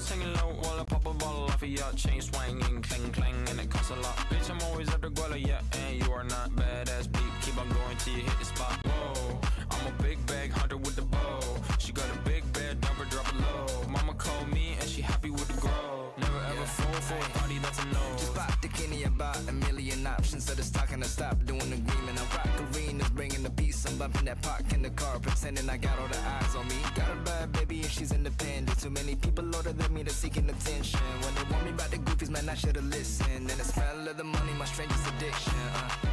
singing low while I pop a bottle off of your chain swinging, clang clang, and it costs a lot. Bitch, I'm always at the guala, yeah, and you are not badass beat. Keep on going till you hit the spot. Whoa, I'm a big bag hunter with the bow. She got a big bed, number drop it low. Mama called me and she happy with the grow. Never ever fall for a party that's a no. Just pop the Kenny about a million options. So it's talking to stop doing agreement. I rock arenas, bringing the peace. I'm bumping that park in the car, pretending I got all the eyes on me. Got a bad baby and she's independent. Too many people older than me, they're seeking attention. When they want me about the goofies, man, I should've listened. And the smell of the money, my strangest addiction.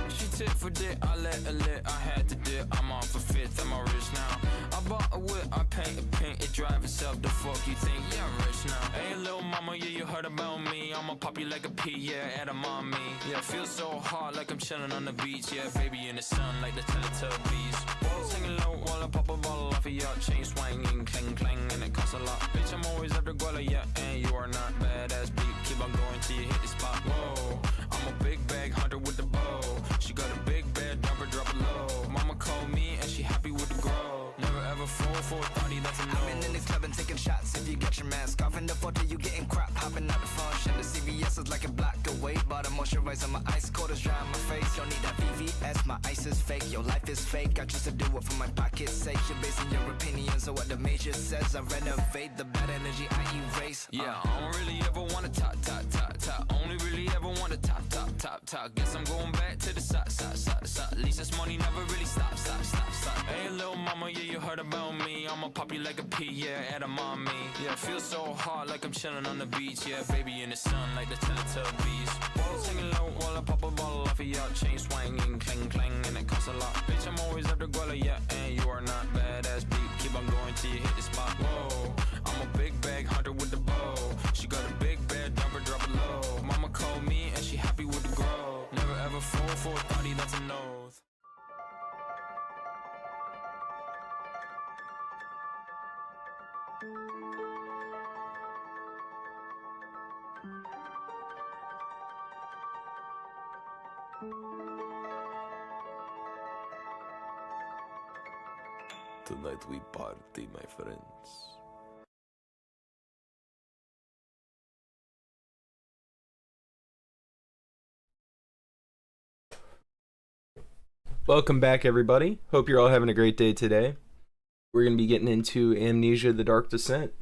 She tit for dick, I let her lit, I had to dip. I'm on for fifth, I'm all rich now. I bought a whip, I paint a pink, it drive itself. The fuck you think? Yeah, I'm rich now. Hey, little mama, yeah, you heard about me. I'ma pop you like a pea, yeah, at a mommy. Yeah, feel so hot like I'm chilling on the beach. Yeah, baby in the sun like the Teletubbies. Singing low while I pop a bottle off of your chain swinging, clang clang, and it costs a lot. Bitch, I'm always at the guala, yeah, and you are not badass beat. Keep on going till you hit the spot. Whoa, I'm a big bag hunter with the bow. She got a big bed, number drop it low. Mama called me and she happy with the grow. Never ever fall for a party that's a no. I've been in the club and taking shots. If you got your mask off in the photo, you getting crap. Hopping out the function. The CVS is like a block away. Bought a moisturizer, my ice cold is dry on my face. Don't need that VVS, my ice is fake. Your life is fake. I choose to do it for my pocket's sake. You're basing your opinions on what the major says. I renovate the bad energy I erase. Yeah, I don't really ever wanna top. Only really ever wanna top. Guess I'm going back to the side. At least this money never really stops. Hey, little mama, yeah, you heard about me. I'ma pop you like a pea, yeah, at a mommy. Yeah, feel so hot like I'm chilling on the beach. Yeah, baby in the sun like the Teletubbies. Singing low while I pop a bottle off of your chain swinging, clang clang, and it costs a lot. Bitch, I'm always at the guala, yeah, and you are not badass beat. Keep on going till you hit the spot. Whoa, I'm a big bag hunter with the bow. She got a big bed, number drop it low. Mama called me and she happy with the grow. Never ever fall for a party that's a no. Tonight we party, my friends. Welcome back, everybody. Hope you're all having a great day today. We're going to be getting into Amnesia: The Dark Descent.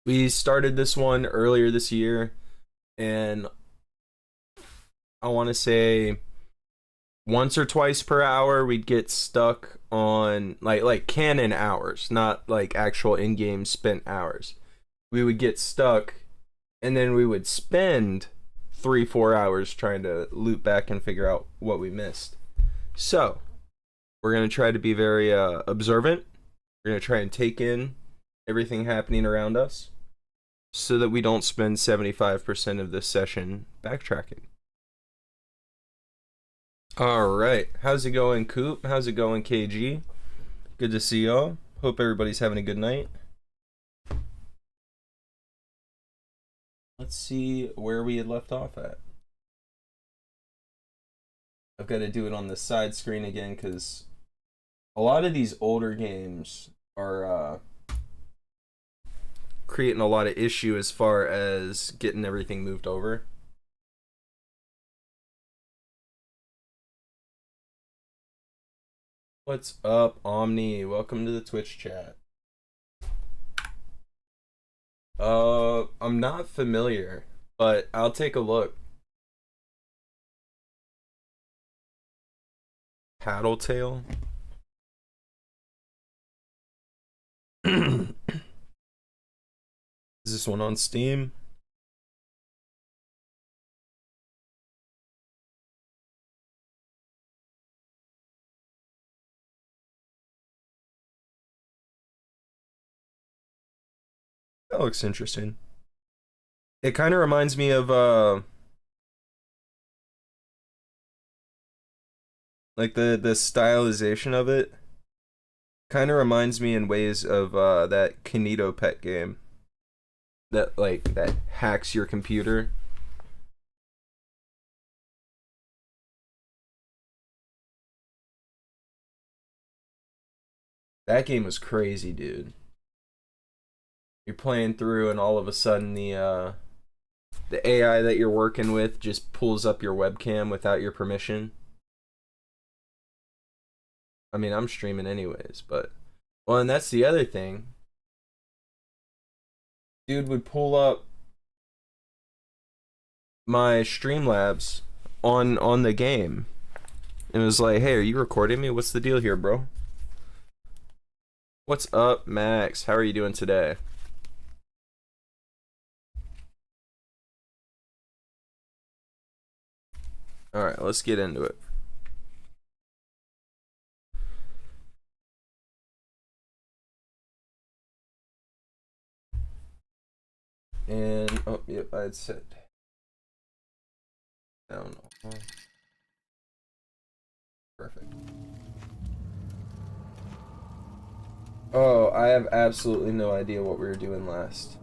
We started this one earlier this year, and I want to say once or twice per hour we'd get stuck on like canon hours, not like actual in-game spent hours. We would get stuck, and then we would spend 3-4 hours trying to loop back and figure out what we missed. So we're going to try to be very observant. We're going to try and take in everything happening around us so that we don't spend 75% of this session backtracking. Alright, how's it going, Coop? How's it going, KG? Good to see y'all. Hope everybody's having a good night. Let's see where we had left off at. I've got to do it on the side screen again because a lot of these older games are creating a lot of issue as far as getting everything moved over. What's up, Omni? Welcome to the Twitch chat. I'm not familiar, but I'll take a look. Paddletail? Is this one on Steam? That looks interesting. It kind of reminds me of like the stylization of it kind of reminds me in ways of that Kinito Pet game that hacks your computer. That game was crazy, dude. you're playing through and all of a sudden the AI that you're working with just pulls up your webcam without your permission. I mean, I'm streaming anyways, but well, and that's the other thing. Dude would pull up my Streamlabs on the game. And it was like, hey, are you recording me? What's the deal here, bro? What's up, Max? How are you doing today? Alright, let's get into it. And, oh, yep, I had said. I don't know. Perfect. Oh, I have absolutely no idea what we were doing last.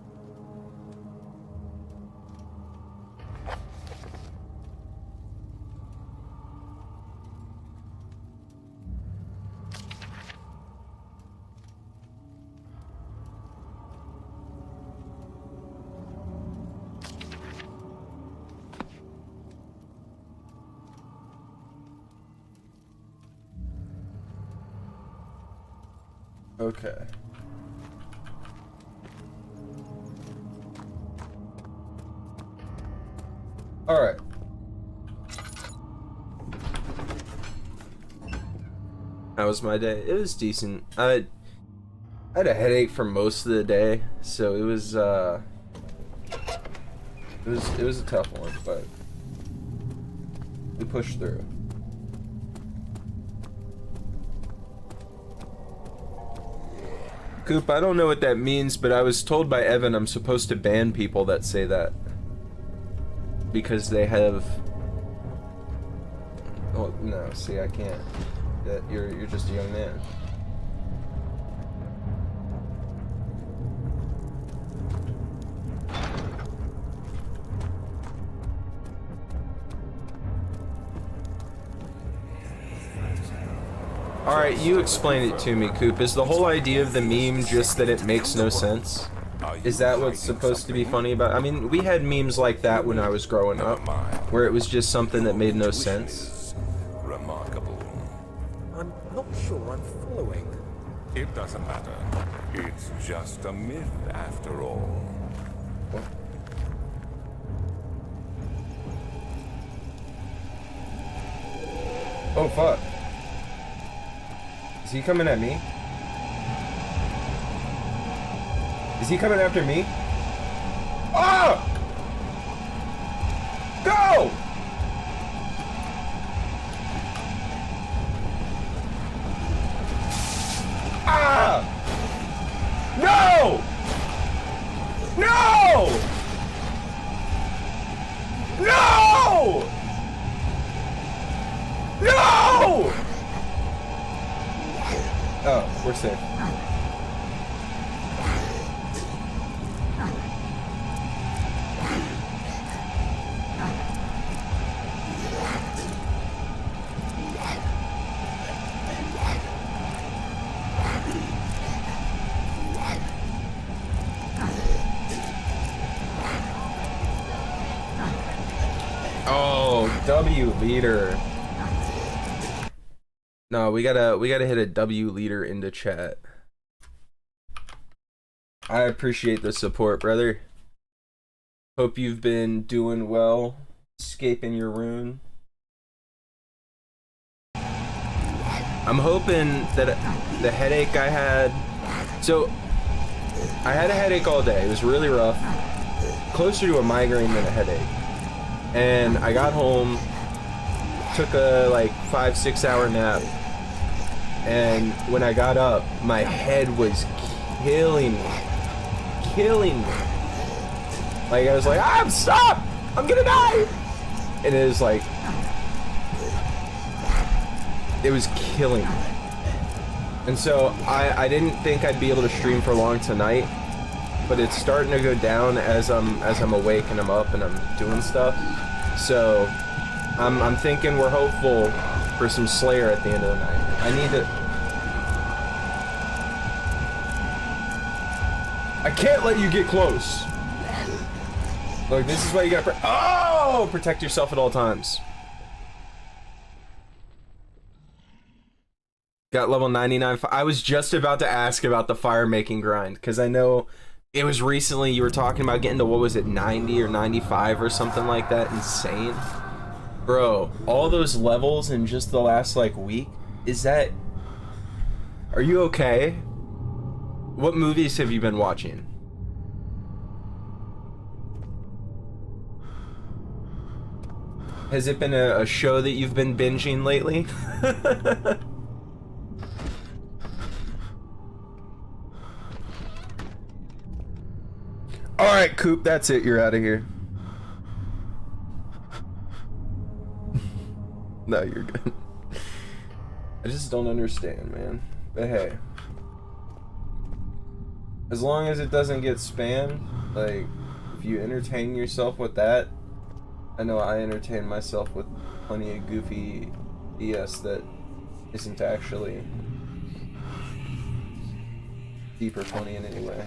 Okay. All right. How was my day? It was decent. I had a headache for most of the day, so it was a tough one, but we pushed through. Coop, I don't know what that means, but I was told by Evan I'm supposed to ban people that say that. Because they have... Oh, no, see, I can't. That you're just a young man. Alright, you explain it to me, Coop. Is the whole idea of the meme just that it makes no sense? Is that what's supposed to be funny about? I mean, we had memes like that when I was growing up, where it was just something that made no sense. Remarkable. I'm not sure I'm following. It doesn't matter. It's just a myth after all. Oh, fuck. Is he coming at me? Is he coming after me? Oh! Go! Ah! No! No! No! No! Oh, we're safe. Oh, W leader. No, we gotta hit a W leader into chat. I appreciate the support, brother. Hope you've been doing well, escaping your rune. I'm hoping that the headache I had... So, I had a headache all day. It was really rough. Closer to a migraine than a headache. And I got home, took a like 5-6 hour nap, and when I got up, my head was killing me. Like, I was like, stop! I'm gonna die! And it was like, it was killing me. And so I didn't think I'd be able to stream for long tonight, but it's starting to go down as I'm awake and I'm up and I'm doing stuff. So I'm thinking we're hopeful for some Slayer at the end of the night. I need to... I can't let you get close. Look, this is why you gotta protect yourself at all times. Got level 99. I was just about to ask about the fire making grind, because I know it was recently you were talking about getting to, what was it, 90 or 95 or something like that. Insane. Bro, all those levels in just the last, like, week, is that... Are you okay? What movies have you been watching? Has it been a show that you've been binging lately? Alright, Coop, that's it. You're out of here. No, you're good. I just don't understand, man. But hey. As long as it doesn't get spammed, like, if you entertain yourself with that, I know I entertain myself with plenty of goofy BS that isn't actually deep or funny in any way.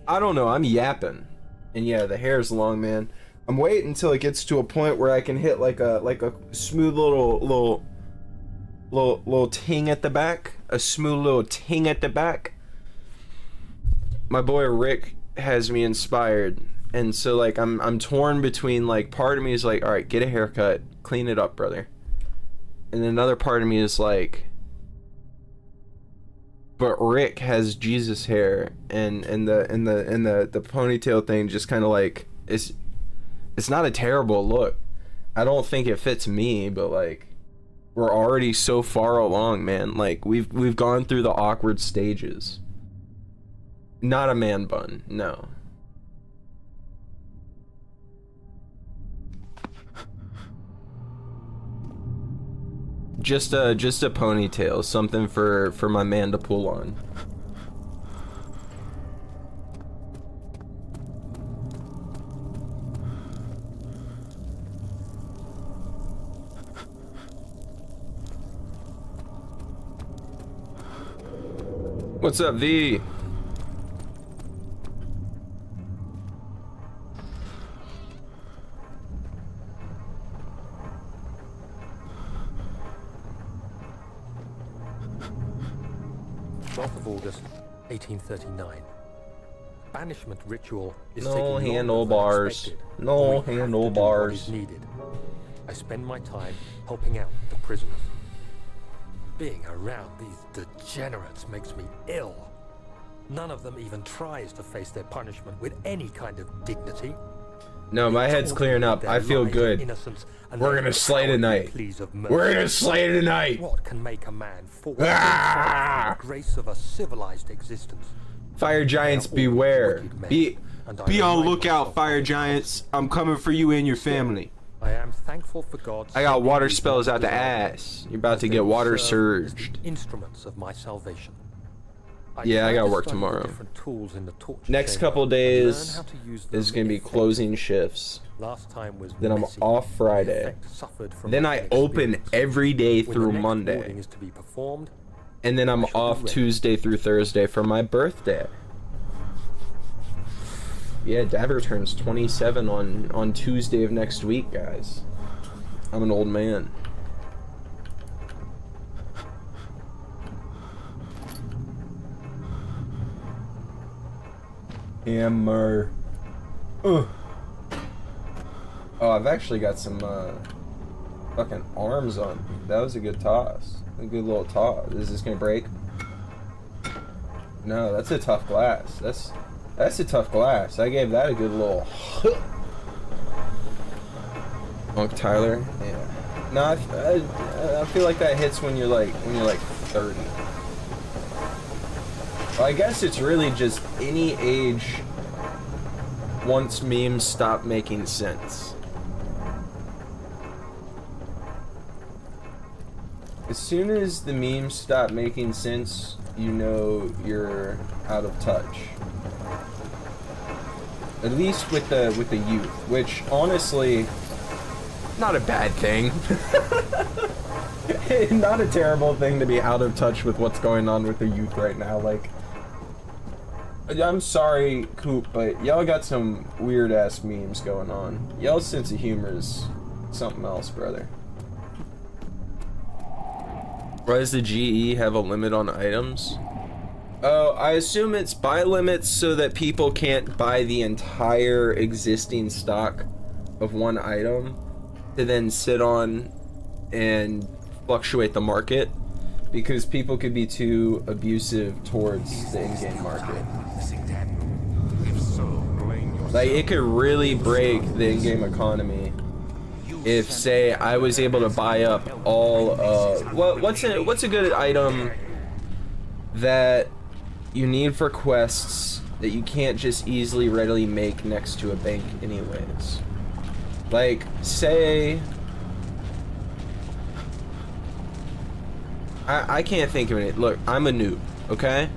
I don't know, I'm yapping. And yeah, the hair's long, man. I'm waiting until it gets to a point where I can hit like a smooth little ting at the back. A smooth little ting at the back. My boy Rick has me inspired. And so like I'm torn between, like, part of me is like, alright, get a haircut, clean it up, brother. And another part of me is like, but Rick has Jesus hair, and the ponytail thing just kind of like, it's not a terrible look. I don't think it fits me, but like, we're already so far along, man. Like, we've gone through the awkward stages. Not a man bun, no. Just a ponytail, something for my man to pull on. What's up, V? Of August, 1839. Banishment ritual is No taking handlebars. No handlebars. Needed. I spend my time helping out the prisoners. Being around these degenerates makes me ill. None of them even tries to face their punishment with any kind of dignity. No, my head's clearing up. I feel good. We're gonna slay tonight. We're gonna slay tonight. What can make a man fall from the grace of a civilized existence? Fire giants, beware. Be on lookout, fire giants. I'm coming for you and your family. I am thankful for God's. I got water spells out the ass. You're about to get water surged. Instruments of my salvation. Yeah, I gotta work tomorrow. Next couple days is gonna be closing shifts. Then I'm off Friday. Then I open every day through Monday. And then I'm off Tuesday through Thursday for my birthday. Yeah, Dabber turns 27 on Tuesday of next week, guys. I'm an old man. Hammer. Oh, I've actually got some fucking arms on. That was a good toss. A good little toss. Is this gonna break? No, that's a tough glass. That's a tough glass. I gave that a good little Monk Tyler. Yeah. No, I feel like that hits when you're like 30. Well, I guess it's really just any age once memes stop making sense. As soon as the memes stop making sense, you know you're out of touch. At least with the youth, which honestly, not a bad thing. Not a terrible thing to be out of touch with what's going on with the youth right now. Like, I'm sorry, Coop, but y'all got some weird ass memes going on. Y'all's sense of humor is something else, brother. Why does the GE have a limit on items? Oh, I assume it's buy limits so that people can't buy the entire existing stock of one item to then sit on and fluctuate the market, because people could be too abusive towards the in-game market. Like, it could really break the in-game economy if, say, I was able to buy up all what's a good item that you need for quests that you can't just easily readily make next to a bank anyways. Like, say I can't think of it. Look, I'm a noob, okay?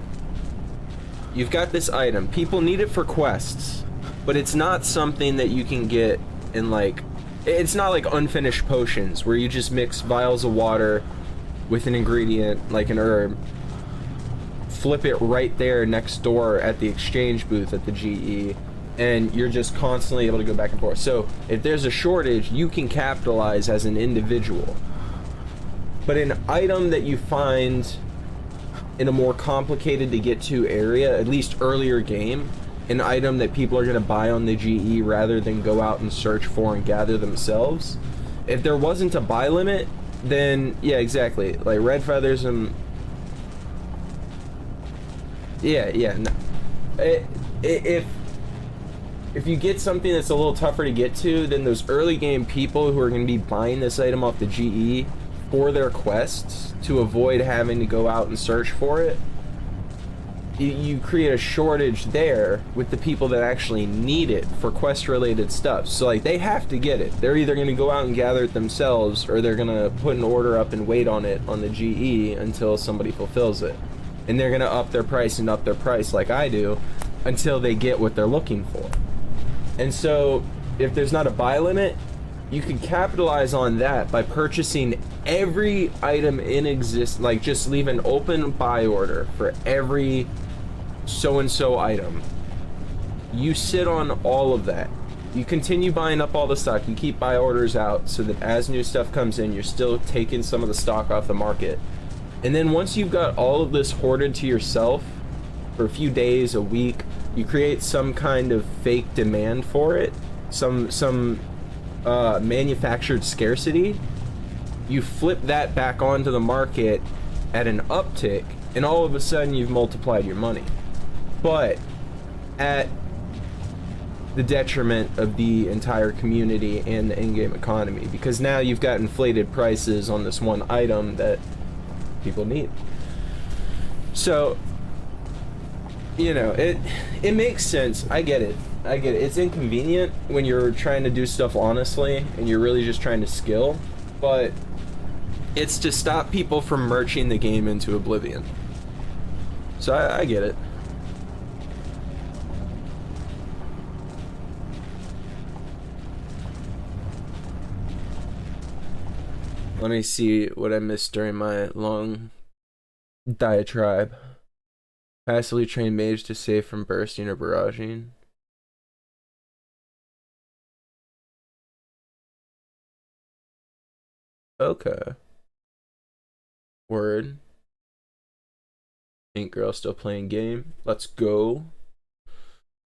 You've got this item. People need it for quests, but it's not something that you can get in, like, it's not like unfinished potions where you just mix vials of water with an ingredient like an herb, flip it right there next door at the exchange booth at the GE, and you're just constantly able to go back and forth. So if there's a shortage, you can capitalize as an individual. But an item that you find in a more complicated to get to area, at least earlier game, an item that people are going to buy on the GE rather than go out and search for and gather themselves, if there wasn't a buy limit, then yeah, exactly, like red feathers and no. If you get something that's a little tougher to get to, then those early game people who are going to be buying this item off the GE for their quests to avoid having to go out and search for it, you create a shortage there with the people that actually need it for quest related stuff. So like, they have to get it. They're either going to go out and gather it themselves, or they're going to put an order up and wait on it on the GE until somebody fulfills it. And they're going to up their price and up their price like I do until they get what they're looking for. And so if there's not a buy limit, you can capitalize on that by purchasing every item in existence. Like, just leave an open buy order for every so-and-so item. You sit on all of that. You continue buying up all the stock. You keep buy orders out so that as new stuff comes in, you're still taking some of the stock off the market. And then once you've got all of this hoarded to yourself for a few days, a week, you create some kind of fake demand for it, some manufactured scarcity. You flip that back onto the market at an uptick, and all of a sudden you've multiplied your money, but at the detriment of the entire community and the in-game economy, because now you've got inflated prices on this one item that people need. So, you know, it makes sense. I get it. It's inconvenient when you're trying to do stuff honestly and you're really just trying to skill, but it's to stop people from merching the game into oblivion. So I get it. Let me see what I missed during my long diatribe. Passively train mage to save from bursting or barraging. Okay. Word. Pink girl still playing game. Let's go.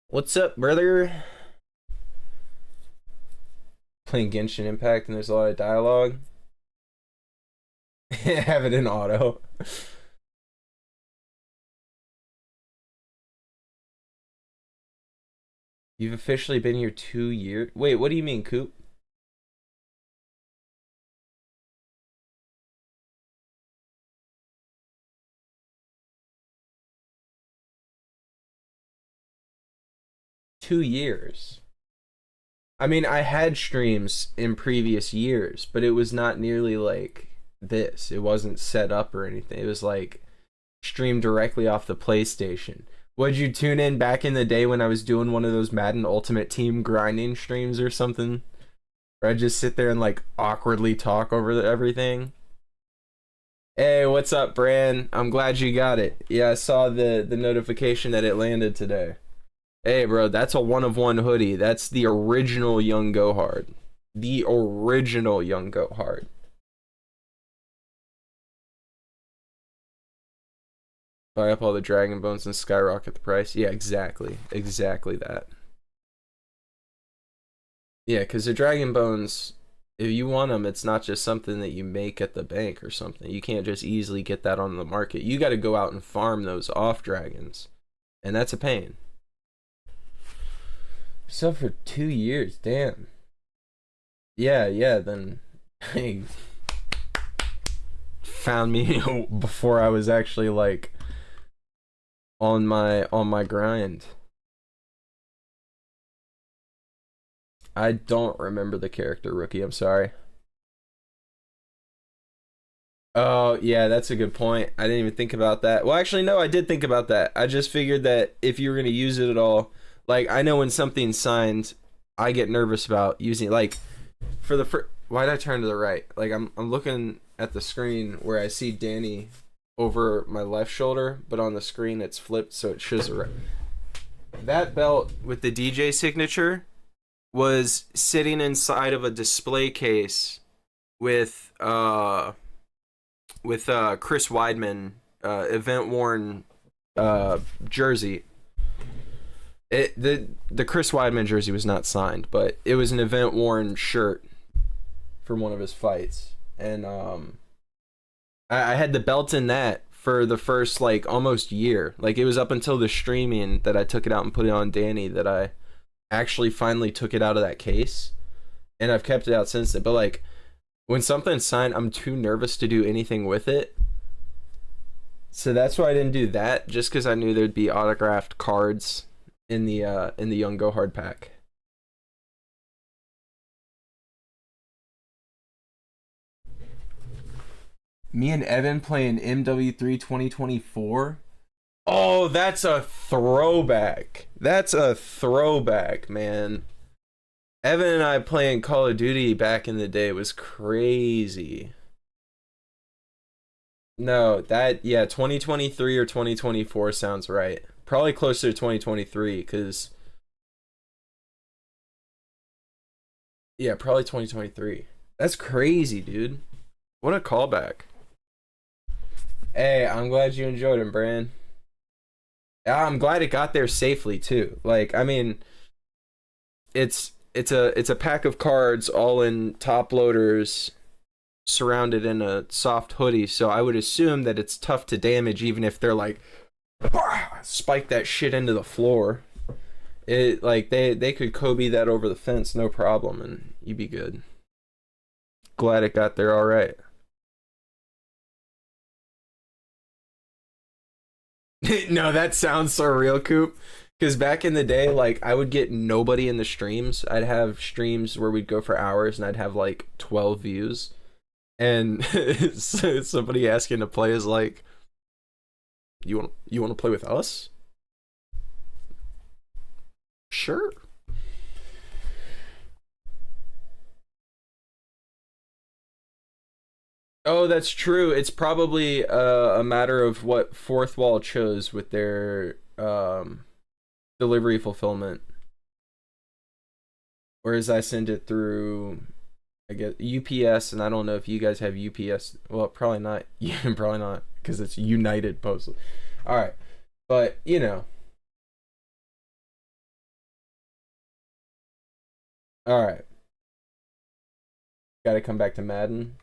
What's up, brother? Playing Genshin Impact and there's a lot of dialogue. Have it in auto. You've officially been here 2 years. Wait, what do you mean, Coop? Two years. I mean, I had streams in previous years, but it was not nearly like this. It wasn't set up or anything. It was like streamed directly off the PlayStation. Would you tune in back in the day when I was doing one of those Madden Ultimate Team grinding streams or something? Where I'd just sit there and like awkwardly talk over everything? Hey, what's up, Bran? I'm glad you got it. Yeah, I saw the notification that it landed today. Hey, bro, that's a 1-of-1 hoodie. That's the original Young Go Hard. The original Young Go Hard. Buy up all the Dragon Bones and skyrocket the price. Yeah, exactly. Exactly that. Yeah, because the Dragon Bones, if you want them, it's not just something that you make at the bank or something. You can't just easily get that on the market. You got to go out and farm those off dragons. And that's a pain. So for 2 years, damn. Yeah, then hey, found me before I was actually like on my grind. I don't remember the character, Rookie. I'm sorry. Oh, yeah, that's a good point. I didn't even think about that. Well, actually, no, I did think about that. I just figured that if you were going to use it at all, like, I know when something's signed, I get nervous about using it. Like, for the first... Why'd I turn to the right? Like, I'm looking at the screen where I see Danny over my left shoulder, but on the screen it's flipped, so it shows the right. That belt with the DJ signature was sitting inside of a display case with Chris Weidman event worn jersey. The Chris Weidman jersey was not signed, but it was an event worn shirt from one of his fights, and I had the belt in that for the first like almost year. Like it was up until the streaming that I took it out and put it on Danny that I actually finally took it out of that case, and I've kept it out since then. But like when something's signed, I'm too nervous to do anything with it, so that's why I didn't do that, just because I knew there'd be autographed cards in the Young Go Hard pack. Me and Evan playing MW3 2024. Oh, that's a throwback. That's a throwback, man. Evan and I playing Call of Duty back in the day was crazy. No, that, yeah, 2023 or 2024 sounds right. Probably closer to 2023, because... Yeah, probably 2023. That's crazy, dude. What a callback. Hey, I'm glad you enjoyed it, Bran. I'm glad it got there safely too. Like, I mean, it's a pack of cards all in top loaders, surrounded in a soft hoodie. So I would assume that it's tough to damage, even if they're like, spike that shit into the floor. It like they could Kobe that over the fence, no problem, and you'd be good. Glad it got there all right. No, that sounds so real, Coop. Because back in the day, like, I would get nobody in the streams. I'd have streams where we'd go for hours, and I'd have, like, 12 views. And somebody asking to play is like, you want to play with us? Sure. Oh, that's true. It's probably a matter of what Fourth Wall chose with their delivery fulfillment. Whereas I send it through, I guess, UPS, and I don't know if you guys have UPS. Well, probably not. Yeah, probably not, because it's United Postal. All right, but you know. All right. Got to come back to Madden.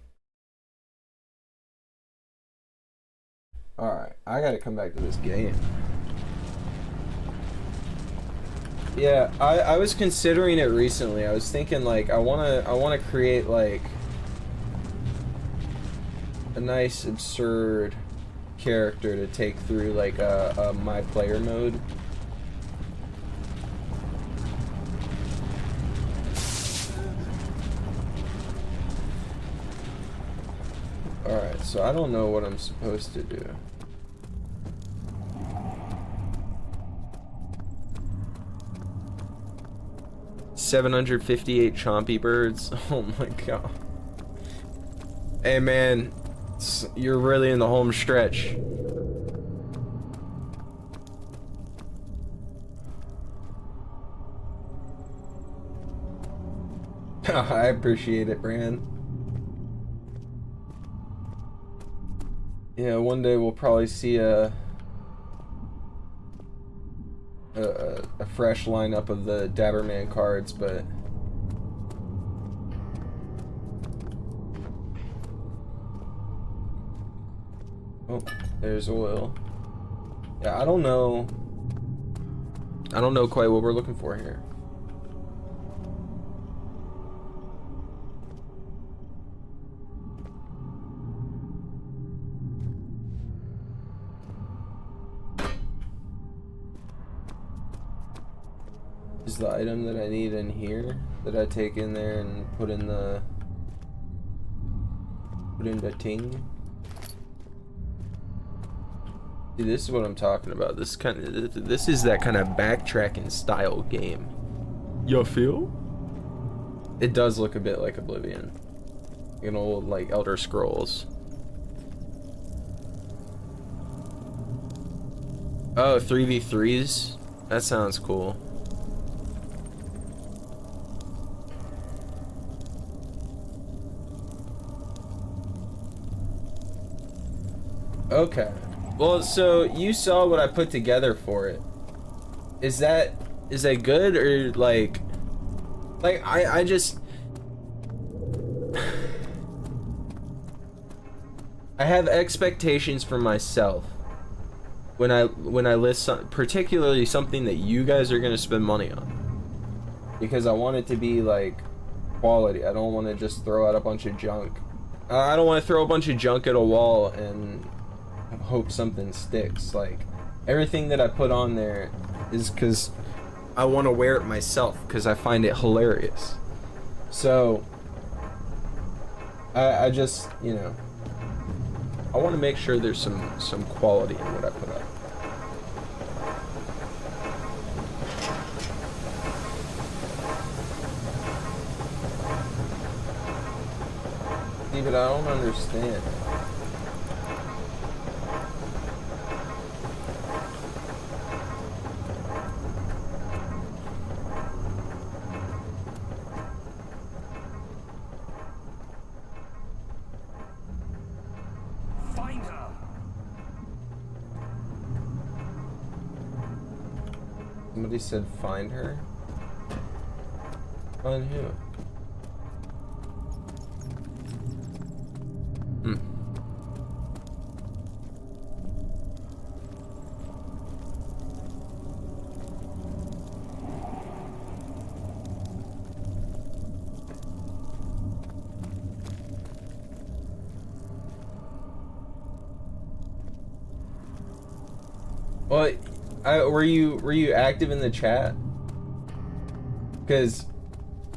Alright, I gotta come back to this game. Yeah, I was considering it recently. I was thinking like I wanna create like a nice absurd character to take through like a my player mode. Alright, so I don't know what I'm supposed to do. $758 chompy birds. Oh my god. Hey man, You're really in the home stretch. I appreciate it, Bran. Yeah, one day we'll probably see a fresh lineup of the Dabberman cards, but oh, there's oil. Yeah, I don't know quite what we're looking for here. Is the item that I need in here that I take in there and put in the ting? See, this is what I'm talking about. This is that kind of backtracking style game. You feel? It does look a bit like Oblivion. An old like Elder Scrolls. Oh, 3v3s? That sounds cool. Okay. Well, so you saw what I put together for it. Is that good, or like I just I have expectations for myself when I list particularly something that you guys are going to spend money on, because I want it to be like quality. I don't want to just throw out a bunch of junk. I don't want to throw a bunch of junk at a wall and hope something sticks. Like, everything that I put on there is because I want to wear it myself, because I find it hilarious. So I just, you know, I want to make sure there's some quality in what I put up. See, but I don't understand. Somebody said find her? Find who? Well, were you active in the chat? Because,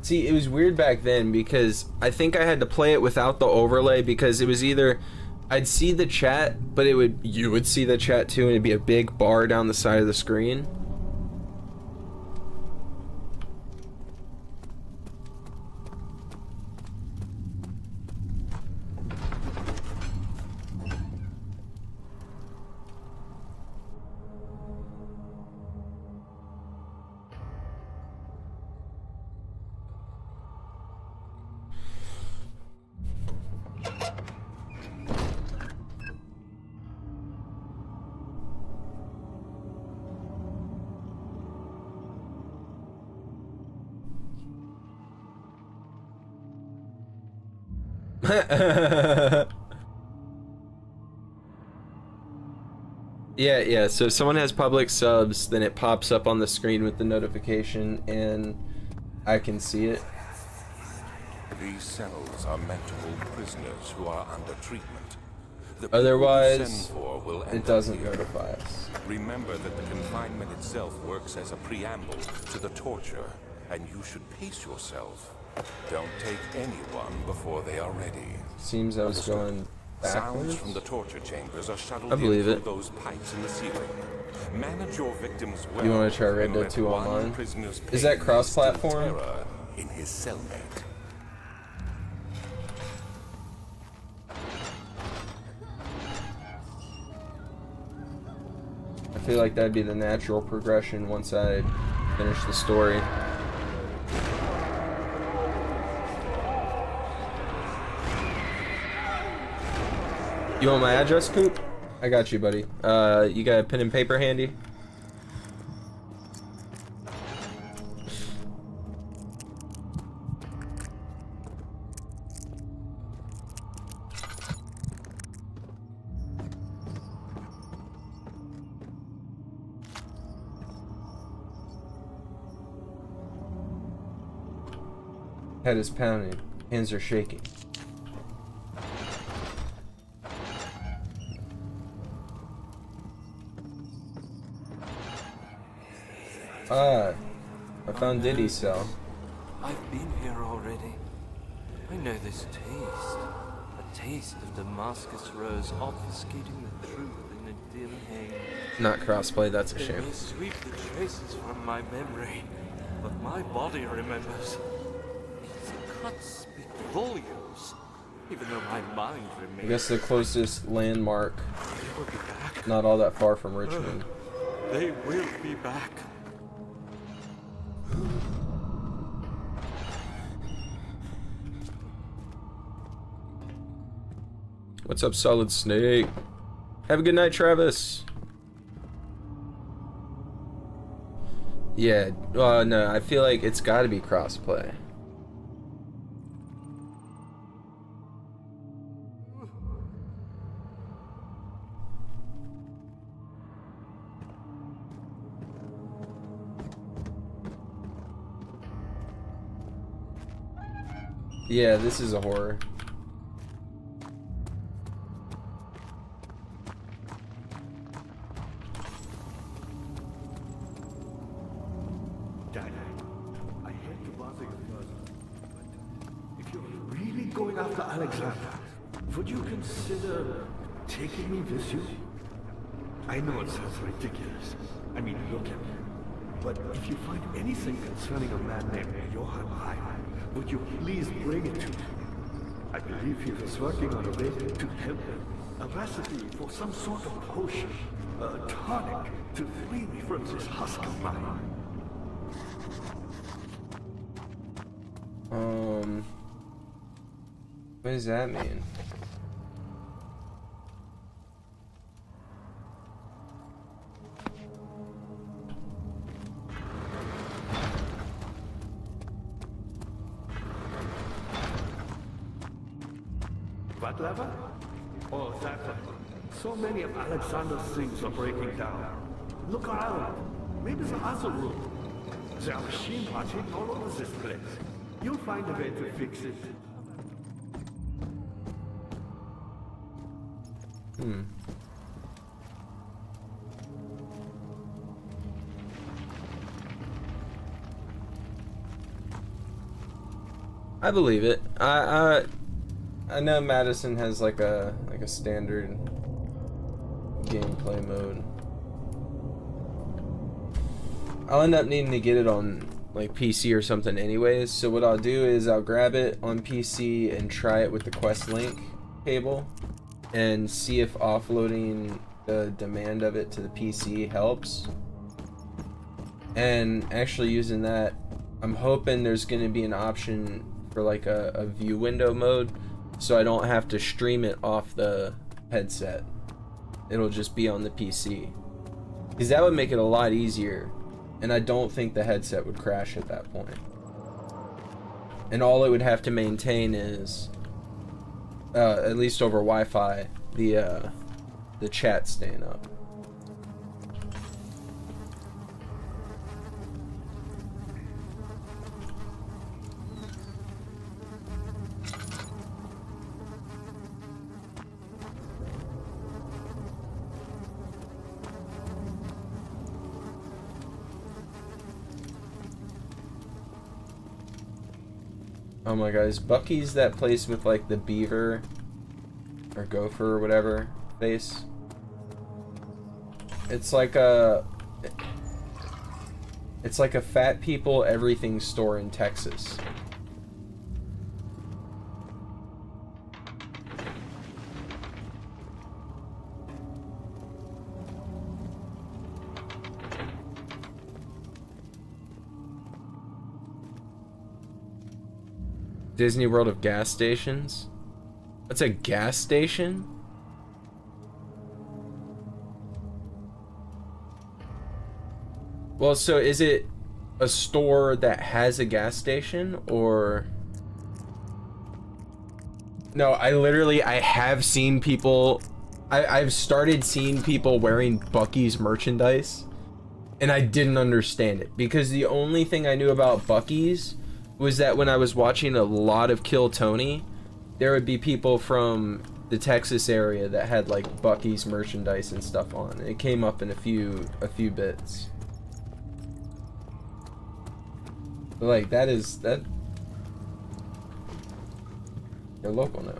see, it was weird back then, because I think I had to play it without the overlay, because it was either I'd see the chat, but you would see the chat too, and it'd be a big bar down the side of the screen. Yeah, so if someone has public subs, then it pops up on the screen with the notification, and I can see it. These cells are meant to hold prisoners who are under treatment. The Otherwise, people you send for will it enter doesn't here. notify us. Remember that the confinement itself works as a preamble to the torture, and you should pace yourself. Don't take anyone before they are ready. Seems I was going Sounds backwards. from the torture chambers are shuttled I believe in it. through those pipes in the ceiling. Manage your victims well. You want to try Red and Dead let 2 one online? prisoner's Is that pain cross-platform? instill terror in his cellmate. feel like that'd be the natural progression once I finish the story. You want my address, Poop? I got you, buddy. You got a pen and paper handy? Head is pounding. Hands are shaking. Ah, I found Diddy's cell. I've been here already. I know this taste. A taste of Damascus rose obfuscating the truth in a dim haze. Not crossplay, that's a It shame. may sweep the traces from my memory, but my body remembers. Its cuts speak volumes, even though my mind remains. I guess the closest landmark, They will be back. not all that far from Richmond. They will be back. What's up, Solid Snake? Have a good night, Travis. Yeah, no, I feel like it's gotta be crossplay. Yeah, this is a horror. Dad, I hate to bother you further, but if you're really going after Alexander, would you consider taking me with you? I know it sounds ridiculous. I mean, look at me. But if you find anything concerning a man named Johann Reich, would you please bring it to me? I believe he was working on a way to help him. A recipe for some sort of potion, a tonic to free me from this husk of mine. What does that mean? What lever? Oh, that one. So many of Alexander's things are breaking down. Look around. Maybe the other room. There are machine parts hidden all over this place. You'll find a way to fix it. I believe it. I know Madison has like a standard gameplay mode. I'll end up needing to get it on like PC or something anyways, so what I'll do is I'll grab it on PC and try it with the Quest Link cable and see if offloading the demand of it to the PC helps. And actually using that, I'm hoping there's going to be an option for like a view window mode, so I don't have to stream it off the headset. It'll just be on the PC, because that would make it a lot easier, and I don't think the headset would crash at that point. And all it would have to maintain is at least over Wi-Fi, the chat staying up. Oh my god, is Bucky's that place with like the beaver or gopher or whatever face? It's like a fat people everything store in Texas. Disney World of gas stations? What's a gas station? Well, so is it a store that has a gas station, or... No, I have seen people... I've started seeing people wearing Buc-ee's merchandise, and I didn't understand it, because the only thing I knew about Buc-ee's was that when I was watching a lot of Kill Tony, there would be people from the Texas area that had like Buc-ee's merchandise and stuff on. It came up in a few bits. But like that they're local now.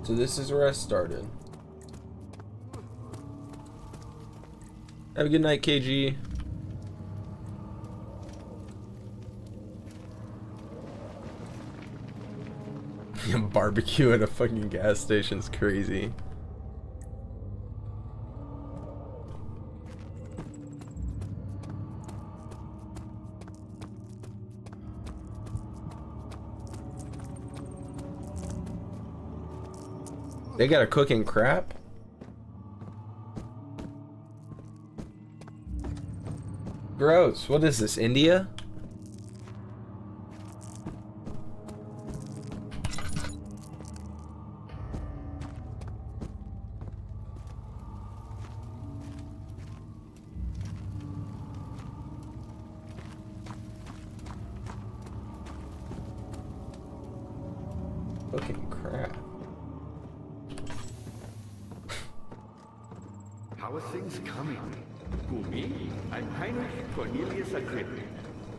So this is where I started. Have a good night, KG. Barbecue at a fucking gas station's crazy. They got a cooking crap? Gross. What is this, India? Cooking crap. How are things coming? Who, me? I'm Heinrich Cornelius Agrippa.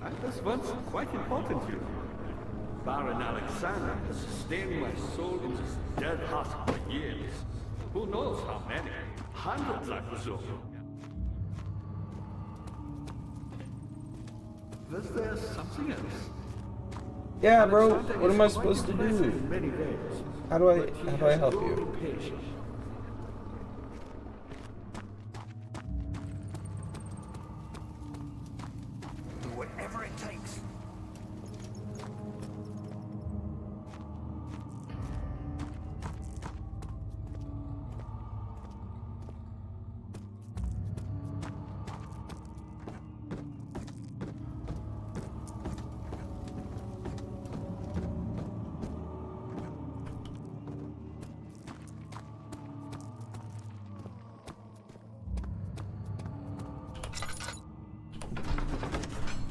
I was once quite important to you. Baron Alexander has sustained my soul in this dead husk for years. Who knows how many? Hundreds, I presume. Was there something else? Yeah, bro. What am I supposed to do? In many ways, How do I help no you? patience. Whatever it takes.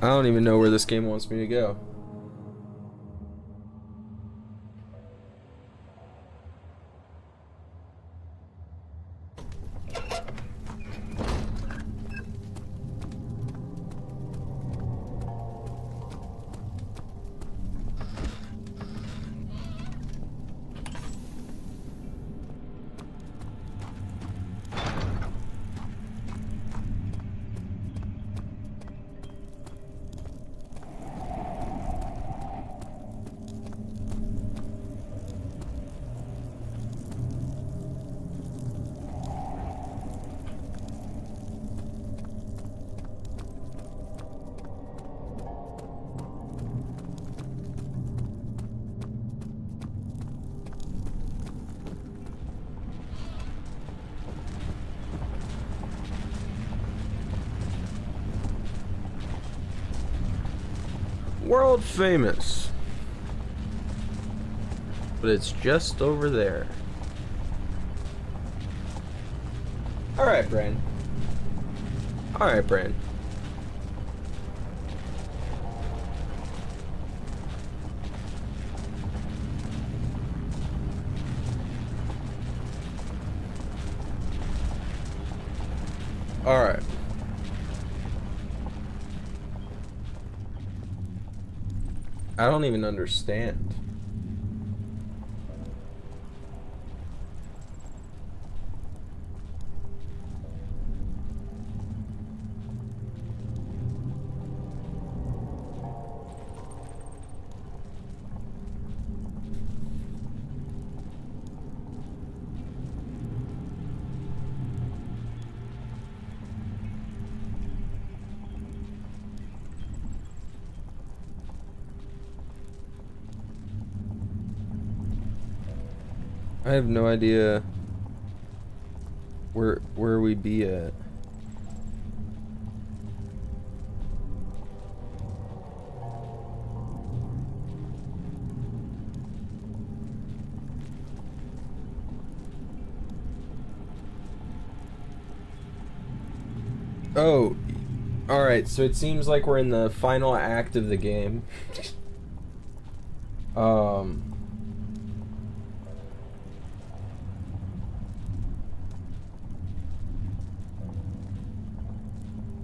I don't even know where this game wants me to go. World famous. But it's just over there. Alright, Bran. Alright, Bran. Alright. I don't even understand. I have no idea where we be at. Oh, alright, so it seems like we're in the final act of the game.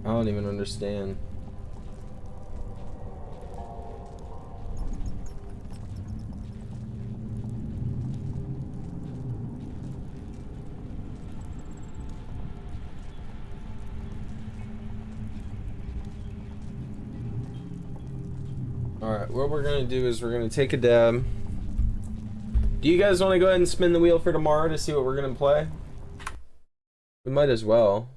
I don't even understand. Alright, what we're gonna do is we're gonna take a dab. Do you guys want to go ahead and spin the wheel for tomorrow to see what we're gonna play? We might as well.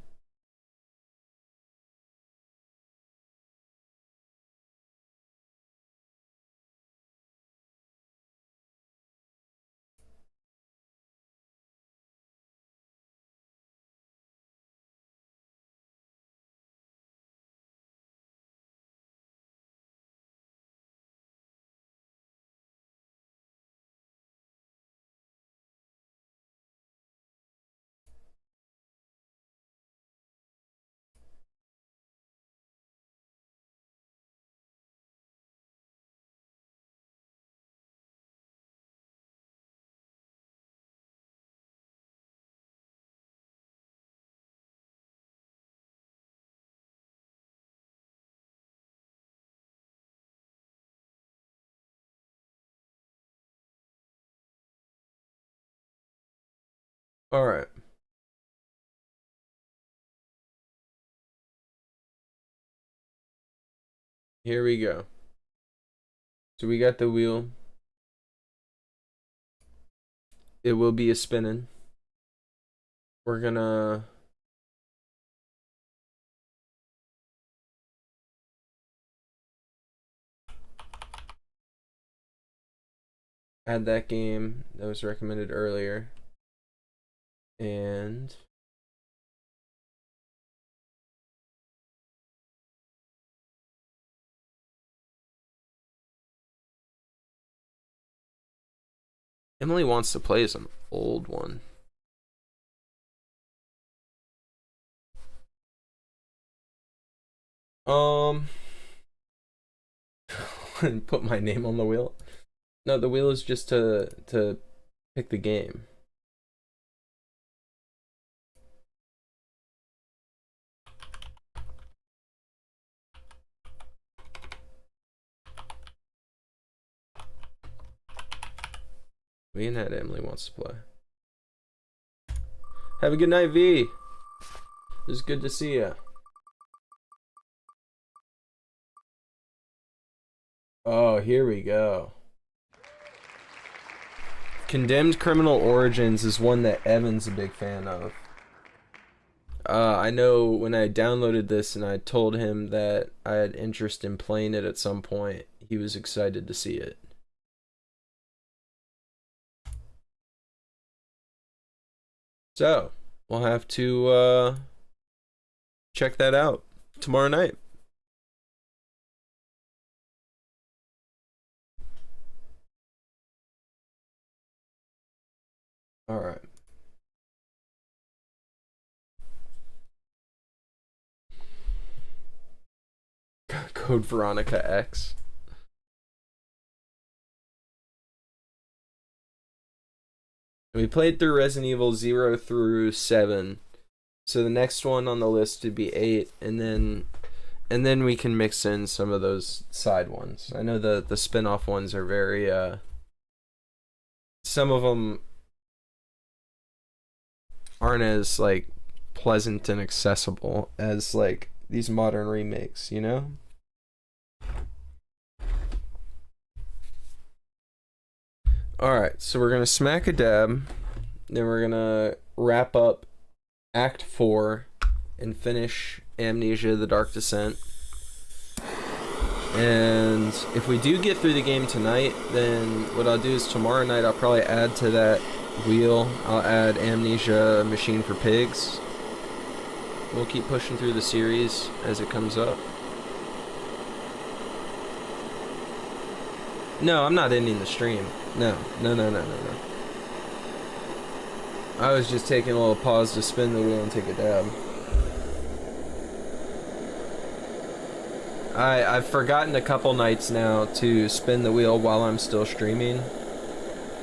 All right. Here we go. So we got the wheel. It will be a spinning. We're gonna add that game that was recommended earlier. And Emily wants to play some old one. Put my name on the wheel. No, the wheel is just to pick the game. We and that Emily wants to play. Have a good night, V. It was good to see ya. Oh, here we go. Condemned Criminal Origins is one that Evan's a big fan of. I know when I downloaded this and I told him that I had interest in playing it at some point, he was excited to see it. So, we'll have to check that out tomorrow night. All right. Code Veronica X. We played through Resident Evil 0 through 7. So the next one on the list would be 8, and then we can mix in some of those side ones. I know the spin-off ones are very some of them aren't as like pleasant and accessible as like these modern remakes, you know? Alright, so we're gonna smack a dab, then we're gonna wrap up Act 4 and finish Amnesia: The Dark Descent. And if we do get through the game tonight, then what I'll do is tomorrow night I'll probably add to that wheel. I'll add Amnesia Machine for Pigs. We'll keep pushing through the series as it comes up. No, I'm not ending the stream. No. I was just taking a little pause to spin the wheel and take a dab. I've forgotten a couple nights now to spin the wheel while I'm still streaming,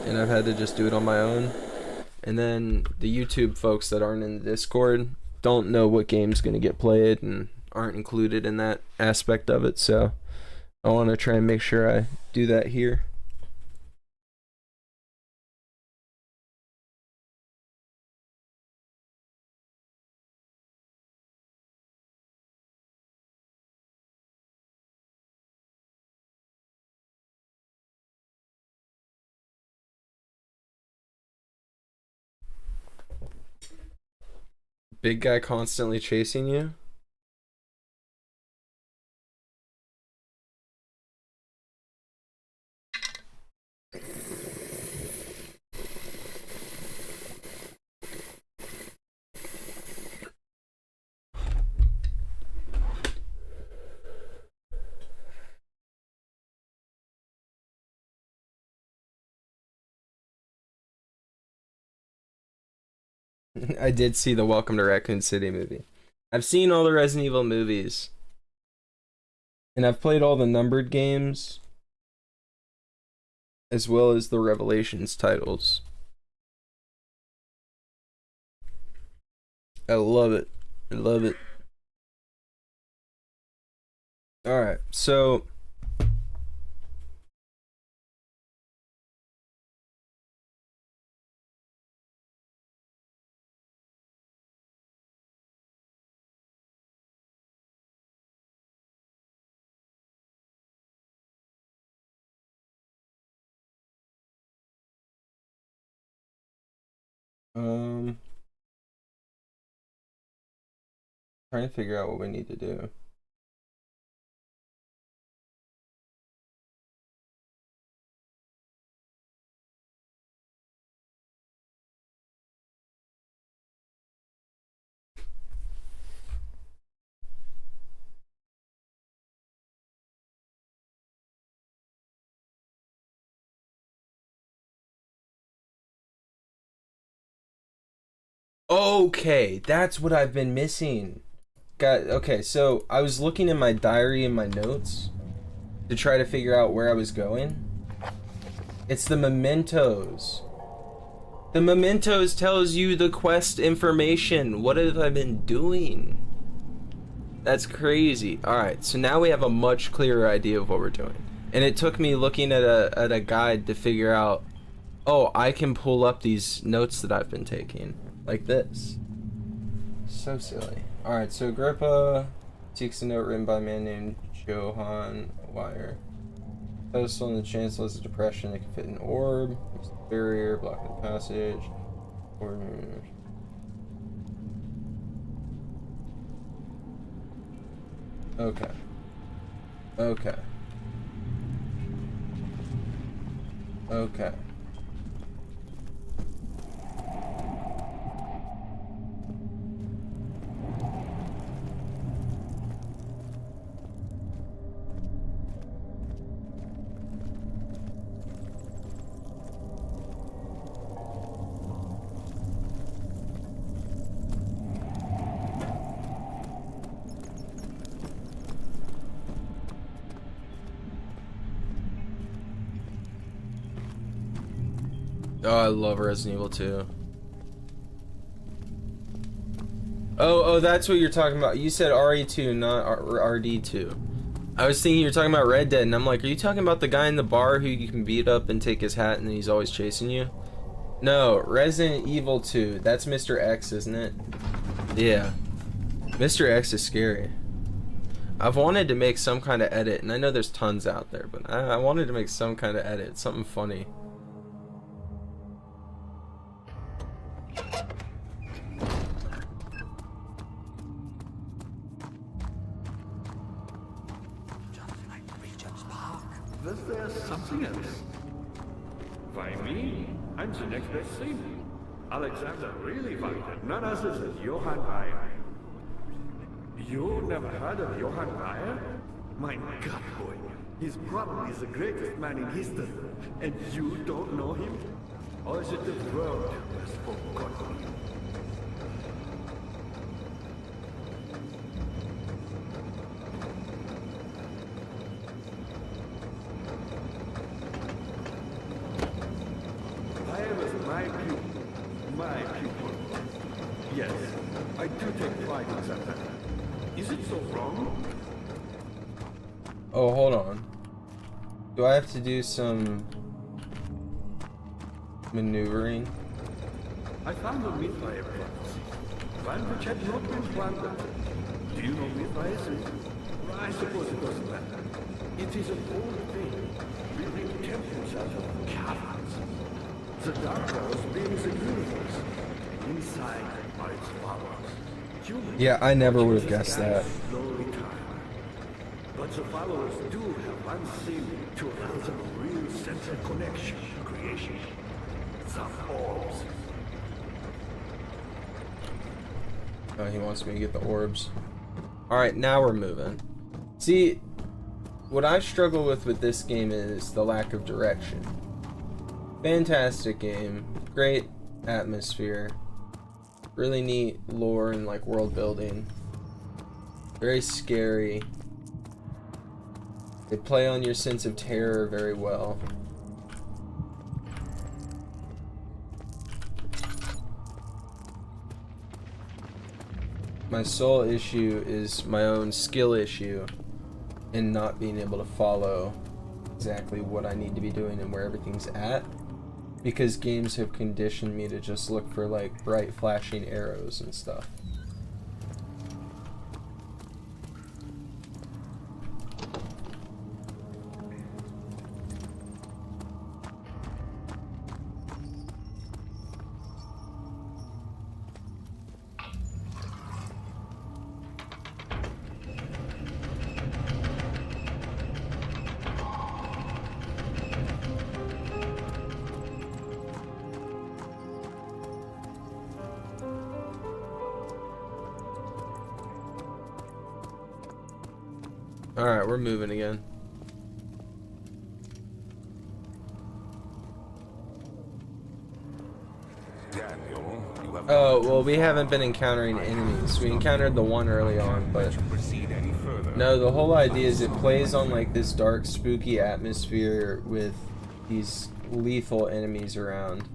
and I've had to just do it on my own. And then the YouTube folks that aren't in the Discord don't know what game's gonna get played and aren't included in that aspect of it, so I want to try and make sure I do that here. Big guy constantly chasing you? I did see the Welcome to Raccoon City movie. I've seen all the Resident Evil movies. And I've played all the numbered games. As well as the Revelations titles. I love it. I love it. Alright, so... trying to figure out what we need to do. Okay, that's what I've been missing. Okay, so I was looking in my diary and my notes to try to figure out where I was going. It's the mementos. The mementos tells you the quest information. What have I been doing? That's crazy. Alright, so now we have a much clearer idea of what we're doing. And it took me looking at a guide to figure out, oh, I can pull up these notes that I've been taking. Like this. So silly. Alright, so Agrippa seeks a note written by a man named Johann Wire. Pedestal in the chancel has a depression that can fit an orb. There's a barrier blocking the passage. Okay. Okay. Okay. Oh, I love Resident Evil 2. Oh, that's what you're talking about. You said RE2, not RD2. I was thinking you're talking about Red Dead, and I'm like, are you talking about the guy in the bar who you can beat up and take his hat and he's always chasing you? No, Resident Evil 2. That's Mr. X, isn't it? Yeah. Mr. X is scary. I've wanted to make some kind of edit, and I know there's tons out there, but I wanted to make some kind of edit, something funny. Was there something else? Why me? I'm the next best thing. Alexander really fighter, none other than Johann Weyer. You never heard of Johann Weyer? My God, boy. He's probably the greatest man in history. And you don't know him? Or is it the world has forgotten him? Weyer was my pupil. My pupil. Yes, I do take pride in that. Is it so wrong? Oh, hold on. Do I have to do some maneuvering? I found a Mithraeus prophecy, one which had not been planted. Do you know Mithraeus? I suppose it doesn't matter. It is an old thing, building temples out of caverns. The dark walls being the universe, and inside are its followers. Humans, Yeah, I never would have guessed that. slowly turn. But the followers do have one thing to allow them a real sense of connection to creation. The orbs. Oh, he wants me to get the orbs. Alright, now we're moving. See, what I struggle with this game is the lack of direction. Fantastic game. Great atmosphere. Really neat lore and like world building. Very scary. They play on your sense of terror very well. My sole issue is my own skill issue in not being able to follow exactly what I need to be doing and where everything's at, because games have conditioned me to just look for like bright flashing arrows and stuff. Alright, we're moving again. Daniel, you have Oh, well, we haven't been encountering enemies. We encountered the one early on, but proceed any further. no, the whole idea is it plays on like this dark, spooky atmosphere with these lethal enemies around.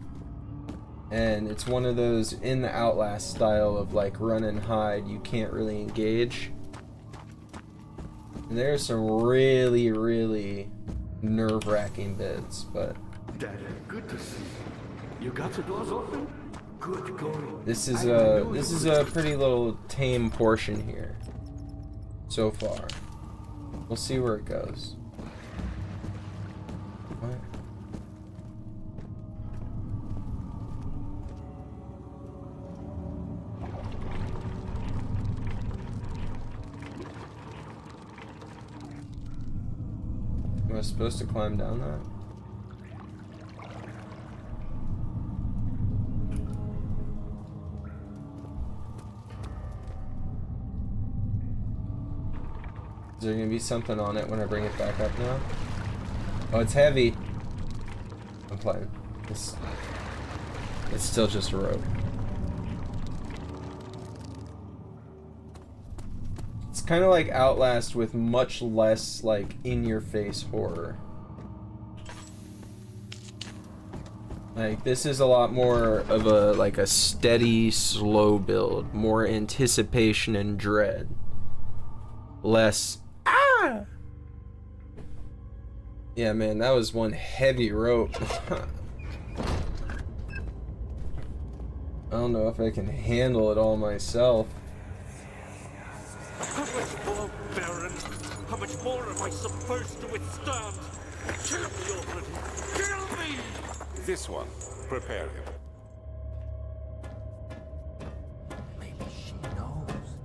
And it's one of those in the Outlast style of like run and hide, you can't really engage. And there's some really, really nerve-wracking bits, but Daddy, good to see you. You got the doors open? Good going. this is a pretty little tame portion here so far. We'll see where it goes. What? Am I supposed to climb down that? Is there gonna be something on it when I bring it back up now? Oh, it's heavy. I'm playing. It's still just a rope. It's kind of like Outlast with much less like in-your-face horror. Like this is a lot more of a like a steady, slow build, more anticipation and dread. Less yeah, man, that was one heavy rope. I don't know if I can handle it all myself. How much more, Baron? How much more am I supposed to withstand? Kill me already! Kill me! This one. Prepare him. Maybe she knows.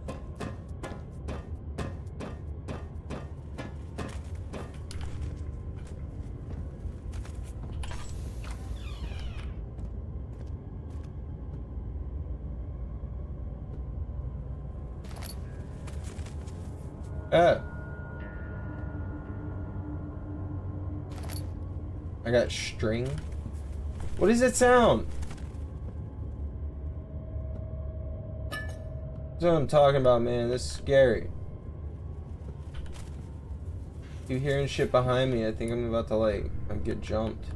Ah. I got string. What does that sound? That's what I'm talking about, man. This is scary. You hearing shit behind me? I think I'm about to like get jumped.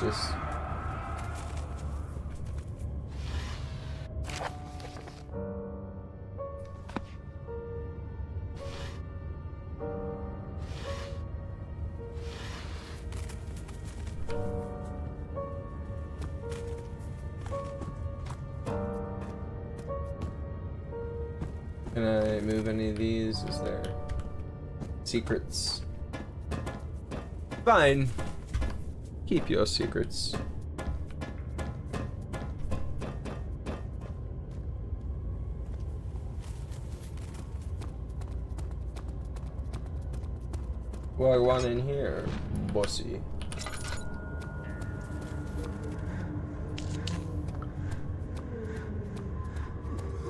Just can I move any of these? Is there secrets? Fine. Keep your secrets. What I want in here, bossy.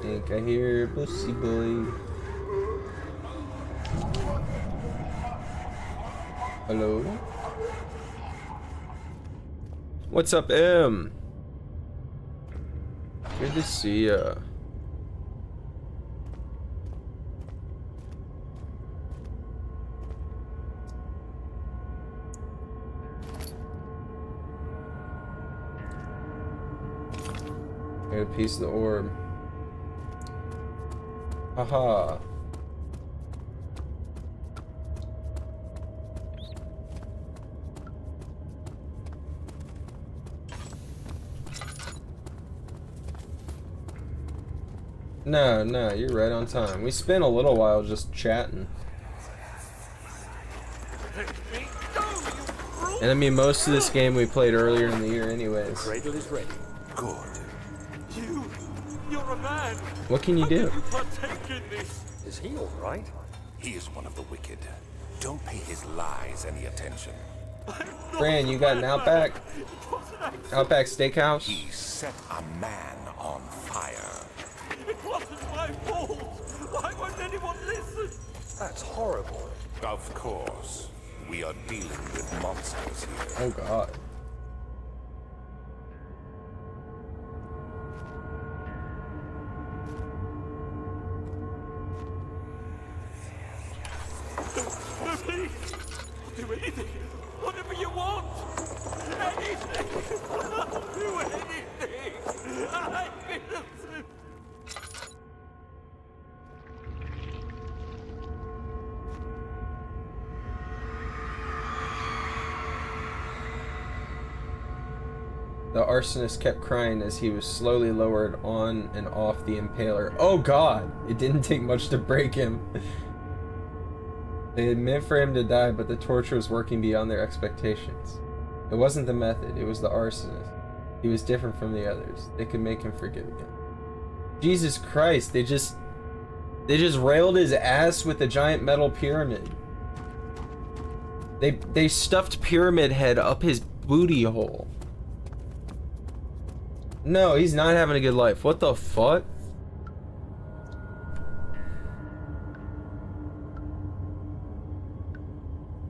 Think I hear bossy boy. Hello? What's up, M? Good to see ya. Got a piece of the orb. Haha. No, you're right on time. We spent a little while just chatting. And I mean, most of this game we played earlier in the year anyways. Cradle is ready. Good. You're a man. What can you do? You partake in this. Is he all right? He is one of the wicked. Don't pay his lies any attention. Fran, you got an Outback? Outback Steakhouse? He set a man on fire. It wasn't my fault. Why won't anyone listen? That's horrible. Of course. We are dealing with monsters here. Oh god. No, please. I'll do anything. Whatever you want. Anything. I'll do anything. I'm innocent. The arsonist kept crying as he was slowly lowered on and off the impaler. Oh god! It didn't take much to break him. They had meant for him to die, but the torture was working beyond their expectations. It wasn't the method, it was the arsonist. He was different from the others. They could make him forgive again. Jesus Christ, they just railed his ass with a giant metal pyramid. They stuffed Pyramid Head up his booty hole. No, he's not having a good life. What the fuck?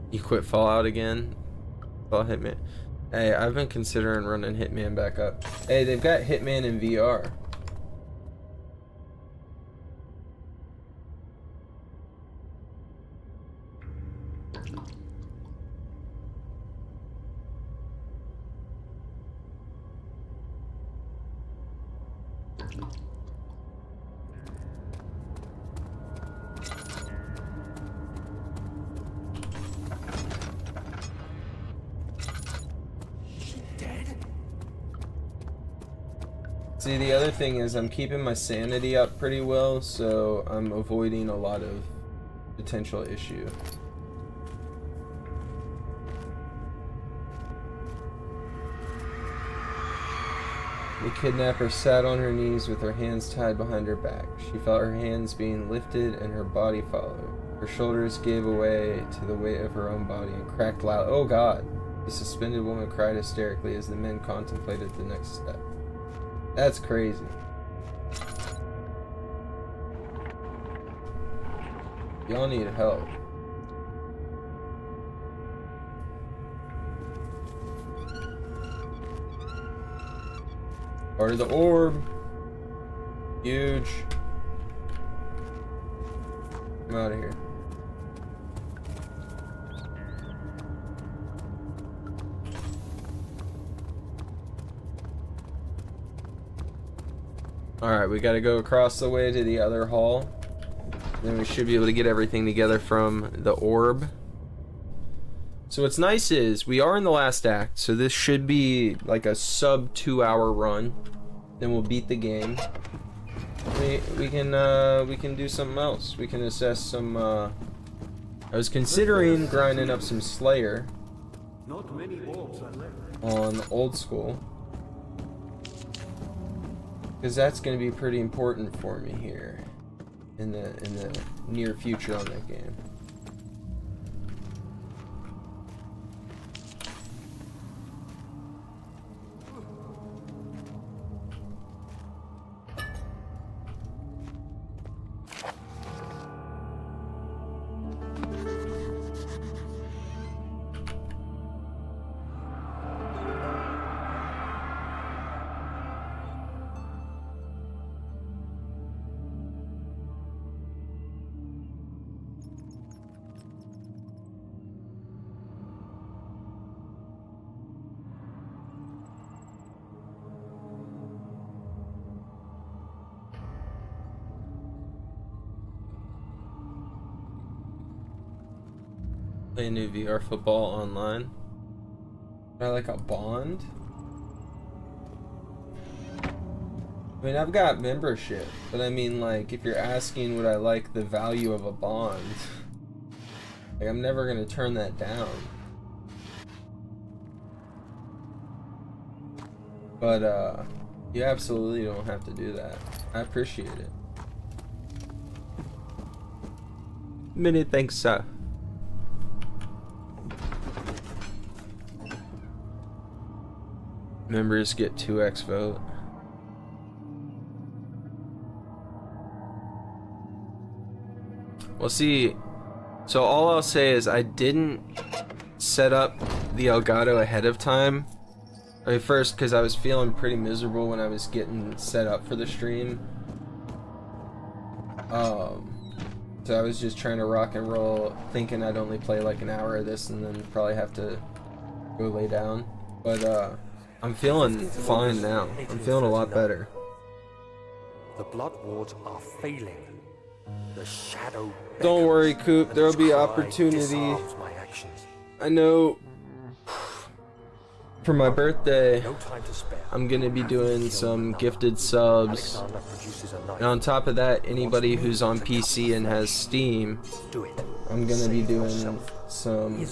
You quit Fallout again? Fall Hitman. Hey, I've been considering running Hitman back up. Hey, they've got Hitman in VR. See, the other thing is I'm keeping my sanity up pretty well, so I'm avoiding a lot of potential issue. The kidnapper sat on her knees with her hands tied behind her back. She felt her hands being lifted and her body followed. Her shoulders gave way to the weight of her own body and cracked loud. Oh God! The suspended woman cried hysterically as the men contemplated the next step. That's crazy. Y'all need help. Part of the orb. Huge. I'm out of here. Alright, we gotta go across the way to the other hall. Then we should be able to get everything together from the orb. So what's nice is we are in the last act, so this should be like a sub 2-hour run. Then we'll beat the game. We can do something else. We can assess some. I was considering grinding up some Slayer Not many orbs are left. on old school, because that's going to be pretty important for me here in the near future on that game. Play a new VR football online. Would I like a bond? I mean, I've got membership, but I mean, like, if you're asking would I like the value of a bond, like, I'm never gonna turn that down. But, you absolutely don't have to do that. I appreciate it. Many thanks, sir. Members get 2x vote. Well, see, so all I'll say is I didn't set up the Elgato ahead of time. I mean, first, because I was feeling pretty miserable when I was getting set up for the stream. So I was just trying to rock and roll, thinking I'd only play like an hour of this and then probably have to go lay down. But, I'm feeling fine now. I'm feeling a lot better. The blood wards are failing. The shadow. Don't worry, Coop. There'll be opportunity. I know. For my birthday, I'm gonna be doing some gifted subs. And on top of that, anybody who's on PC and has Steam, I'm gonna be doing some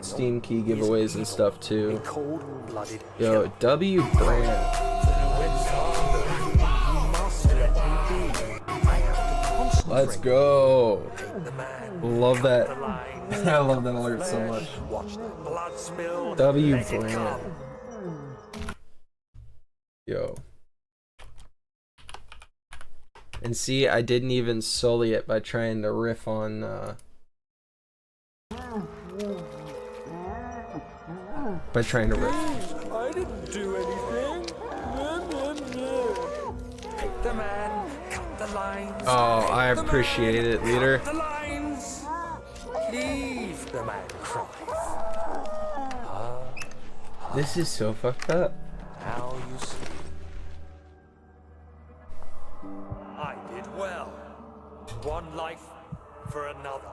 Steam key giveaways and stuff too. Yo, W Brand. Let's go. Love that. I love that alert so much. W Brand. Yo. And see, I didn't even sully it by trying to riff on by trying to riff. I didn't do anything. Take the man, cut the lines. Oh, I appreciate it, leader. Cut the lines. Leave the man cry. This is so fucked up. How you see. I did well. One life for another.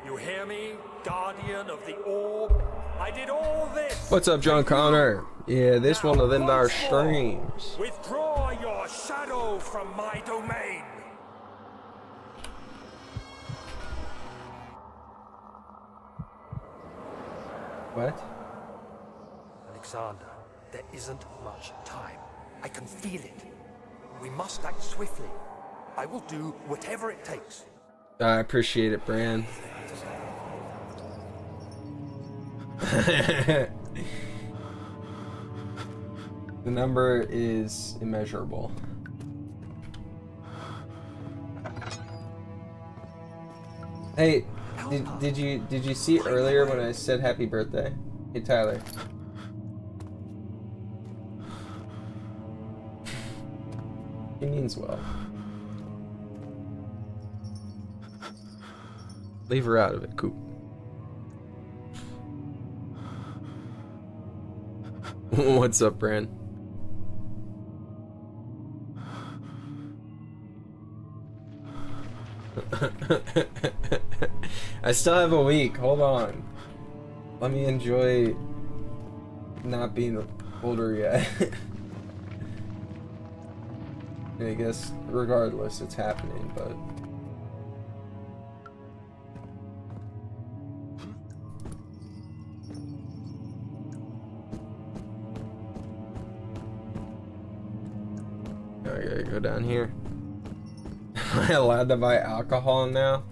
You hear me, guardian of the orb? I did all this. What's up, John Connor? Yeah, this one of them our streams. Withdraw your shadow from my domain. What? Alexander, There isn't much time. I can feel it. We must act swiftly. I will do whatever it takes. I appreciate it, Bran. The number is immeasurable. Hey, did you see earlier when I said happy birthday? Hey Tyler. He means well. Leave her out of it, Coop. What's up, Bran? I still have a week. Hold on. Let me enjoy not being older yet. I guess regardless, it's happening, but I gotta go down here. Am I allowed to buy alcohol now?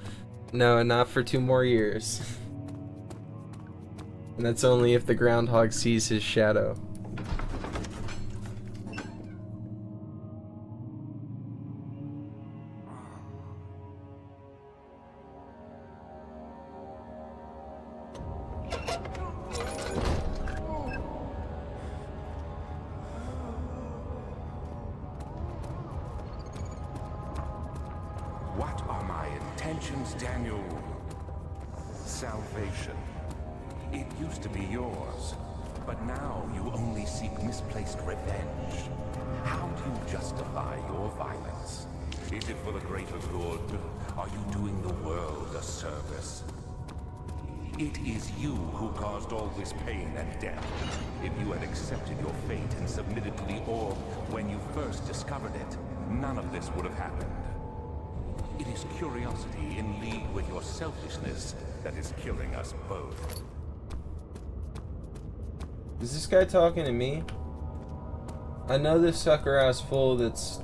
No, not for 2 more years. And that's only if the groundhog sees his shadow. What are my intentions, Daniel? Salvation. It used to be yours, but now you only seek misplaced revenge. How do you justify your violence? Is it for the greater good? Are you doing the world a service? It is you who caused all this pain and death. If you had accepted your fate and submitted to the orb when you first discovered it, none of this would have happened. It is curiosity in league with your selfishness that is killing us both. Is this guy talking to me? I know this sucker ass fool that's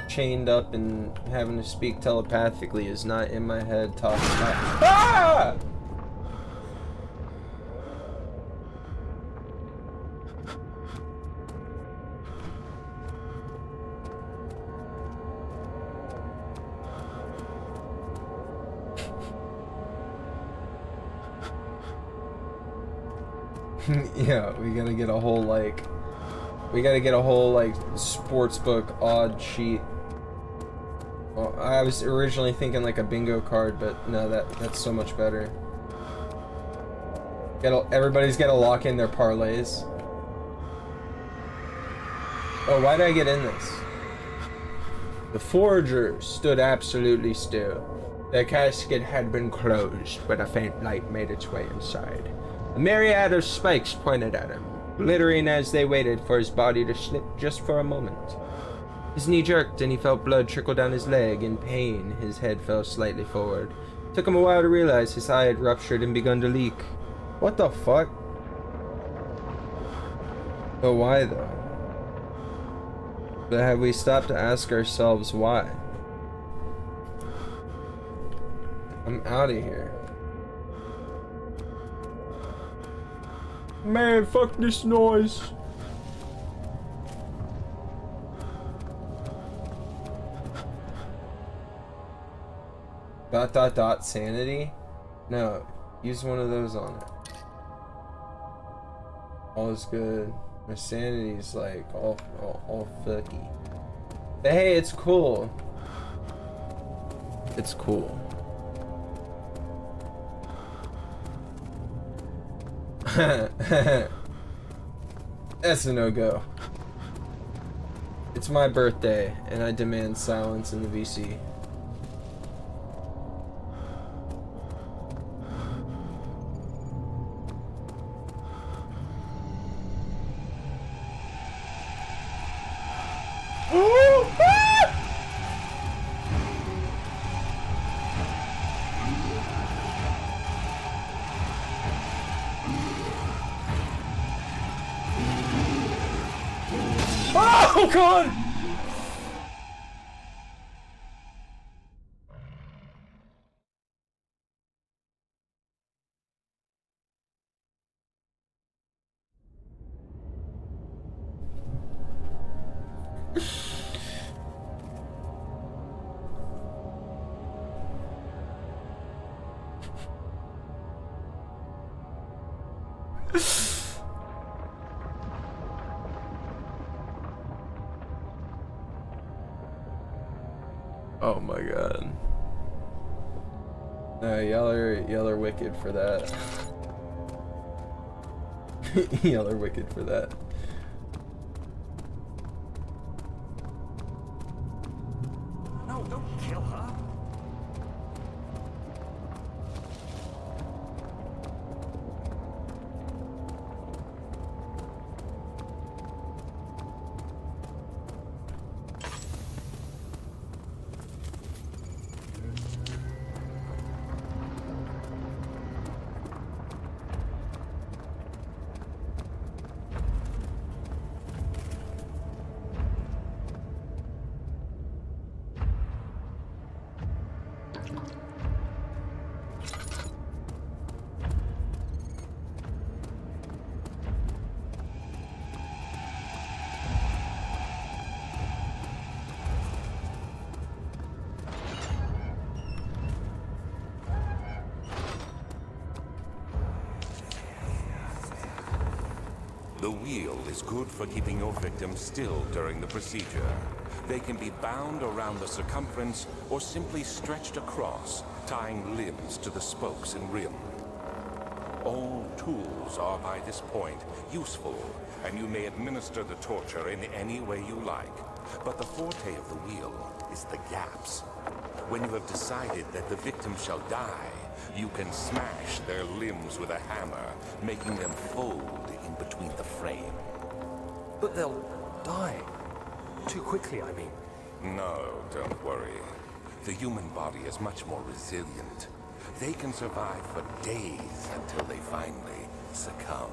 chained up and having to speak telepathically is not in my head talking about. Ah! Yeah, we gotta get a whole sportsbook odd sheet. Well, I was originally thinking like a bingo card, but no, that's so much better. Everybody's gotta lock in their parlays. Oh, why did I get in this? The forger stood absolutely still. The casket had been closed, but a faint light made its way inside. A myriad of spikes pointed at him, glittering as they waited for his body to slip just for a moment. His knee jerked and he felt blood trickle down his leg. In pain, his head fell slightly forward. It took him a while to realize his eye had ruptured and begun to leak. What the fuck? But why though? But have we stopped to ask ourselves why? I'm out of here. Man, fuck this noise. ... sanity? No, use one of those on it. All is good. My sanity's like all fucky. But hey, it's cool. It's cool. That's a no-go. It's my birthday, and I demand silence in the VC. Oh god! Oh my god. Y'all are wicked for that. Y'all are wicked for that. No, don't kill her. The wheel is good for keeping your victims still during the procedure. They can be bound around the circumference or simply stretched across, tying limbs to the spokes and rim. All tools are by this point useful, and you may administer the torture in any way you like. But the forte of the wheel is the gaps. When you have decided that the victim shall die, you can smash their limbs with a hammer, making them fold in between the frame. But they'll die. Too quickly, I mean. No, don't worry. The human body is much more resilient. They can survive for days until they finally succumb.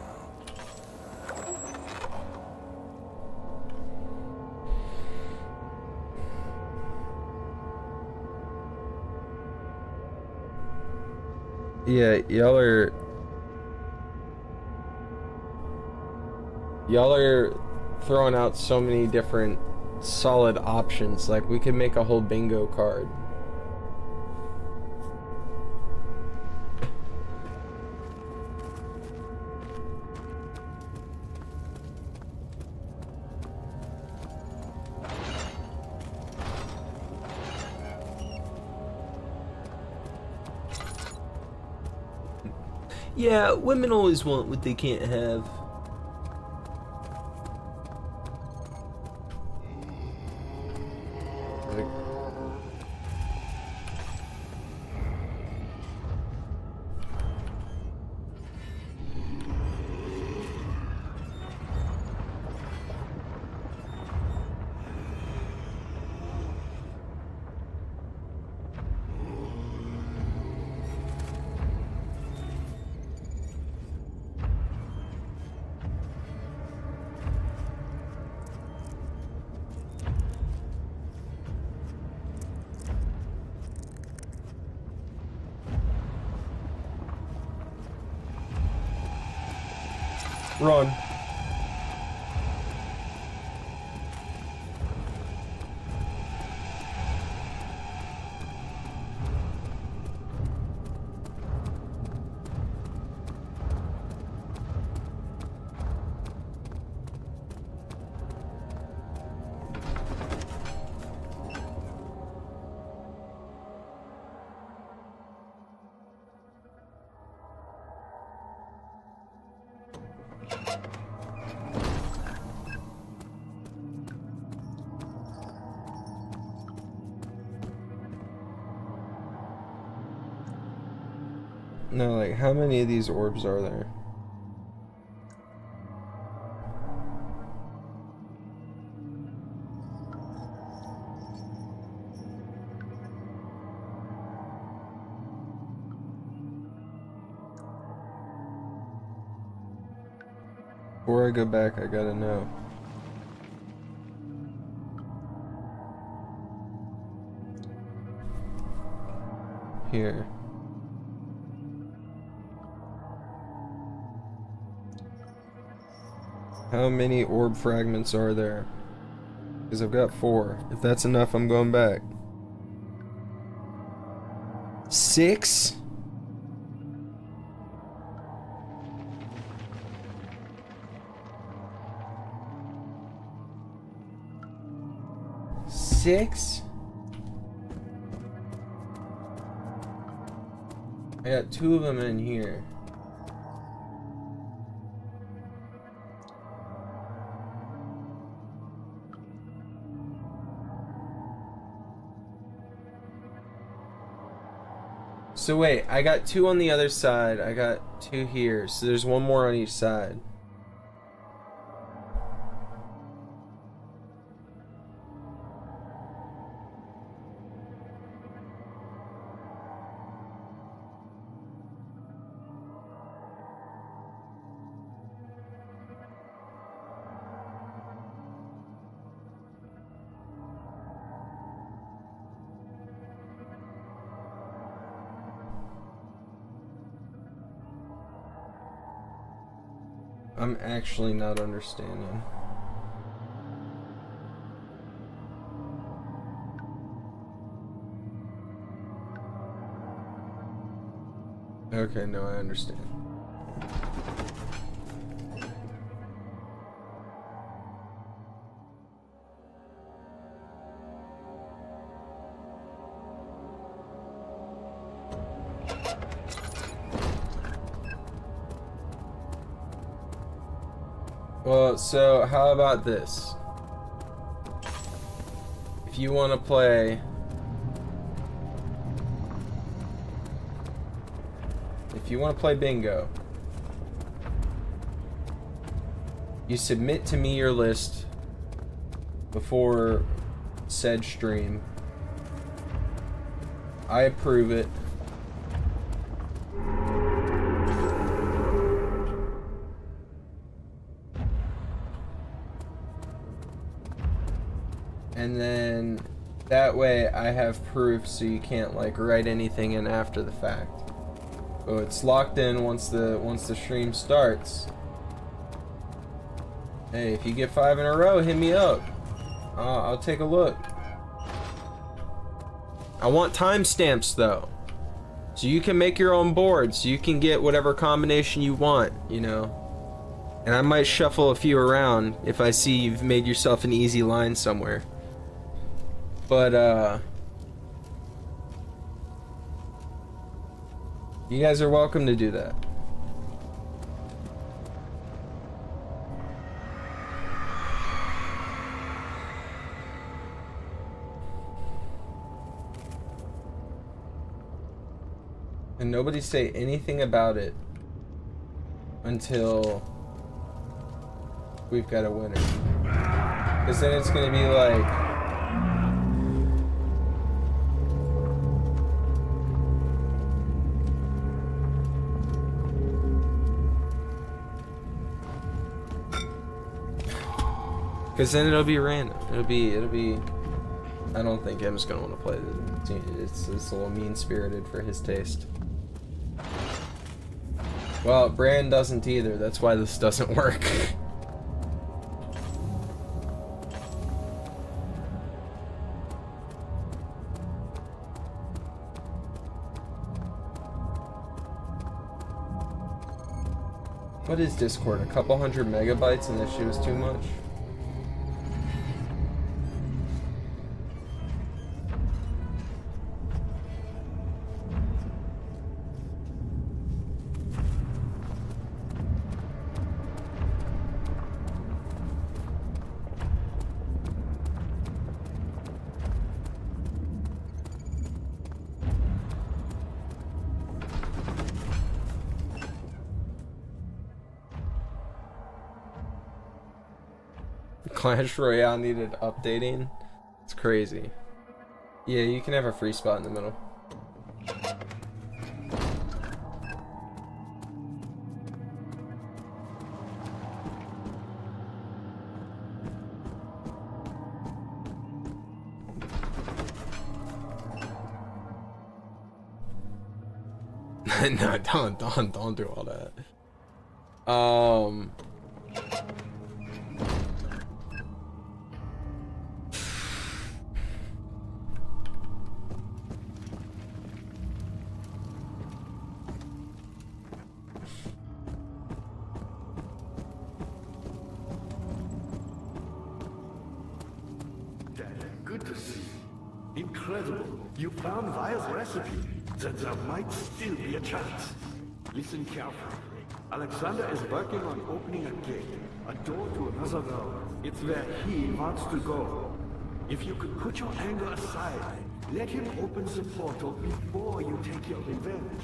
Yeah, y'all are throwing out so many different solid options. Like, we could make a whole bingo card. Yeah, women always want what they can't have. Run. No, like, how many of these orbs are there? Before I go back, I gotta know. here. How many orb fragments are there? Because I've got 4. If that's enough, I'm going back. 6? I got 2 of them in here. So wait, I got 2 on the other side. I got 2 here. So there's 1 more on each side. I'm actually not understanding. Okay, no, I understand. Well, so how about this? If you want to play... If you want to play bingo, you submit to me your list before said stream. I approve it. And then that way I have proof so you can't like write anything in after the fact. Oh, it's locked in once the stream starts. Hey, if you get 5 in a row, hit me up. I'll take a look. I want timestamps though, so you can make your own board, so you can get whatever combination you want, you know. And I might shuffle a few around if I see you've made yourself an easy line somewhere. But you guys are welcome to do that. And nobody say anything about it until we've got a winner. Because then it's going to be like... Because then it'll be random. It'll be. I don't think M's gonna want to play the. It's a little mean-spirited for his taste. Well, Brand doesn't either. That's why this doesn't work. What is Discord? A couple hundred megabytes and this shit is too much? Clash Royale needed updating. It's crazy. Yeah, you can have a free spot in the middle. No, don't do all that. Dad, good to see you. Incredible. You found Vire's recipe. Then there might still be a chance. Listen carefully. Alexander is working on opening a gate, a door to another realm. It's where he wants to go. If you could put your anger aside, let him open the portal before you take your revenge.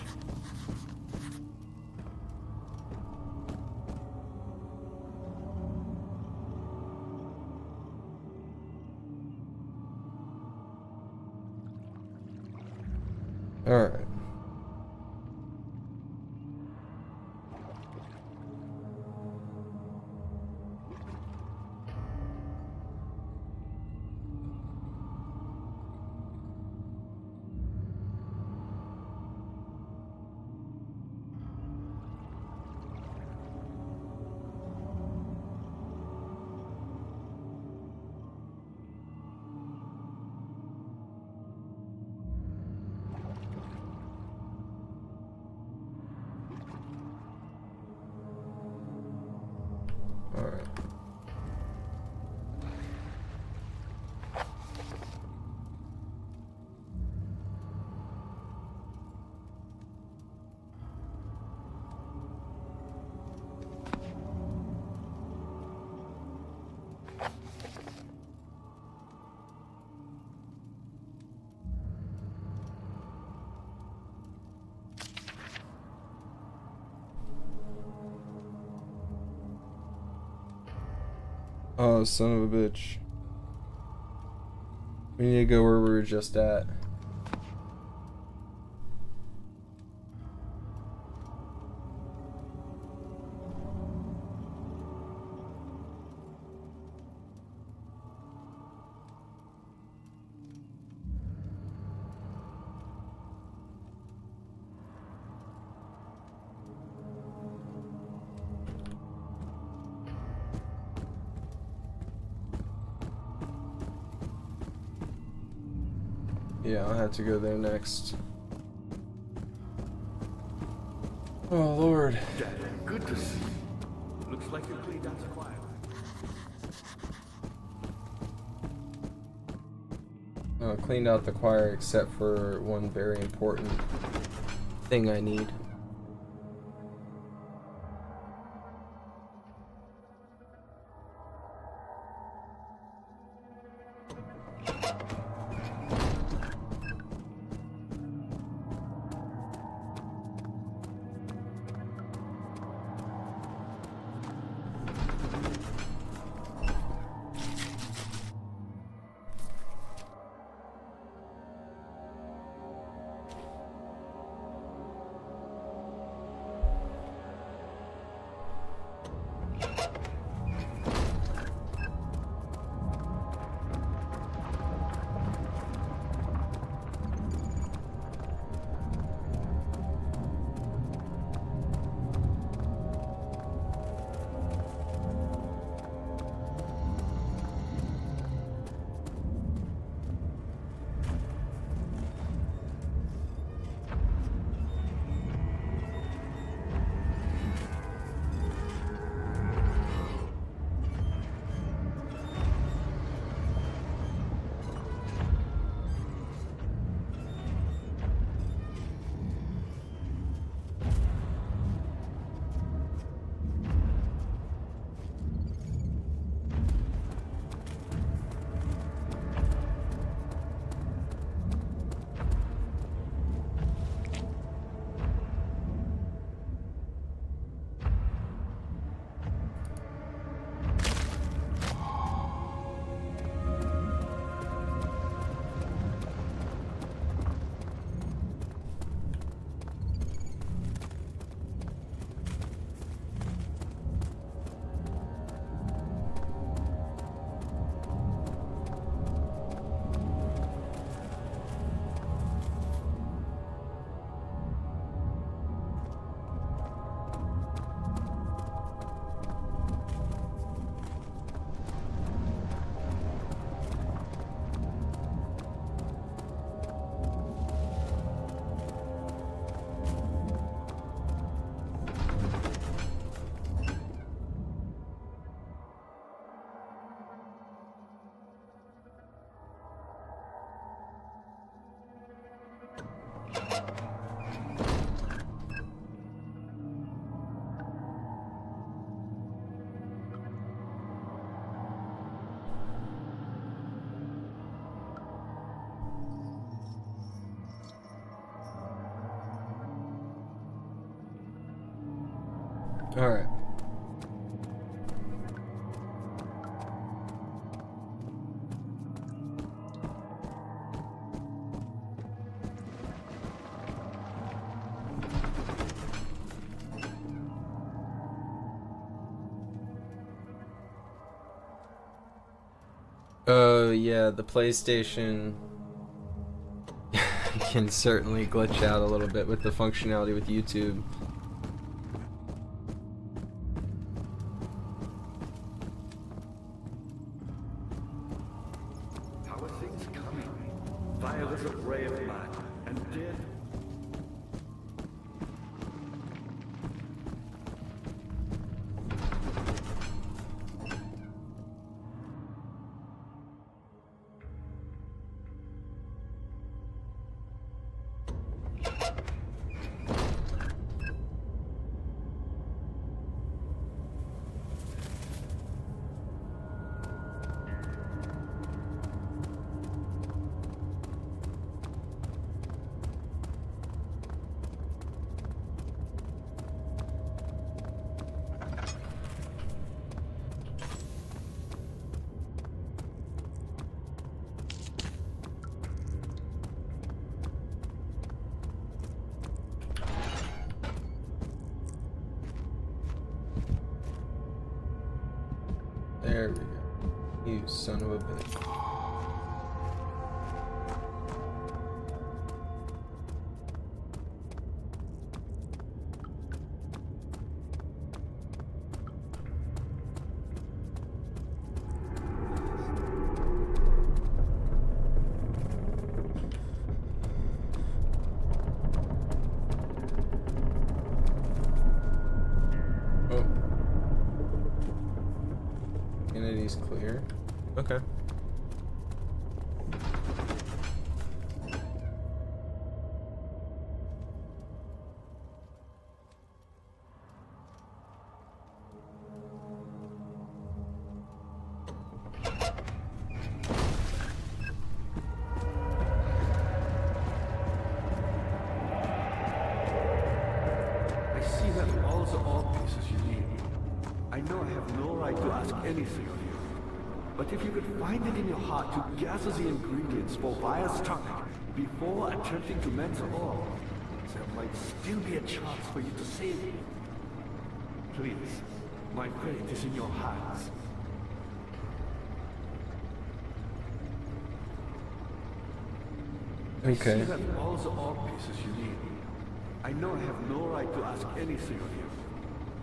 All right. All right. Oh, son of a bitch. We need to go where we were just at. Yeah, I'll have to go there next. Oh, Lord. Dad, good to see you. Looks like you cleaned out the choir. Cleaned out the choir except for one very important thing I need. All right. Oh yeah, the PlayStation can certainly glitch out a little bit with the functionality with YouTube. How are things coming? Violet's a brave man, and dead. There we go. You son of a bitch. Oh. Entity's clear. Okay. I see that walls are all pieces you need. I know I have no right to ask anything of you. But if you could find it in your heart to gather the ingredients for Vire's tonic before attempting to mend the ore, there might still be a chance for you to save it. Please, my fate is in your hands. I see Okay. that walls are all pieces you need. I know I have no right to ask anything of you.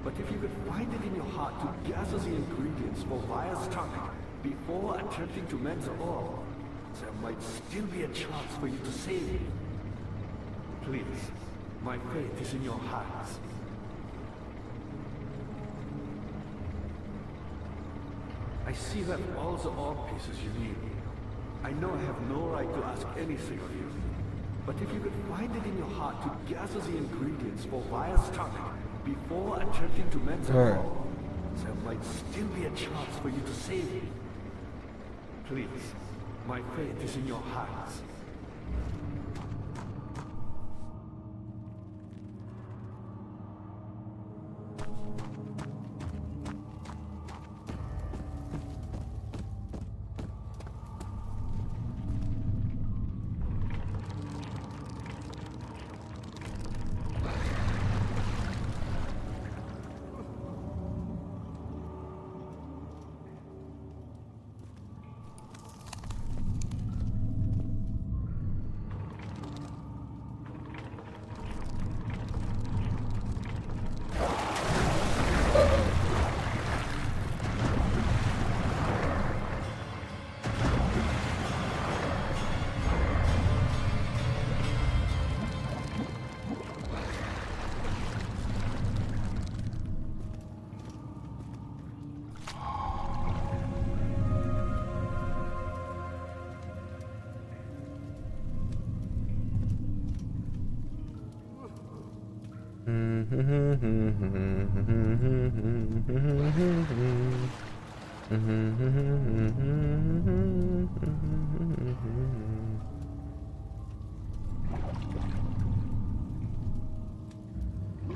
But if you could find it in your heart to gather the ingredients for Vire's tonic before attempting to mend the ore, there might still be a chance for you to save it. Please, my fate is in your hands. I see that walls are all pieces you need. I know I have no right to ask anything of you. But if you could find it in your heart to gather the ingredients for Vire's tonic before attempting to mend the Alright. ore, there might still be a chance for you to save it. Please, my fate is in your hands.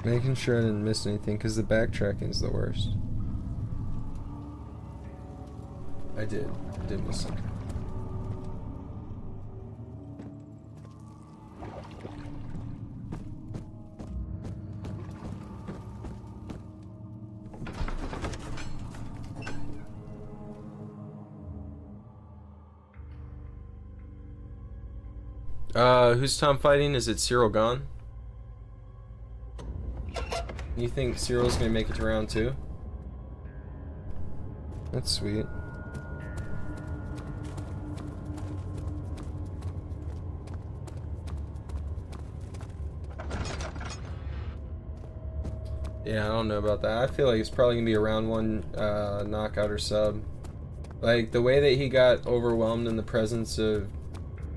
Making sure I didn't miss anything, because the backtracking is the worst. I did miss something. Who's Tom fighting? Is it Cyril gone? You think Cyril's gonna make it to round 2? That's sweet. Yeah, I don't know about that. I feel like it's probably gonna be a round 1 knockout or sub. Like, the way that he got overwhelmed in the presence of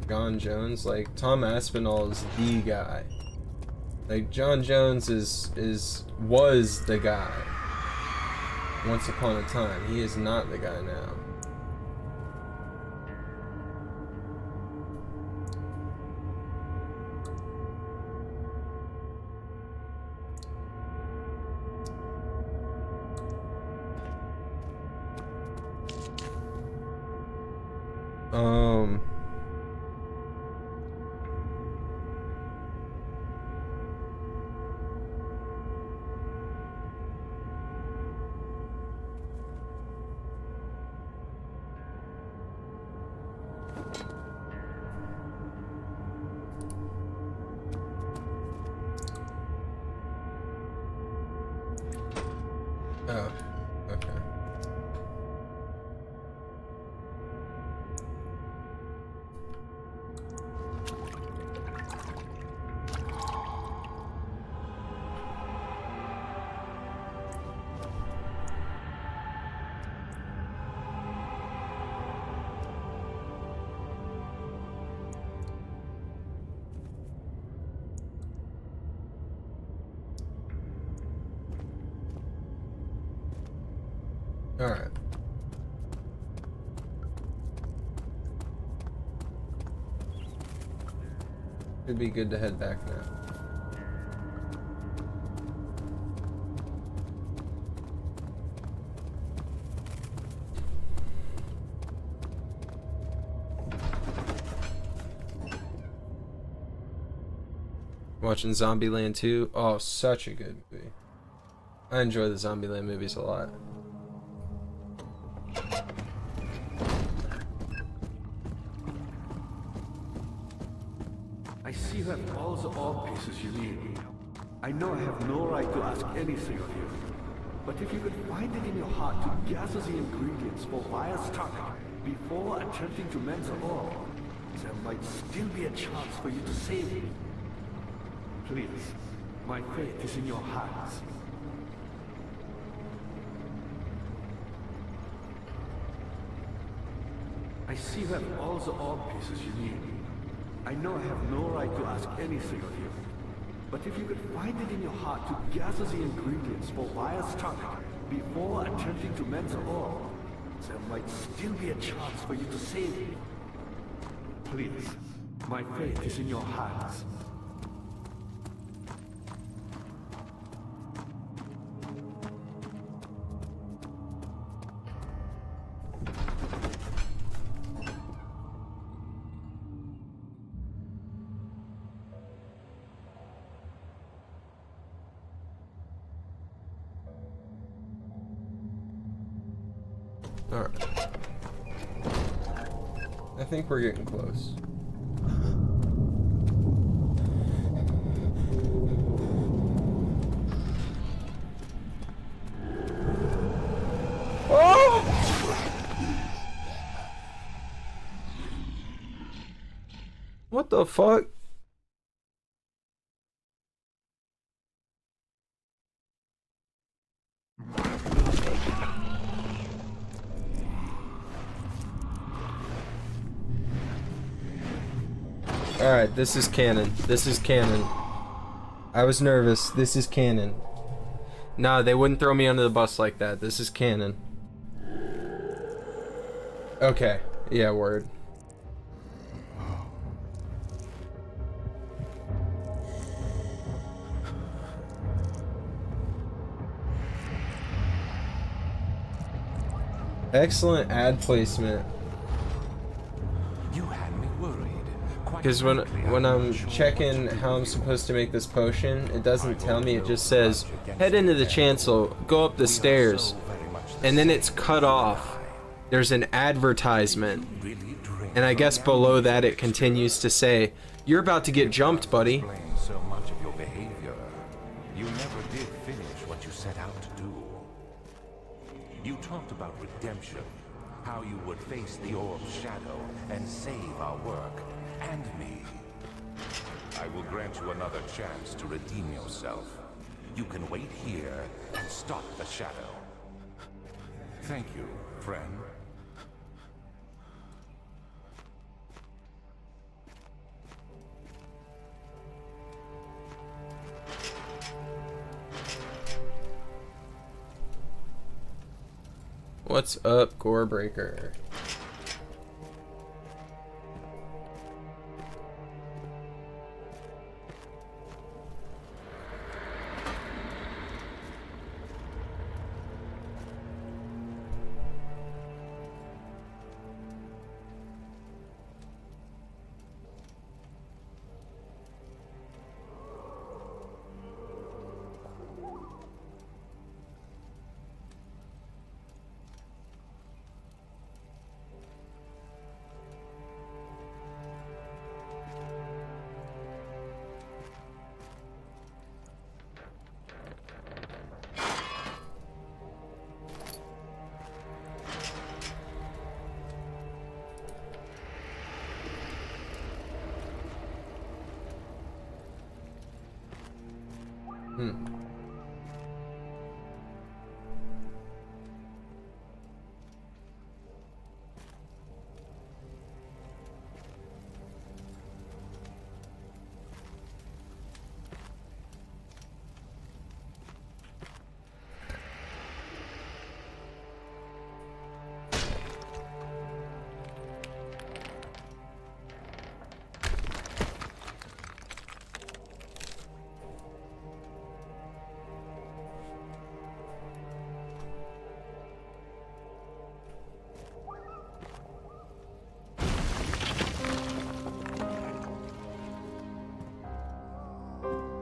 John Jones, like, Tom Aspinall is the guy. Like, John Jones was the guy once upon a time. He is not the guy now. Oh, okay. Alright. Should be good to head back now. Watching Zombieland 2. Oh, such a good movie. I enjoy the Zombieland movies a lot. I see you have all the orb pieces you need. I know I have no right to ask anything of you, but if you could find it in your heart to gather the ingredients for Wire's stock before attempting to mend the orb, there might still be a chance for you to save me. Please, my fate is in your hands. I see you have all the orb pieces you need. I know I have no right to ask anything of you, but if you could find it in your heart to gather the ingredients for Wire's stock before attempting to mend the orb, there might still be a chance for you to save me. Please, my fate is in your hands. Alright. I think we're getting close. Oh! What the fuck? Alright, this is canon. This is canon. I was nervous. This is canon. No, they wouldn't throw me under the bus like that. This is canon. Okay. Yeah, word. Excellent ad placement. You had me worried. Quite Because frankly, when I'm I'm not sure checking what to how I'm do. supposed to make this potion, it doesn't tell me. It hold just no says, grudge against head into the you, chancel, go up the We are stairs, so very much the and then same, it's cut you off. and I. There's an advertisement. Really drink And I from guess the below amnesia that it mixture. continues to say, you're about to get jumped, buddy. Explains so much of your behavior. You never did finish what you set out to do. You talked about redemption, how you would face the orb's shadow and save our work and me. I will grant you another chance to redeem yourself. You can wait here and stop the shadow. Thank you, friend. What's up, Gorebreaker?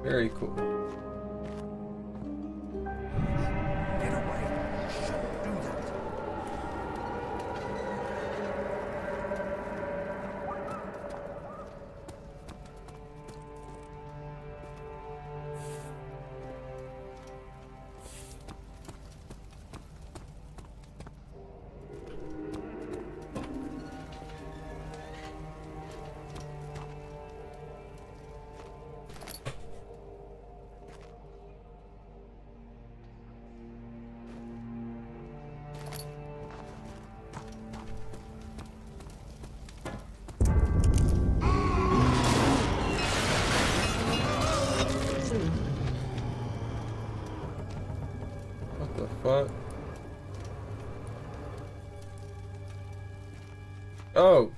Very cool. Get away. Shouldn't do that. What the fuck? Oh!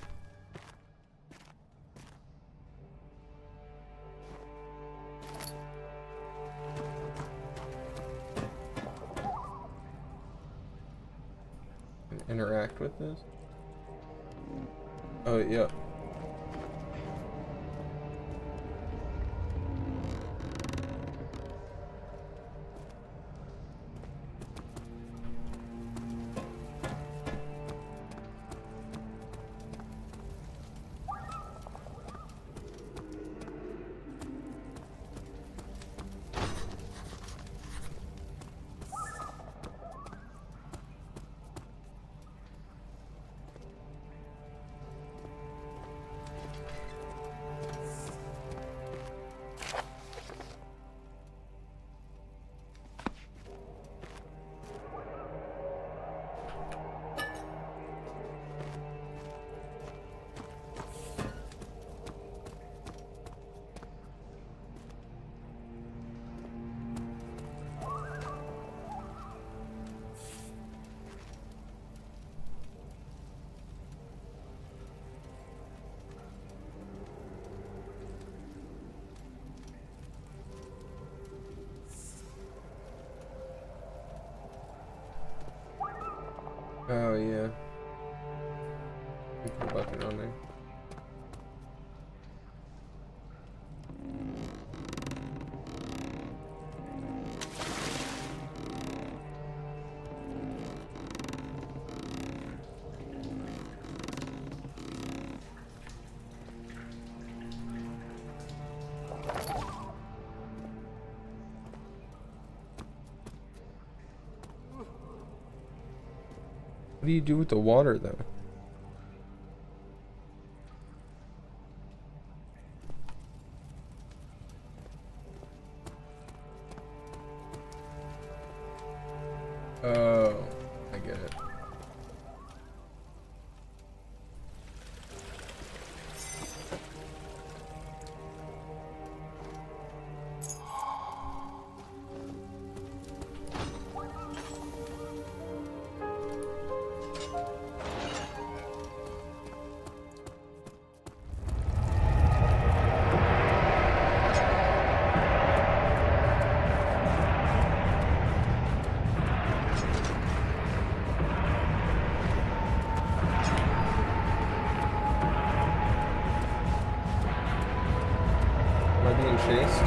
Interact with this? Oh, yeah. Oh yeah. Put a bucket on there. What do you do with the water though? Oh, I get it. Chased.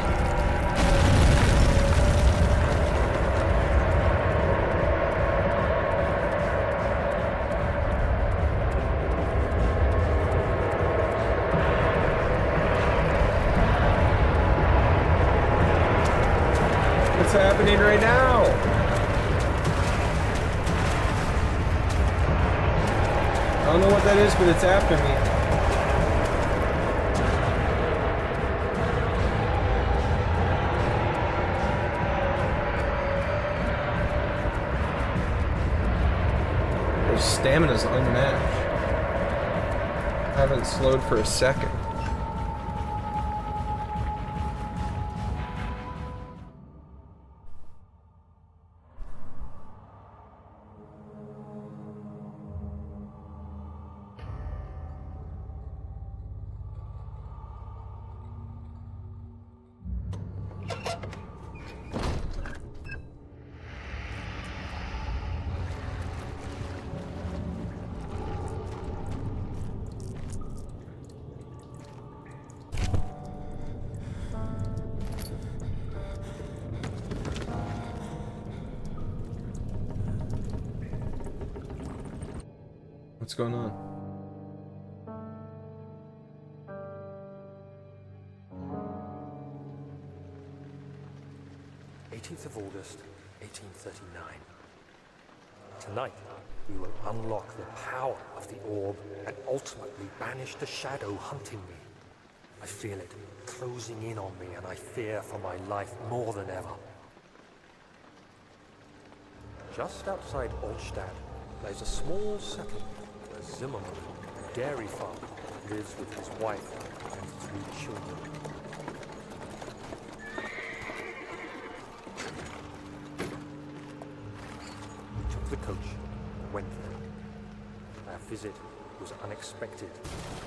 What's happening right now? I don't know what that is, but it's after me. Stamina's unmatched. I haven't slowed for a second. What's going on? of August, 1839. Tonight, we will unlock the power of the orb and ultimately banish the shadow hunting me. I feel it closing in on me, and I fear for my life more than ever. Just outside Altstadt lies a small settlement where Zimmerman, a dairy farmer, lives with his wife and 3 children. We took the coach and went there. Our visit was unexpected,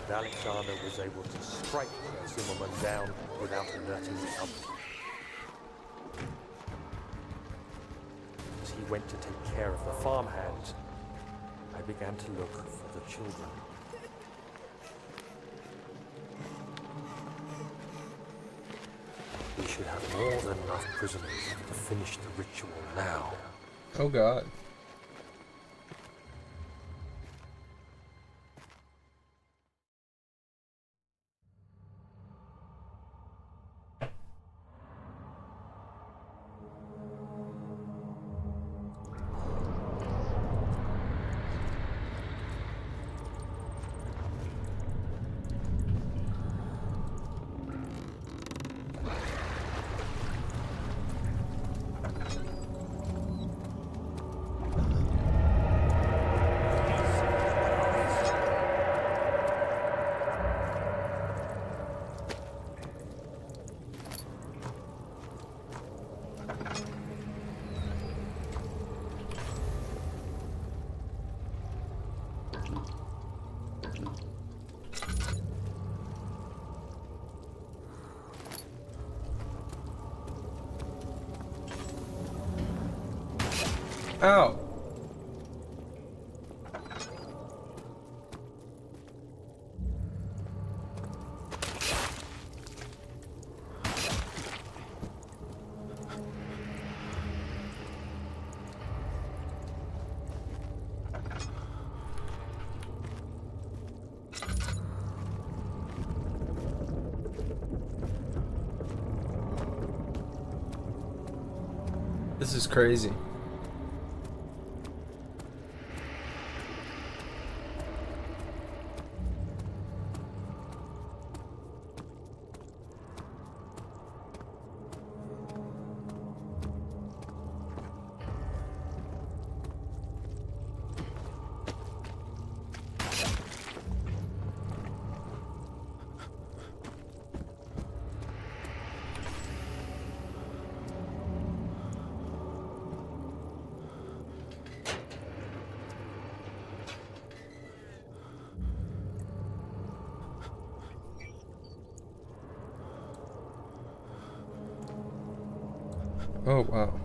and Alexander was able to strike Zimmerman down without alerting the others. As he went to take care of the farmhands, I began to look for the children. We should have more than enough prisoners to finish the ritual now. Oh God. Ow. This is crazy. Oh, wow.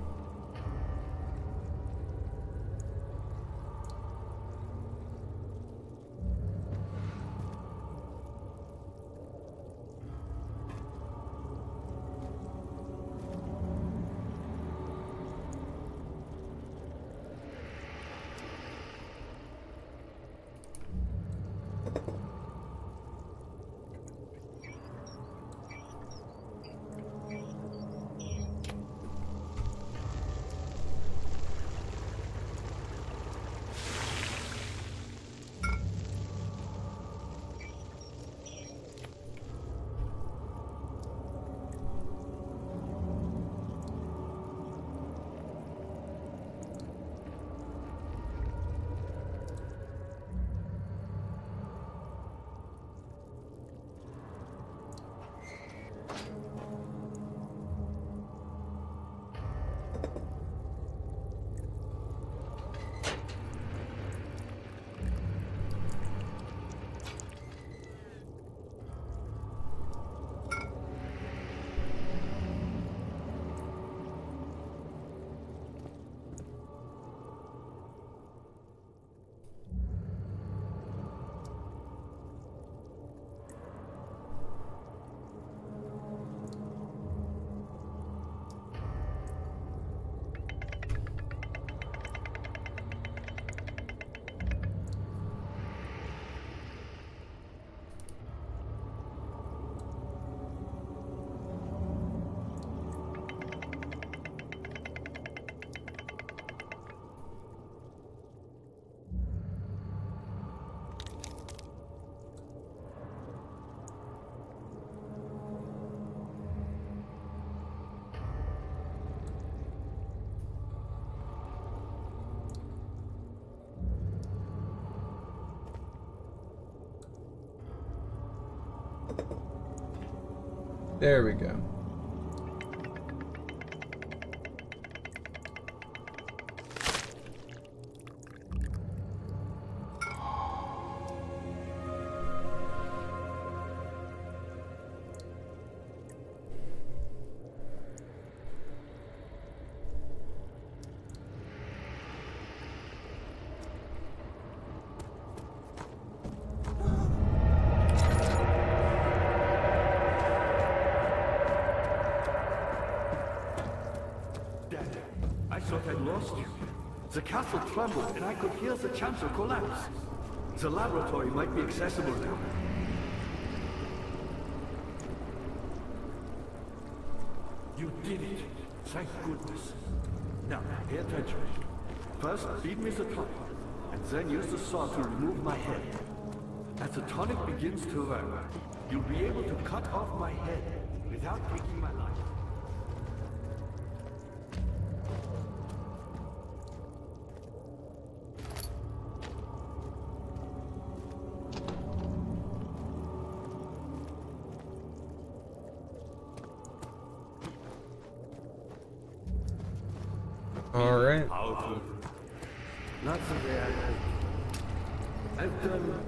There we go. I thought I'd lost you. The castle trembled and I could hear the chancel collapse. The laboratory might be accessible now. You did it. Thank goodness. Now, pay attention. First, feed me the tonic, and then use the saw to remove my head. As the tonic begins to work, you'll be able to cut off my head without taking my life. All right. Powerful. Not the way I like. I've done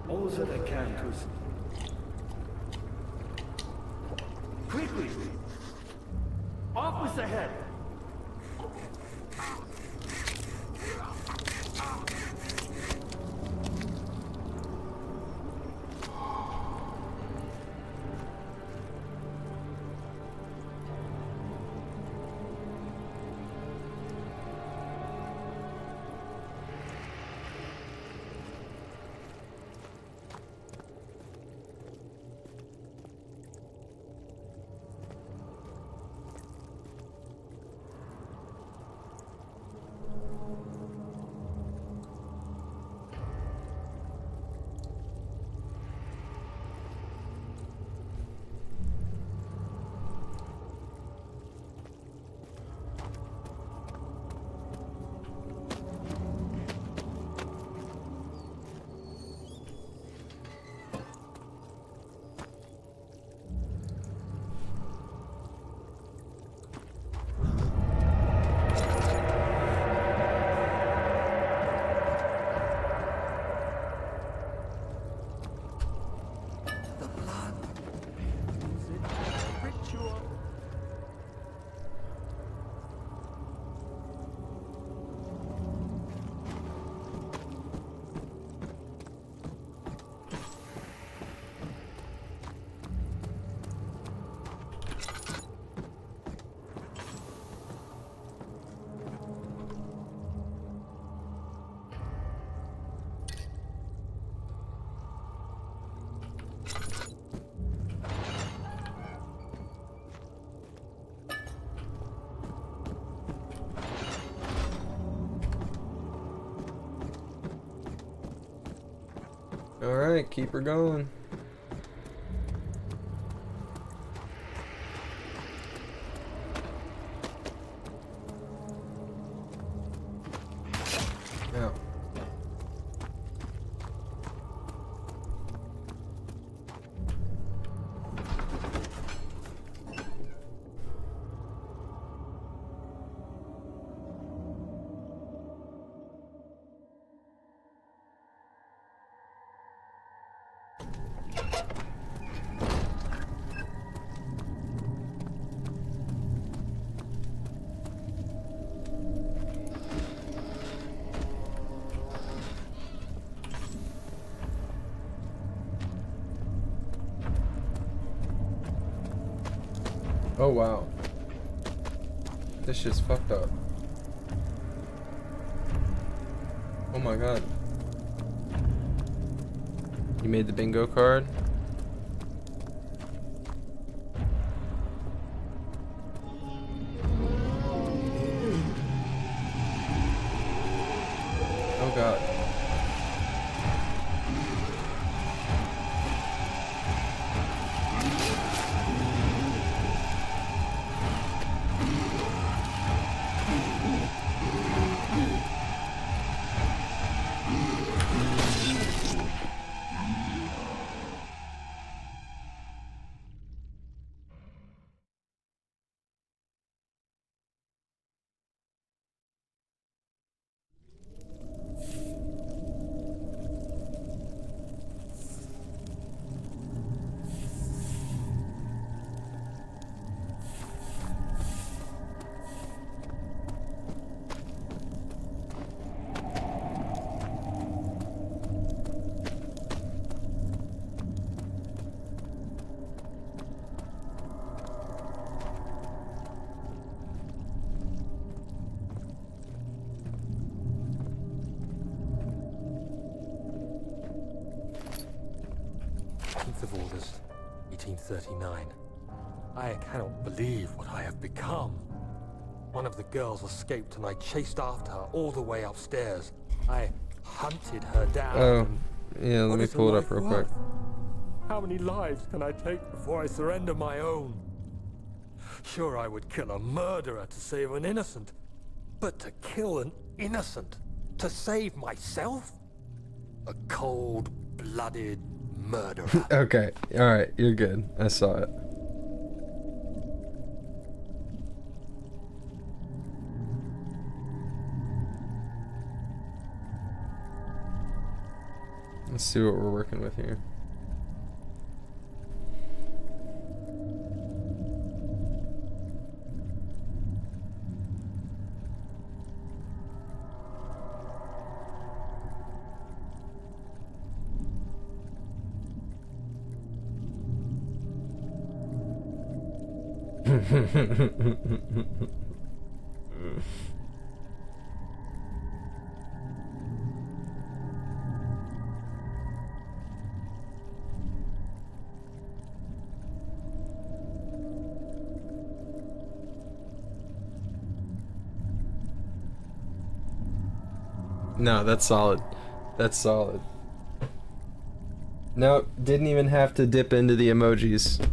all that I can to... Quickly! Off with the head! Alright, keep her going. Now. Oh wow. This shit's fucked up. Oh my god. You made the bingo card? Oh god. Of August, 1839. I cannot believe what I have become. One of the girls escaped and I chased after her all the way upstairs. I hunted her down. Oh, yeah, let me What is pull a it up life real quick. worth? How many lives can I take before I surrender my own? Sure, I would kill a murderer to save an innocent, but to kill an innocent to save myself? A cold-blooded murderer. Okay, alright, you're good. I saw it. Let's see what we're working with here. No, that's solid. That's solid. Nope, didn't even have to dip into the emojis.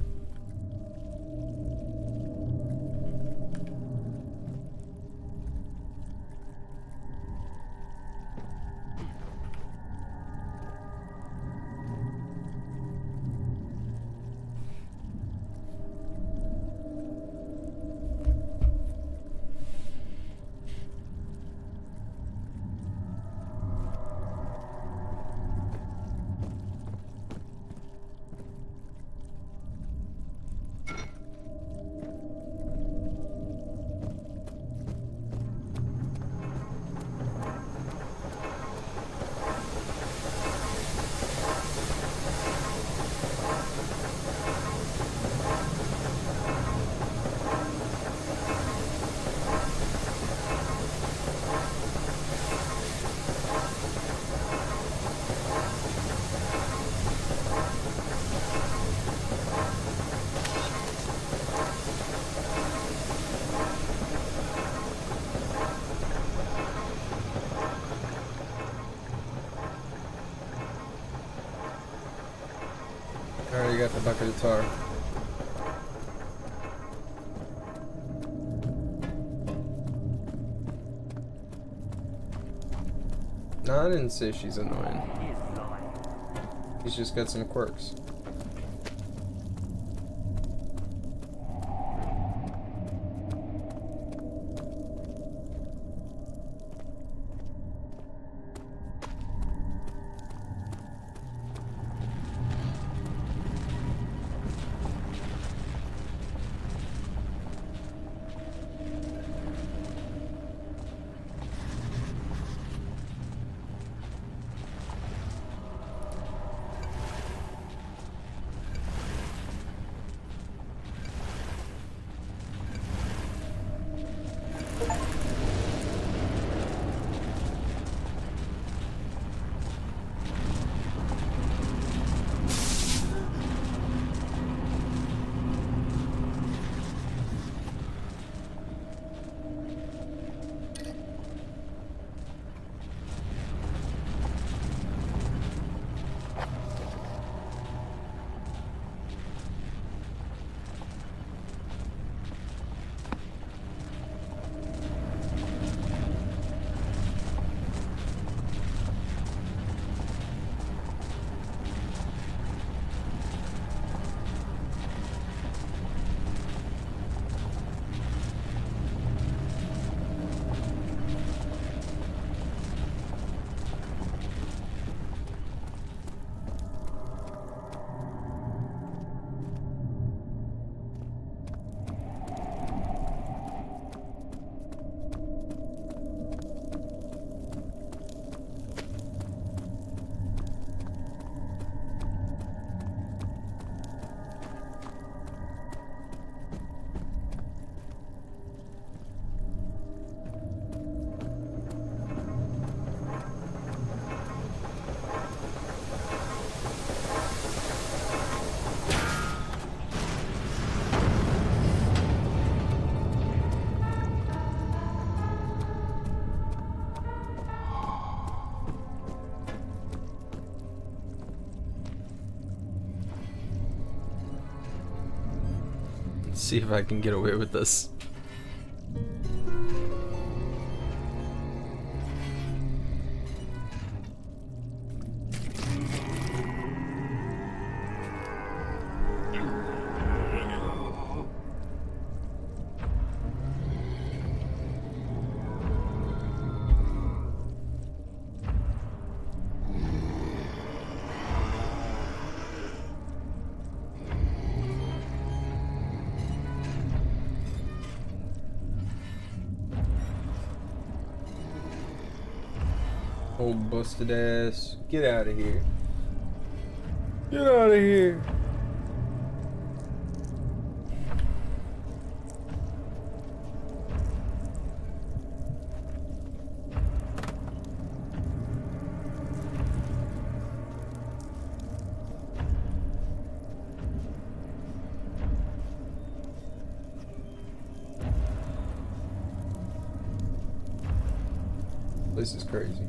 Jaka bakal tar. No, I didn't say she's annoying. She's just got some quirks. See if I can get away with this. Old busted ass. Get out of here. Get out of here. This is crazy.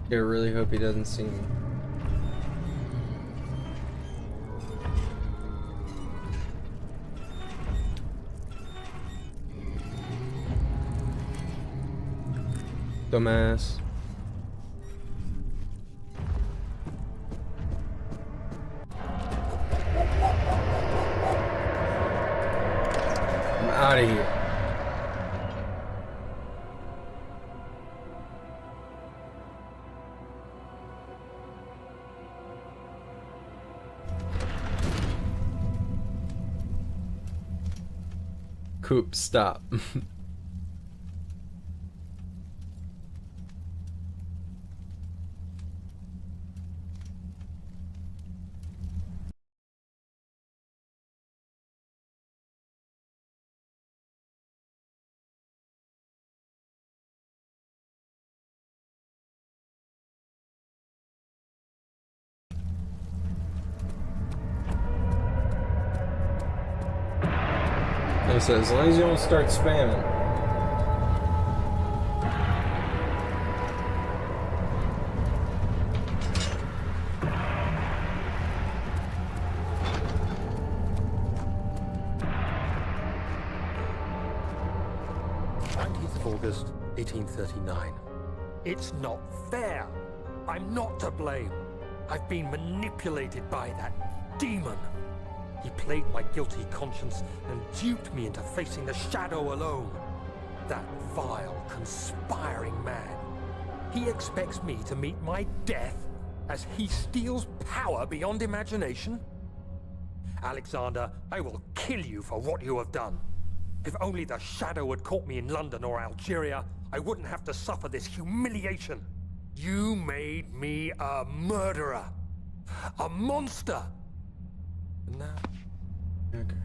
I really hope he doesn't see me. Dumbass. I'm out of here. Coop, stop. Like I said, as long as you don't start spamming. August 1839. It's not fair. I'm not to blame. I've been manipulated by that demon. He played my guilty conscience and duped me into facing the shadow alone. That vile, conspiring man. He expects me to meet my death as he steals power beyond imagination? Alexander, I will kill you for what you have done. If only the shadow had caught me in London or Algeria, I wouldn't have to suffer this humiliation. You made me a murderer. A monster. And now... Okay.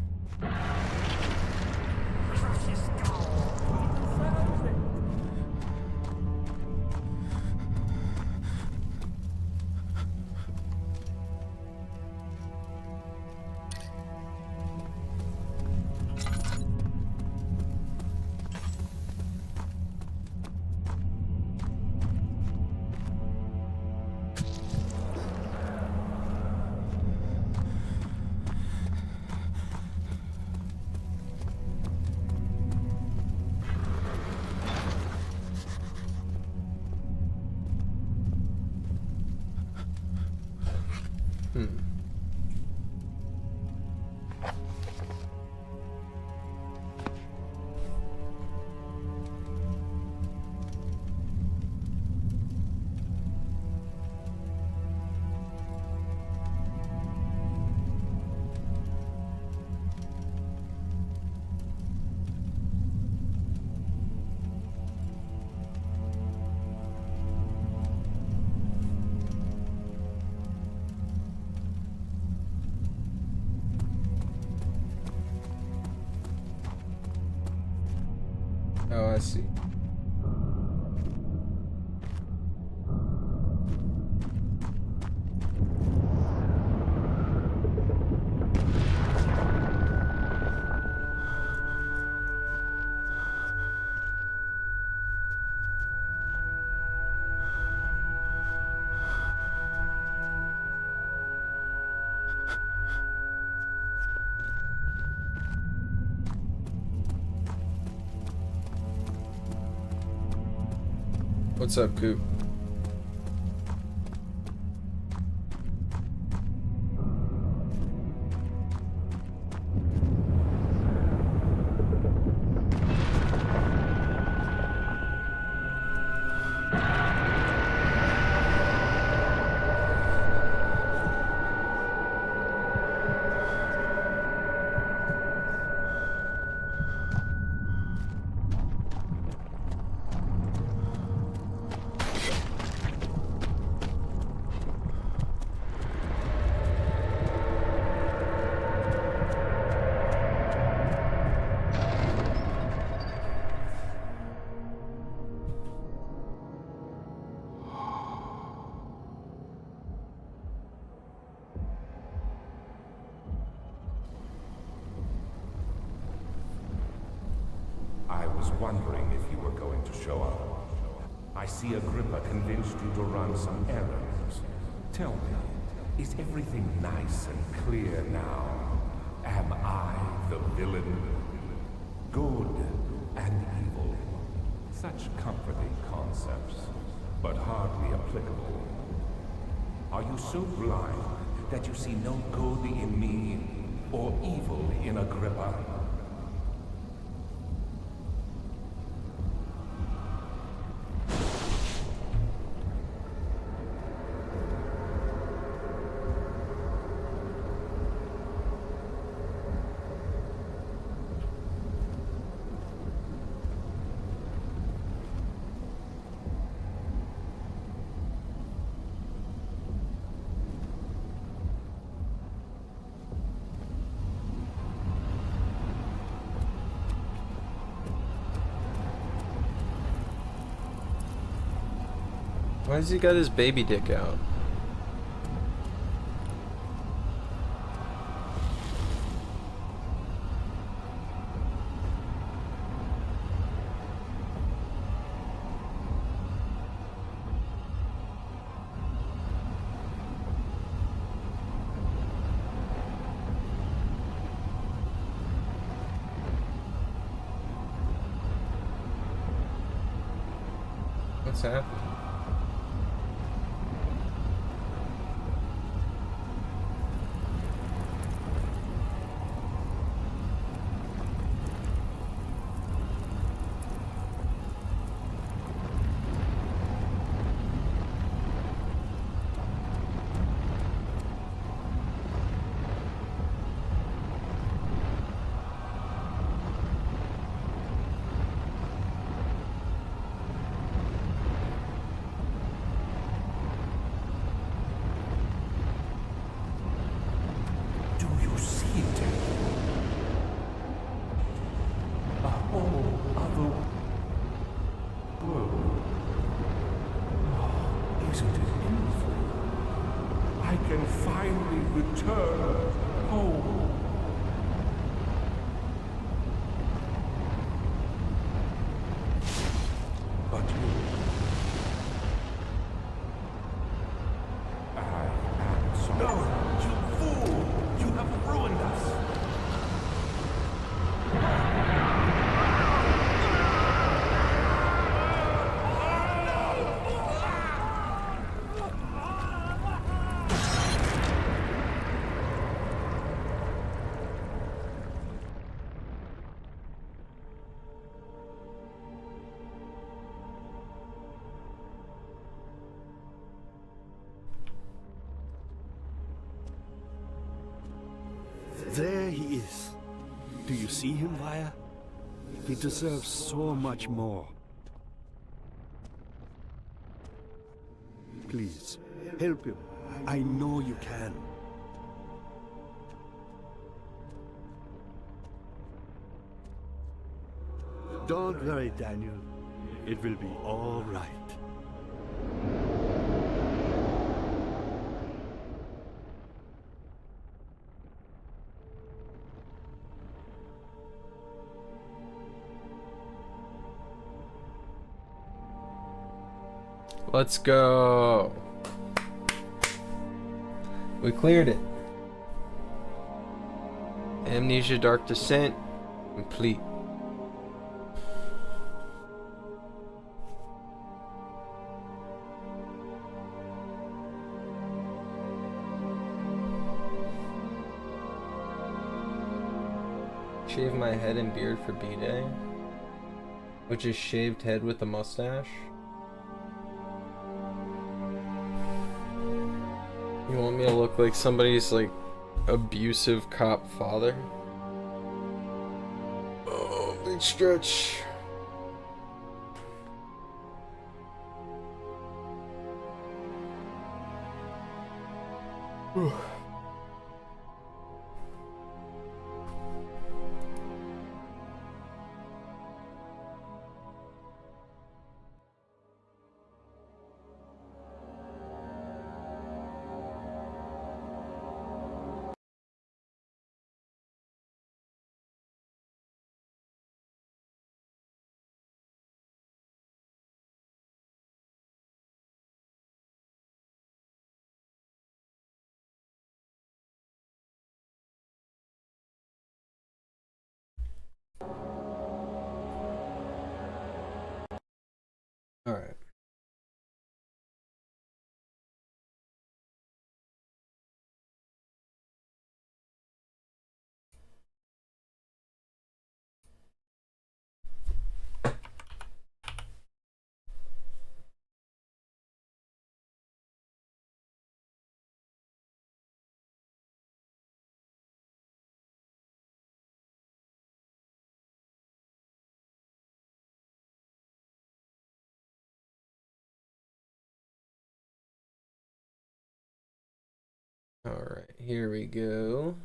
Crush his skull. Oh, I see. What's up, Coop? I was wondering if you were going to show up. I see Agrippa convinced you to run some errands. Tell me, is everything nice and clear now? Am I the villain? Good and evil. Such comforting concepts, but hardly applicable. Are you so blind that you see no good in me or evil in Agrippa? Why has he got his baby dick out? What's happening? Do you see it? A whole other world. Oh, isn't it beautiful? I can finally return home. But you... I am sorry. No, you fool! You have ruined us! There he is. Do you see him, Vaya? He deserves so much more. Please, help him. I know you can. Don't worry, Daniel. It will be all right. Let's go. We cleared it. Amnesia Dark Descent complete. Shave my head and beard for B-Day, which is shaved head with a mustache. You want me to look like somebody's like abusive cop father? Oh, big stretch. Whew. All right. All right, here we go.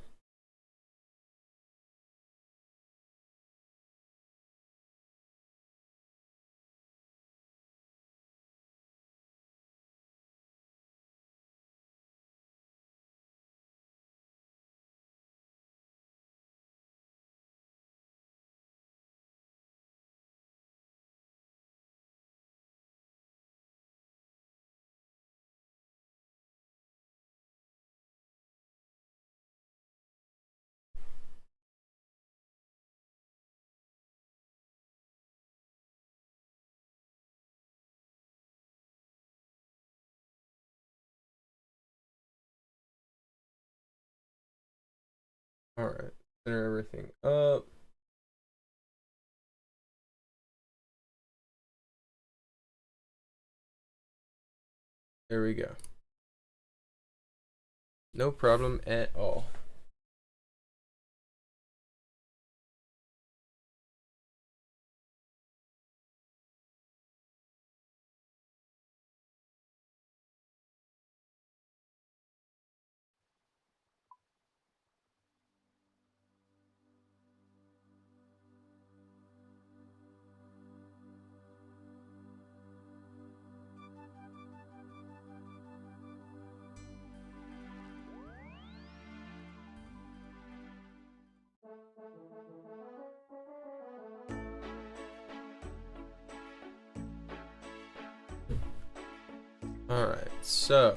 Alright, center everything up. There we go. No problem at all. Alright, so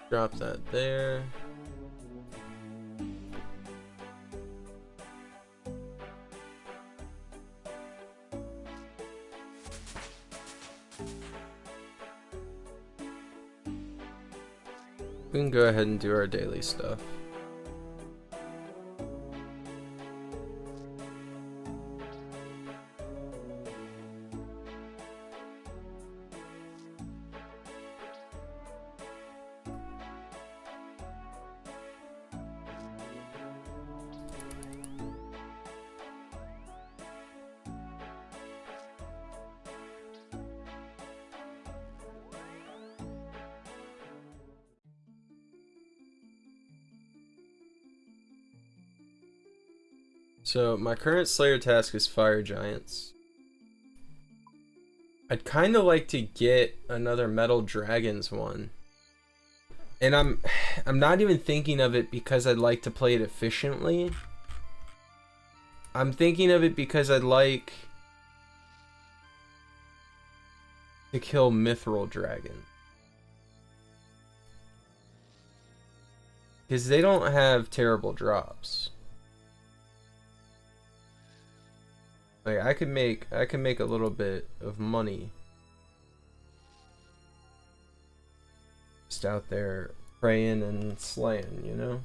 drop that there. We can go ahead and do our daily stuff. So my current Slayer task is Fire Giants. I'd kind of like to get another Metal Dragons one. And I'm not even thinking of it because I'd like to play it efficiently. I'm thinking of it because I'd like to kill Mithril Dragon. Because they don't have terrible drops. Like I could make a little bit of money just out there praying and slaying, you know?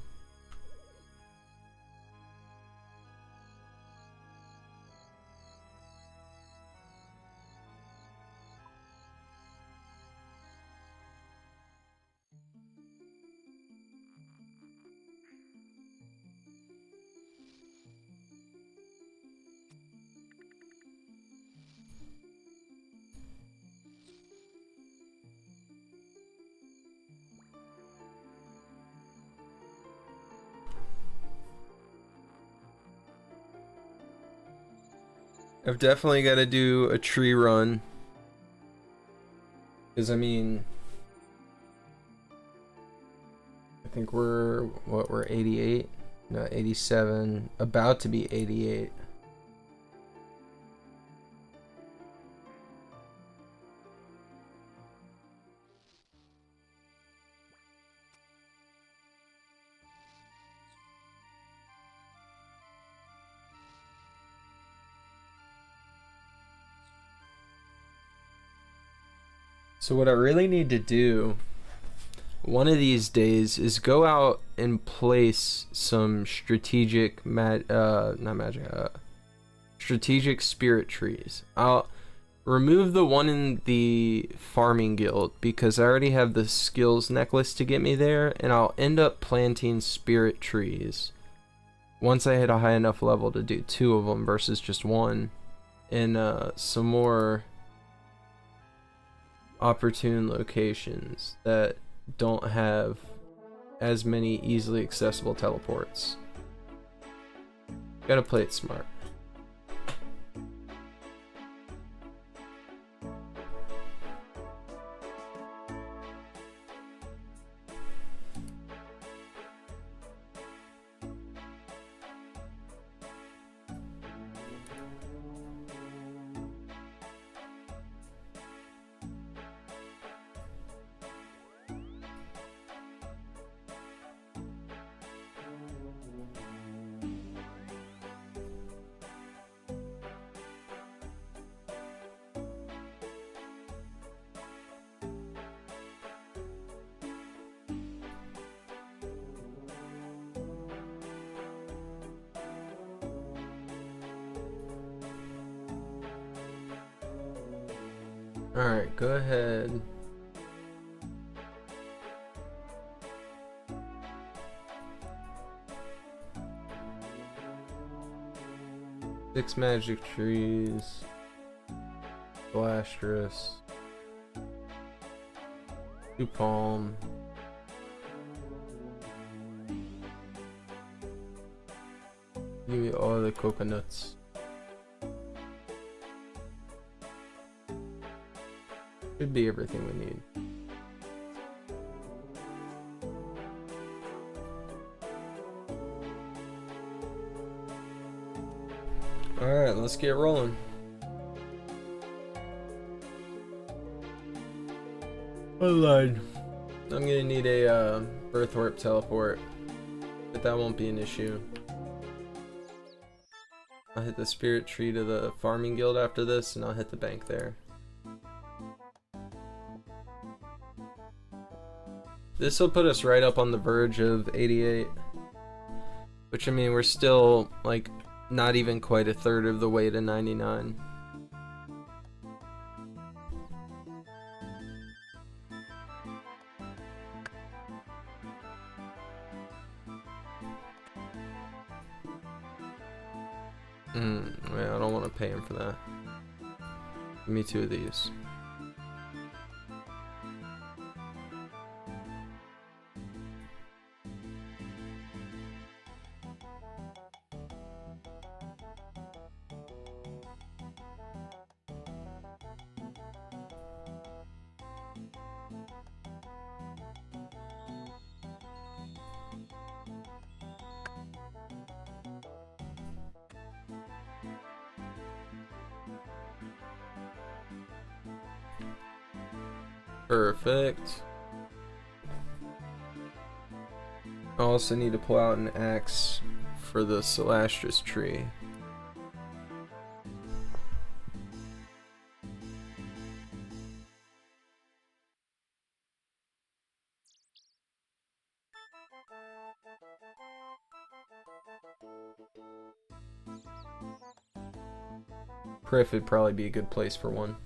I've definitely got to do a tree run. Because, I mean, I think we're 88? No, 87. About to be 88. So what I really need to do one of these days is go out and place some strategic strategic spirit trees. I'll remove the one in the farming guild because I already have the skills necklace to get me there, and I'll end up planting spirit trees once I hit a high enough level to do 2 of them versus just 1 in some more opportune locations that don't have as many easily accessible teleports. Gotta play it smart. Alright, go ahead. Six magic trees. Blastrous. 2 palm. Give me all the coconuts. Should be everything we need. Alright, let's get rolling. I lied. I'm gonna need a birth warp teleport, but that won't be an issue. I'll hit the spirit tree to the farming guild after this, and I'll hit the bank there. This will put us right up on the verge of 88, which, I mean, we're still like not even quite a third of the way to 99. Wait, I don't want to pay him for that. Give me 2 of these. Perfect. I also need to pull out an axe for the Celastris tree. Priff would probably be a good place for one.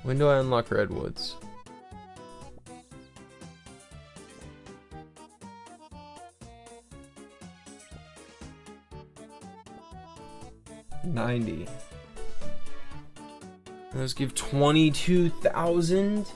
When do I unlock redwoods? $90. Those give 22,000.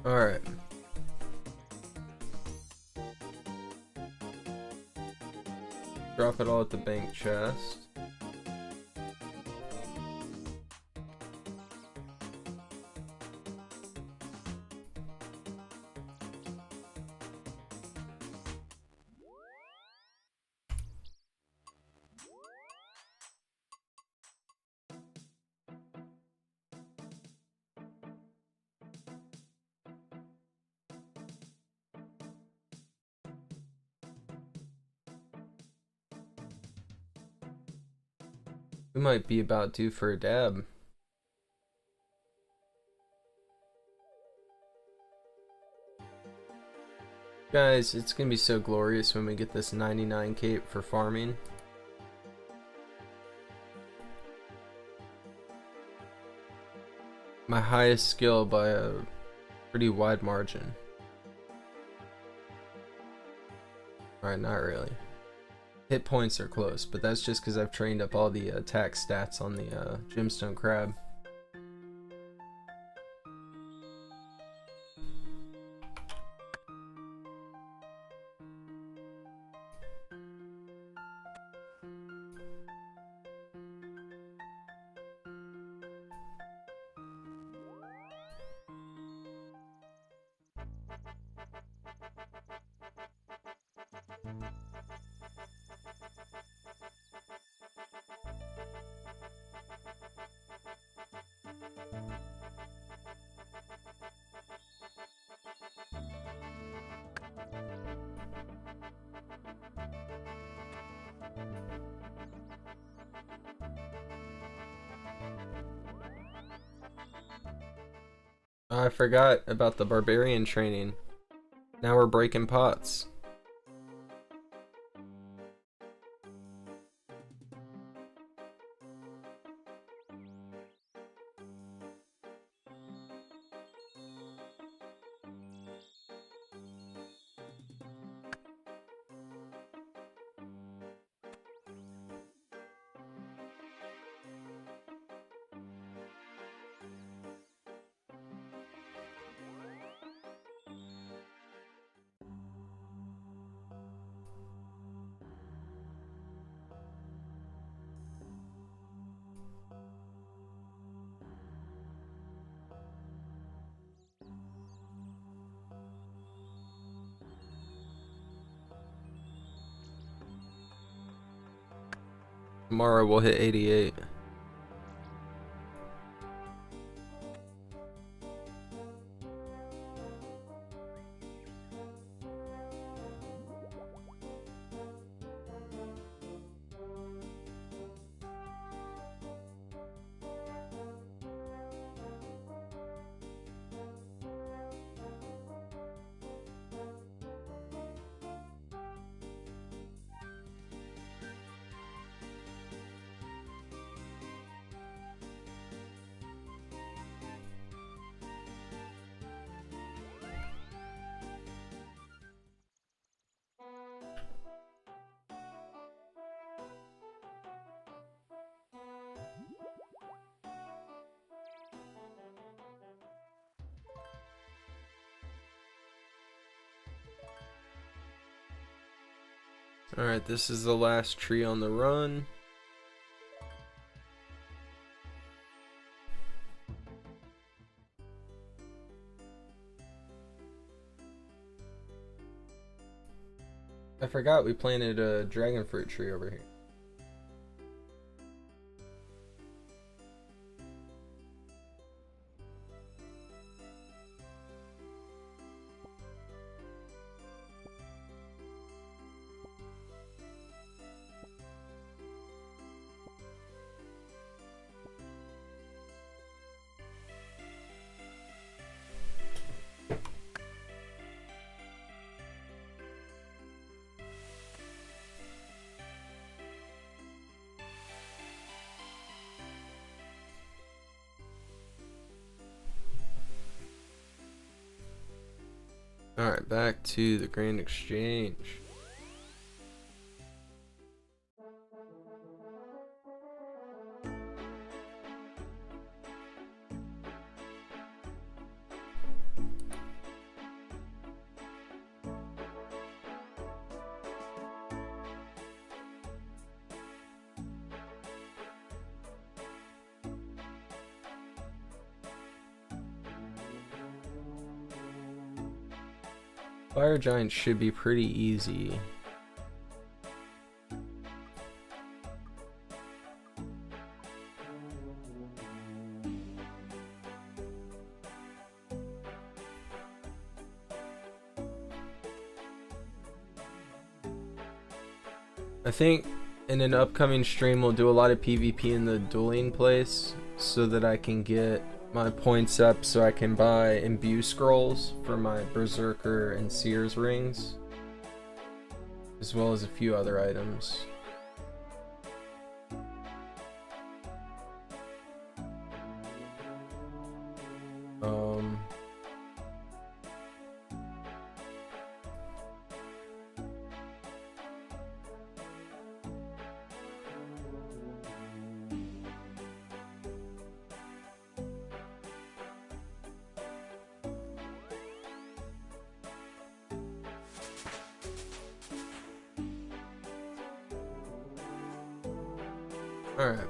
Alright. Drop it all at the bank chest. We might be about due for a dab. Guys, it's gonna be so glorious when we get this 99 cape for farming. My highest skill by a pretty wide margin. Alright, not really. Hit points are close, but that's just because I've trained up all the attack stats on the gemstone crab. I forgot about the barbarian training. Now we're breaking pots. Tomorrow we'll hit 88. Alright, this is the last tree on the run. I forgot we planted a dragon fruit tree over here. Alright, back to the Grand Exchange. Fire giant should be pretty easy. I think in an upcoming stream we'll do a lot of PvP in the dueling place so that I can get my points up so I can buy imbue scrolls for my berserker and seer's rings, as well as a few other items. Alright.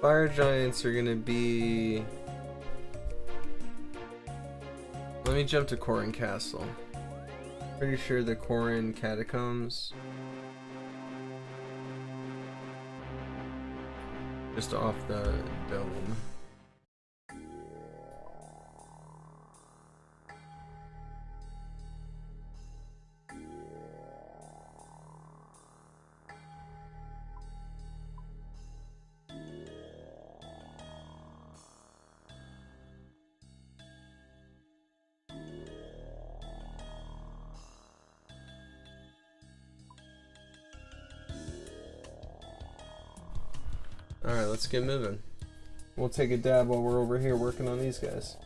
Fire giants are gonna be... Let me jump to Corin Castle. Pretty sure the Corin Catacombs. Just off the dome. Alright, let's get moving. We'll take a dab while we're over here working on these guys.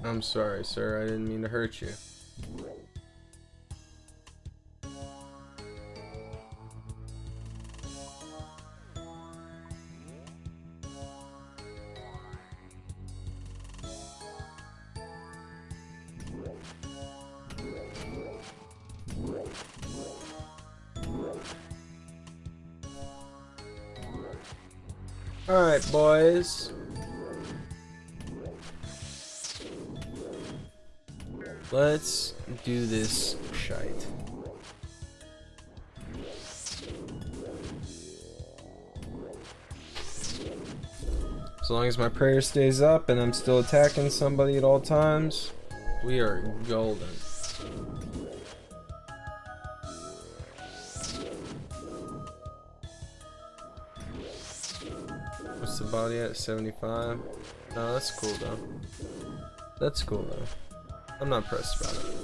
I'm sorry, sir. I didn't mean to hurt you. Alright, boys. Let's do this shite. As long as my prayer stays up and I'm still attacking somebody at all times, we are golden. What's the body at? 75? No, that's cool though. That's cool though. I'm not pressed about it.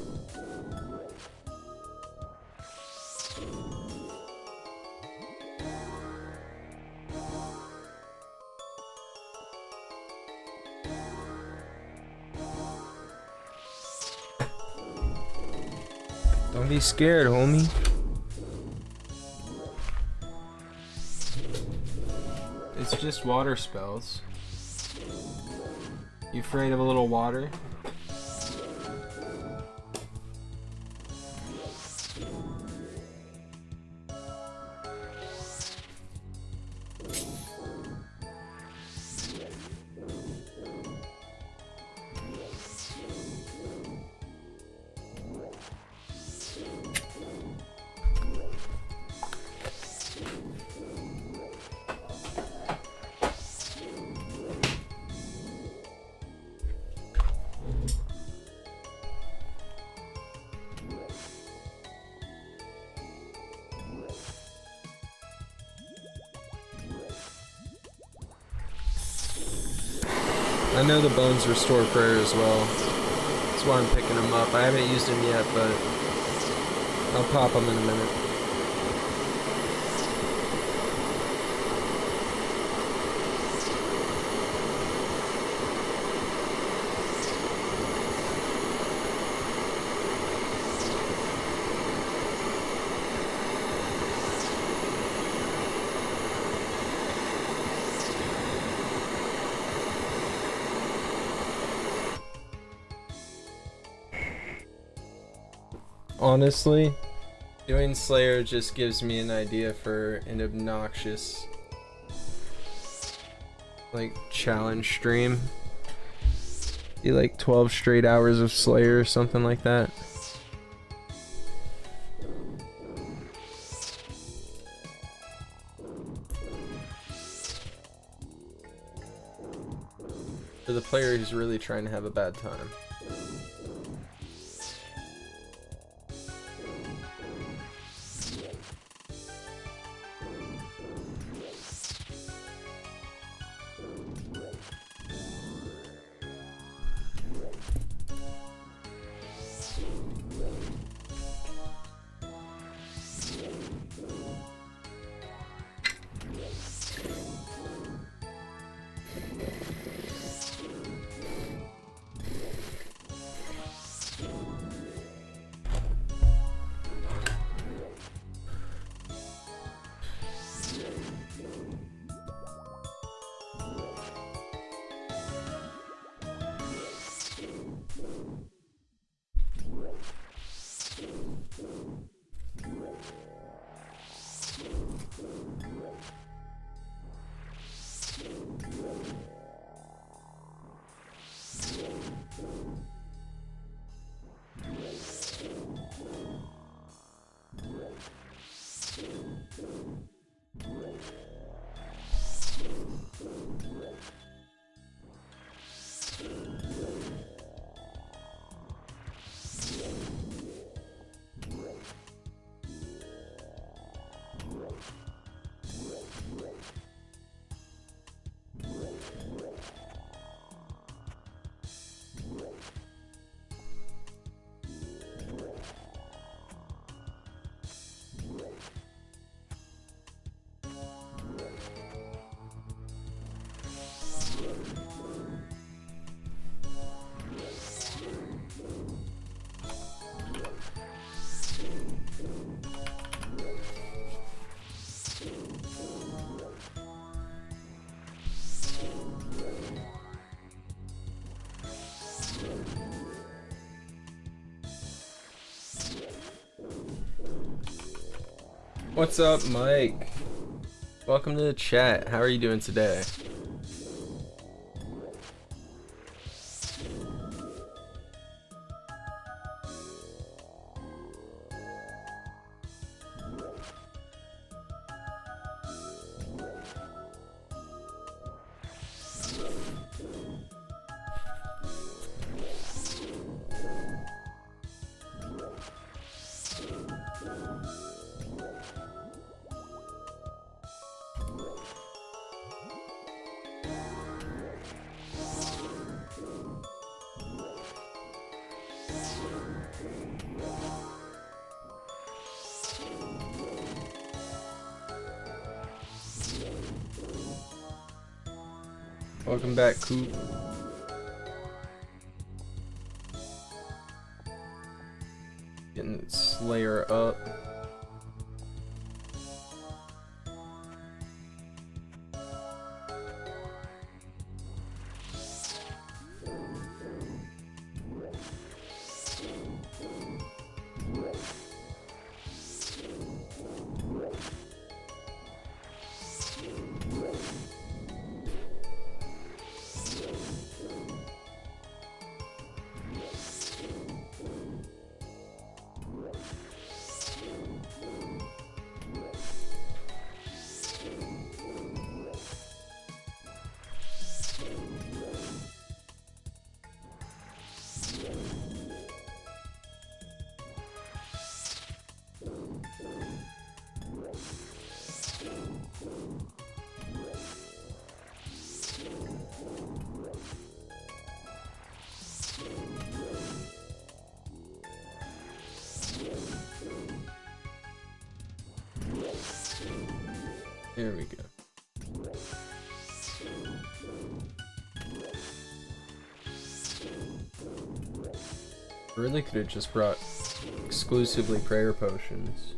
Don't be scared, homie. It's just water spells. You afraid of a little water? I know the bones restore prayer as well. That's why I'm picking them up. I haven't used them yet, but I'll pop them in a minute. Honestly, doing Slayer just gives me an idea for an obnoxious, like, challenge stream. Be like 12 straight hours of Slayer or something like that. For the player who's really trying to have a bad time. What's up, Mike? Welcome to the chat. How are you doing today? Welcome back, Coop. Getting Slayer up. There we go. Really could have just brought exclusively prayer potions.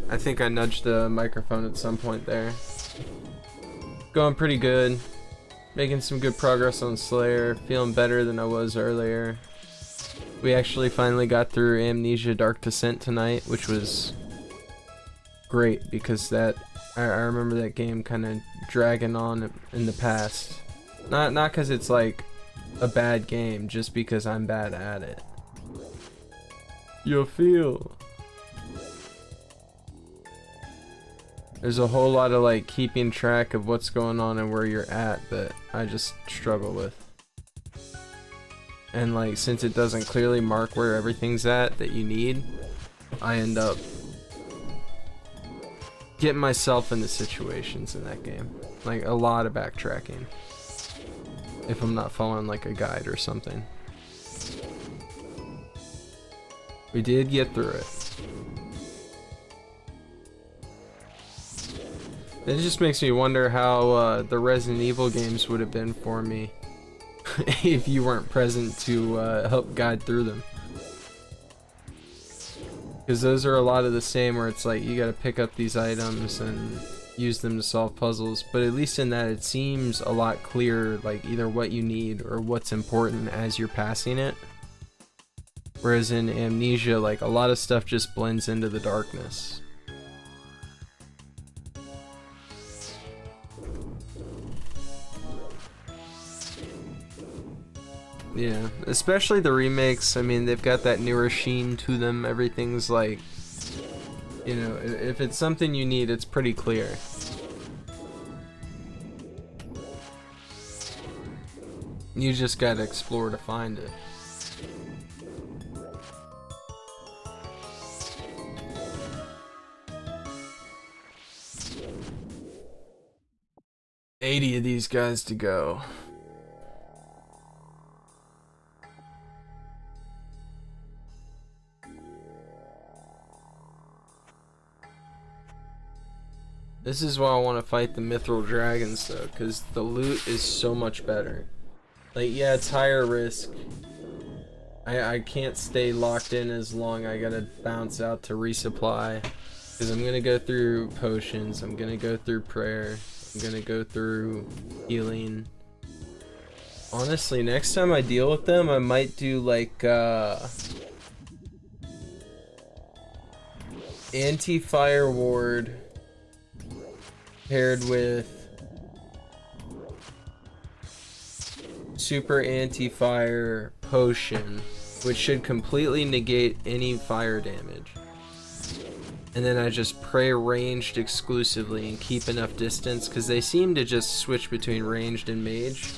I think I nudged the microphone at some point there. Going pretty good. Making some good progress on Slayer. Feeling better than I was earlier. We actually finally got through Amnesia Dark Descent tonight, which was great because I remember that game kind of dragging on in the past. Not because it's like a bad game, just because I'm bad at it. You feel. There's a whole lot of like keeping track of what's going on and where you're at that I just struggle with. And like since it doesn't clearly mark where everything's at that you need, I end up getting myself into situations in that game. Like a lot of backtracking. If I'm not following like a guide or something. We did get through it. It just makes me wonder how the Resident Evil games would have been for me if you weren't present to help guide through them. Because those are a lot of the same, where it's like you gotta pick up these items and use them to solve puzzles, but at least in that it seems a lot clearer, like either what you need or what's important as you're passing it. Whereas in Amnesia, like a lot of stuff just blends into the darkness. Yeah, especially the remakes. I mean, they've got that newer sheen to them. Everything's like, you know, if it's something you need, it's pretty clear. You just gotta explore to find it. $80 of these guys to go. This is why I want to fight the mithril dragons though, because the loot is so much better. Like, yeah, it's higher risk. I can't stay locked in as long. I gotta bounce out to resupply. Because I'm gonna go through potions, I'm gonna go through prayer, I'm gonna go through healing. Honestly, next time I deal with them, I might do like anti-fire ward paired with super anti-fire potion, which should completely negate any fire damage. And then I just pray ranged exclusively and keep enough distance, because they seem to just switch between ranged and mage.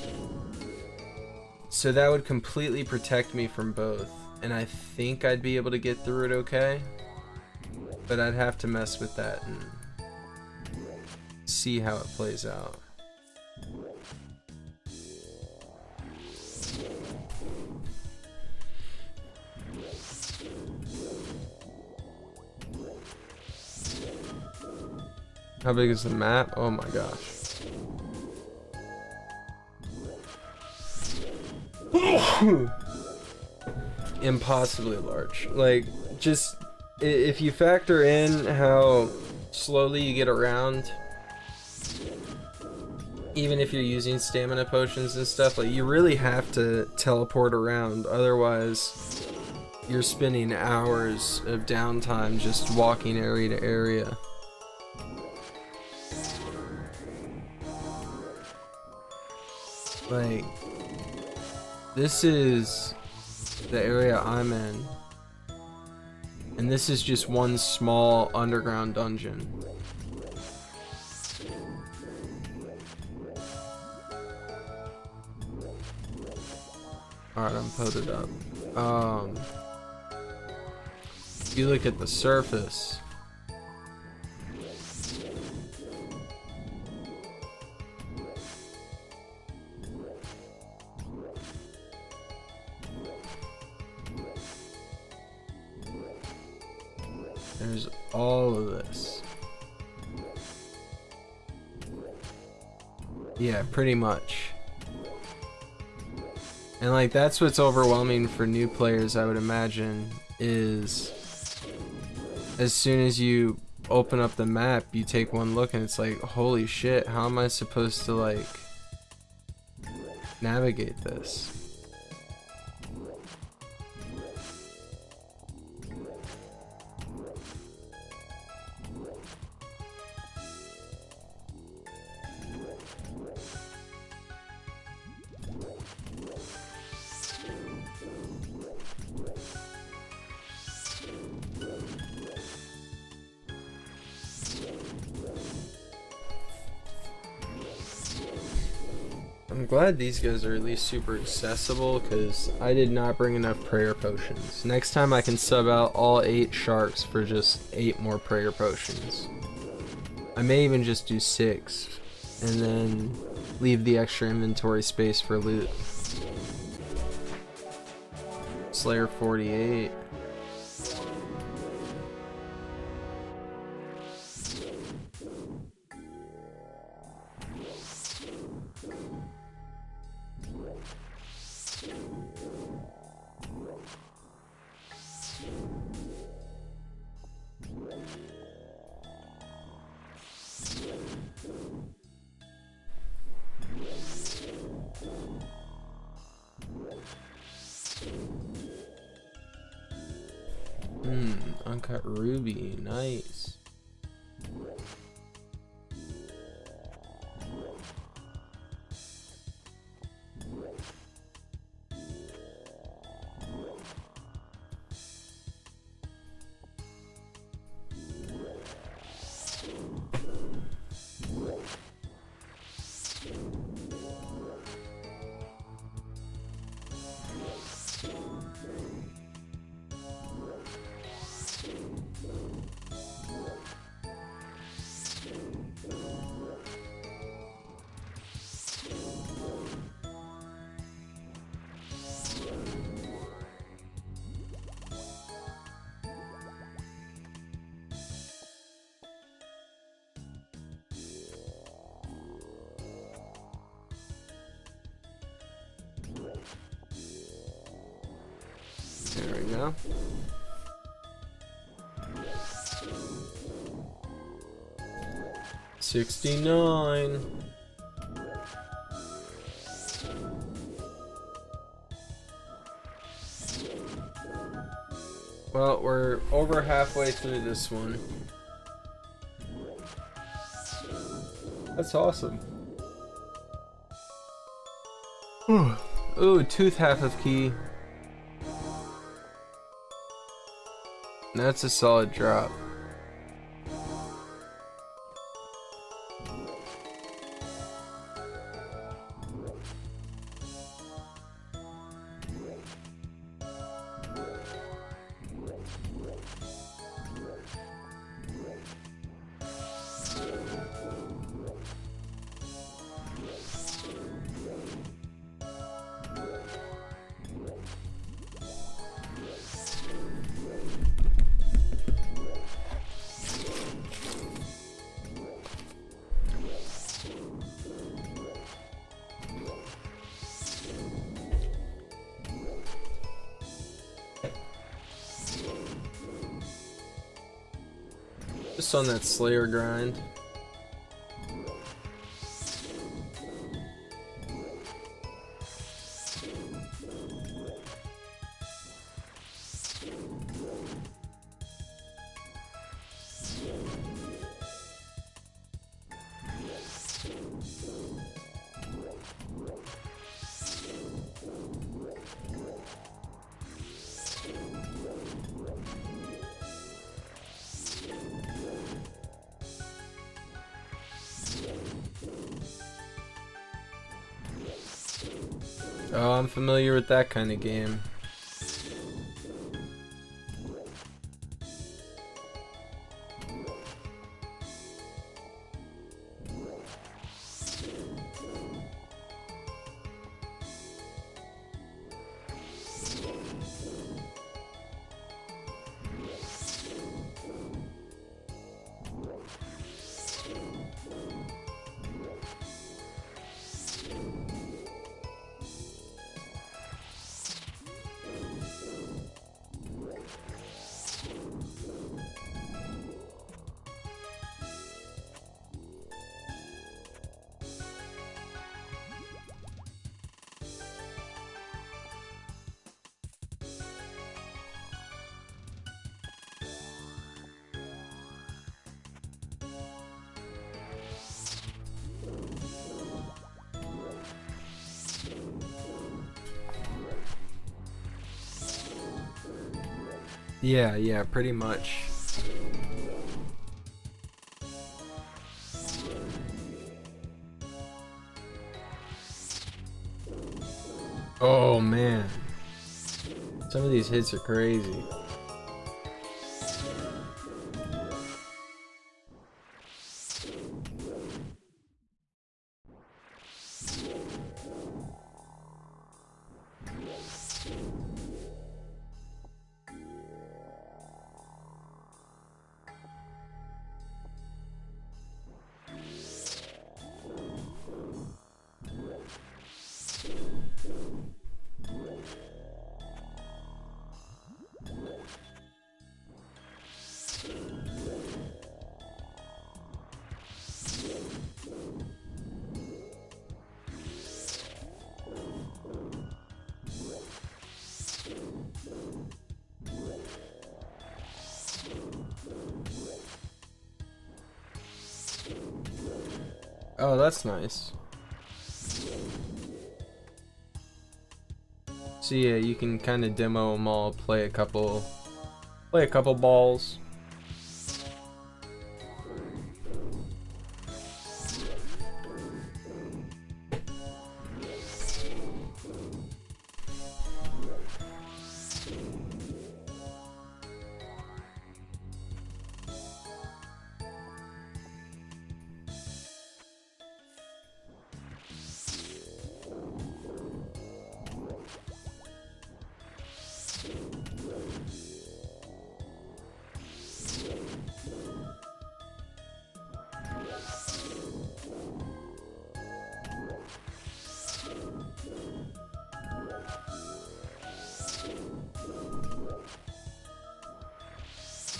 So that would completely protect me from both. And I think I'd be able to get through it okay. But I'd have to mess with that and see how it plays out. How big is the map? Oh my gosh. Impossibly large. Like, just if you factor in how slowly you get around, even if you're using stamina potions and stuff, like you really have to teleport around, otherwise you're spending hours of downtime just walking area to area. Like, this is the area I'm in, and this is just one small underground dungeon. Alright, I'm loaded up. If you look at the surface, there's all of this. Yeah, pretty much. And like, that's what's overwhelming for new players, I would imagine, is as soon as you open up the map, you take one look and it's like, holy shit, how am I supposed to like navigate this? I'm glad these guys are at least super accessible, because I did not bring enough prayer potions. Next time I can sub out all 8 sharks for just 8 more prayer potions. I may even just do 6, and then leave the extra inventory space for loot. Slayer 48. Uncut ruby, nice. There we go. $69. Well, we're over halfway through this one. That's awesome. Ooh, tooth half of key. That's a solid drop. Just on that Slayer grind. Oh, I'm familiar with that kind of game. Yeah, pretty much. Oh man. Some of these hits are crazy. Oh, that's nice. So yeah, you can kind of demo them all, play a couple balls.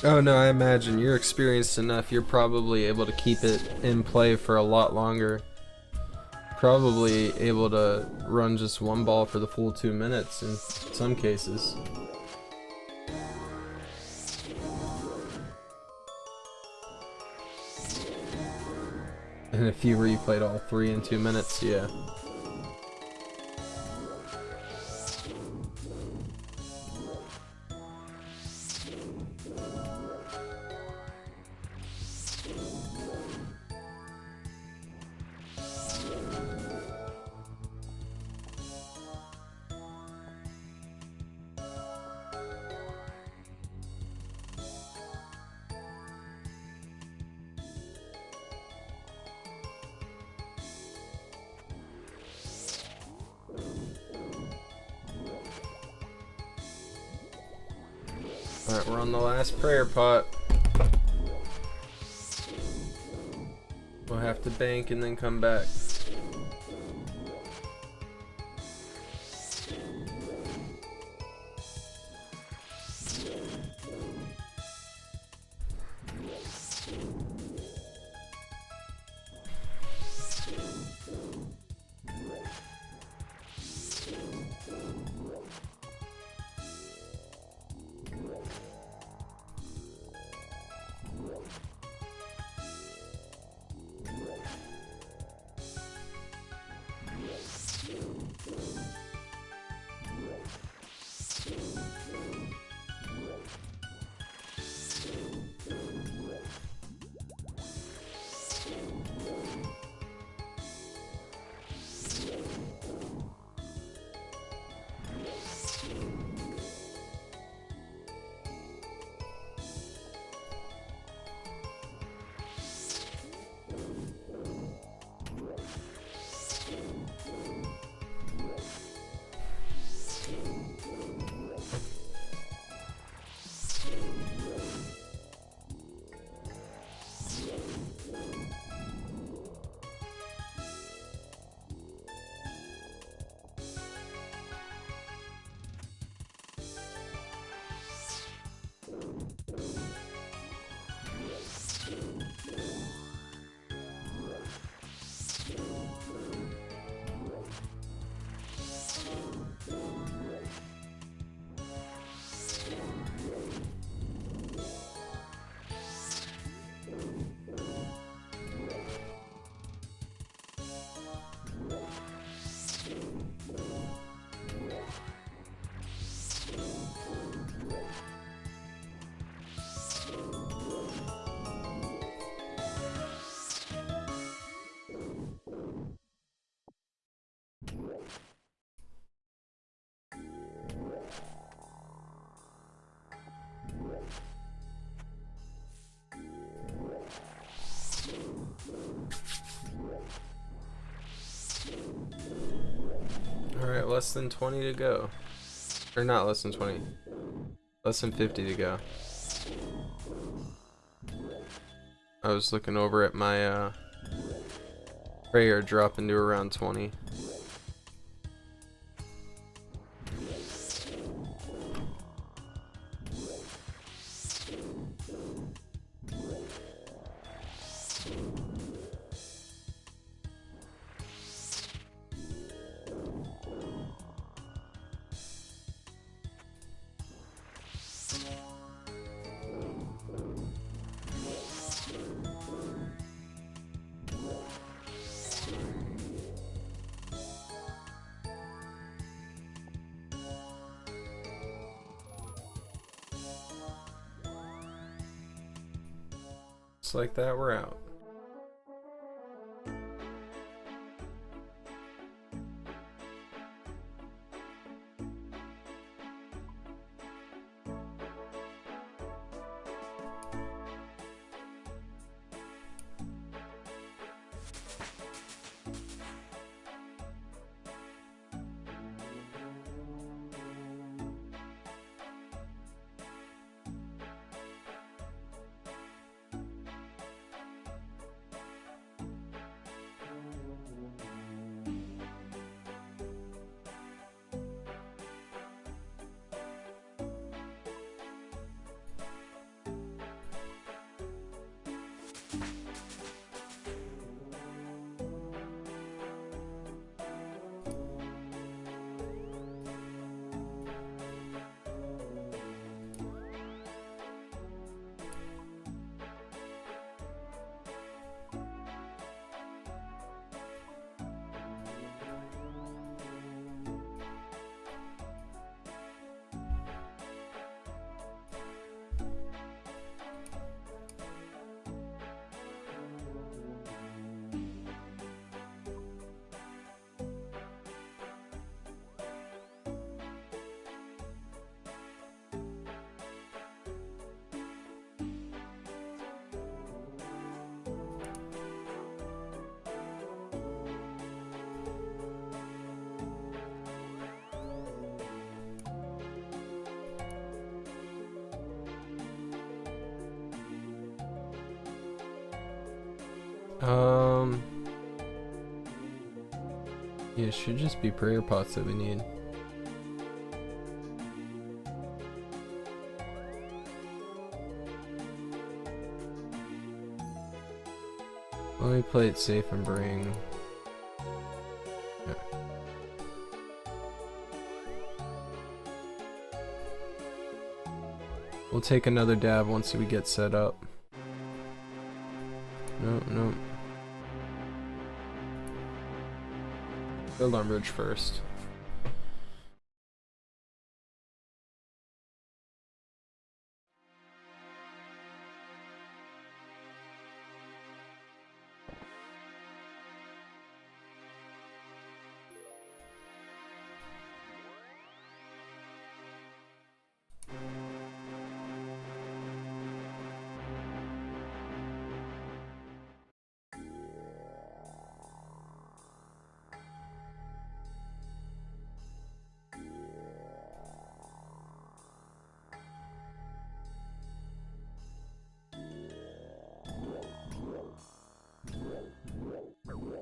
Oh no, I imagine you're experienced enough, you're probably able to keep it in play for a lot longer. Probably able to run just one ball for the full 2 minutes in some cases. And if you replayed all 3 in 2 minutes, yeah. Alright, we're on the last prayer pot. We'll have to bank and then come back. less than 20 to go. Or not less than 20. Less than 50 to go. I was looking over at my prayer dropping to around 20. Just like that, we're out. Yeah, it should just be prayer pots that we need. Let me play it safe and bring... Yeah. We'll take another dab once we get set up. No. Build on bridge first.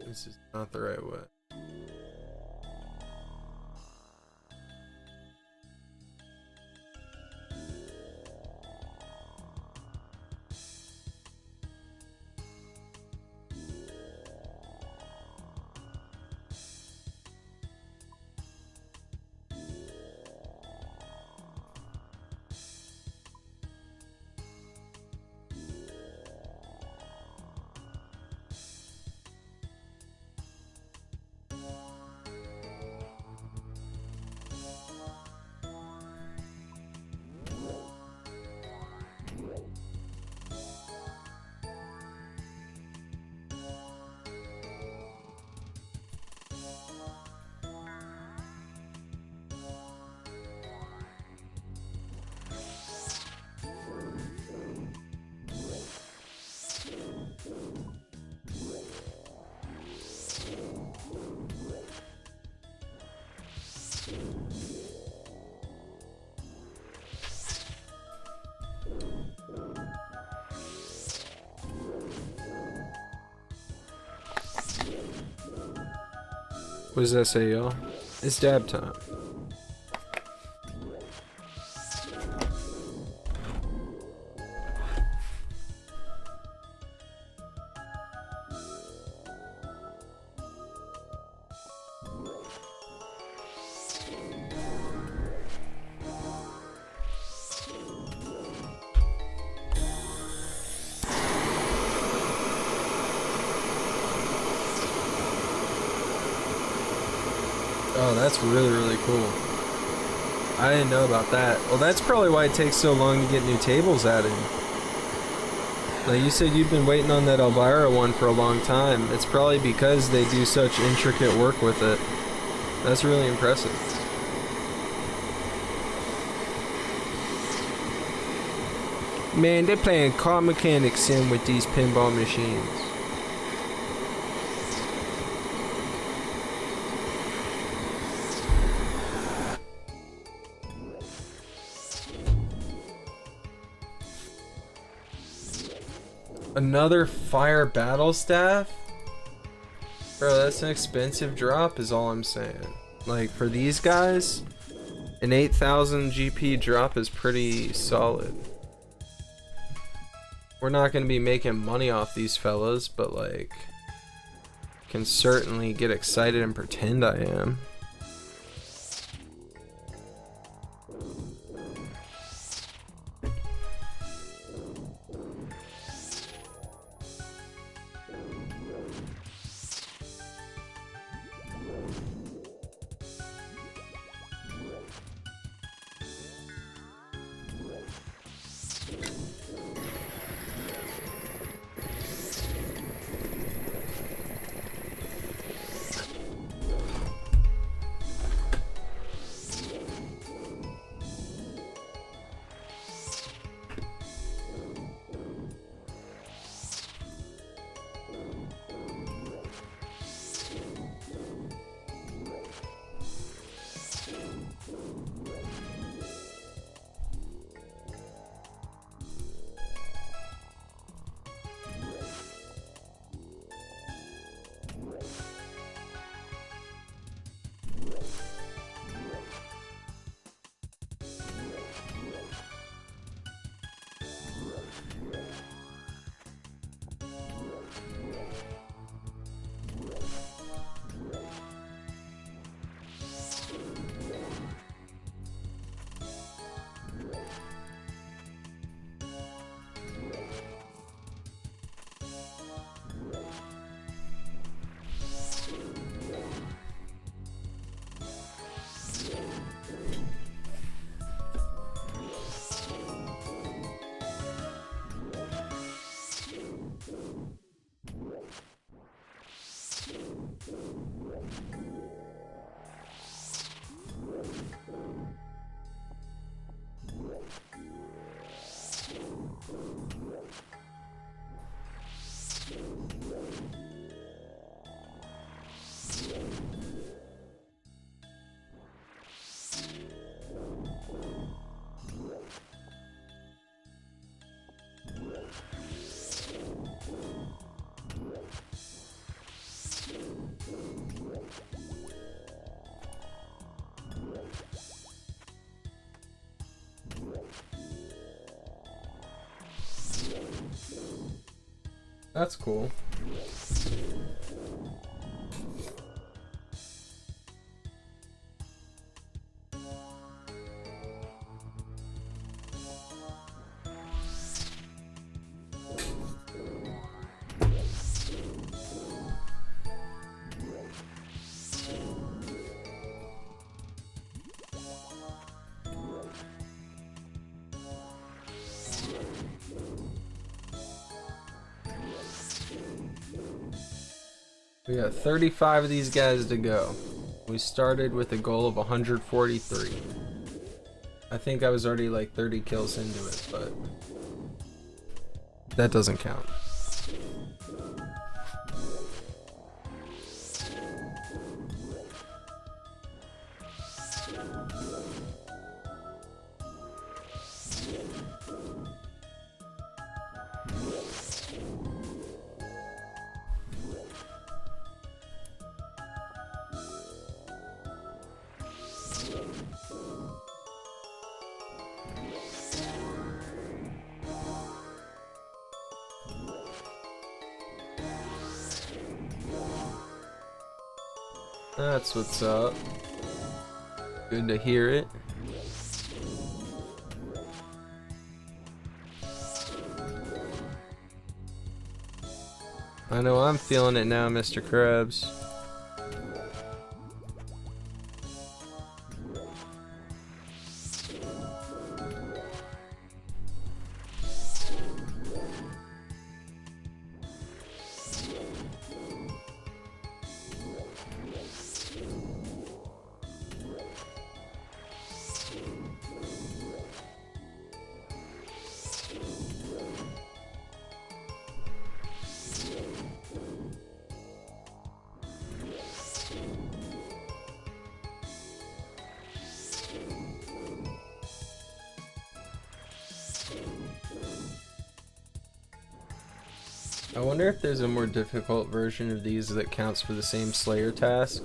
This is not the right way. What does that say, y'all? It's dab time. Oh, that's really cool. I didn't know about that. Well, that's probably why it takes so long to get new tables added. Like you said, you've been waiting on that Elvira one for a long time. It's probably because they do such intricate work with it. That's really impressive. Man, they're playing car mechanics sim with these pinball machines. Another fire battle staff? Bro, that's an expensive drop is all I'm saying. Like, for these guys, an 8,000 GP drop is pretty solid. We're not going to be making money off these fellas, but like, can certainly get excited and pretend I am. That's cool. We got 35 of these guys to go. We started with a goal of 143. I think I was already like 30 kills into it, but that doesn't count. That's what's up. Good to hear it. I know I'm feeling it now, Mr. Krabs. I wonder if there's a more difficult version of these that counts for the same Slayer task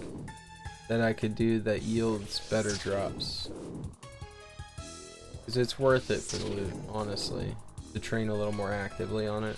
that I could do that yields better drops. Because it's worth it for the loot, honestly, to train a little more actively on it.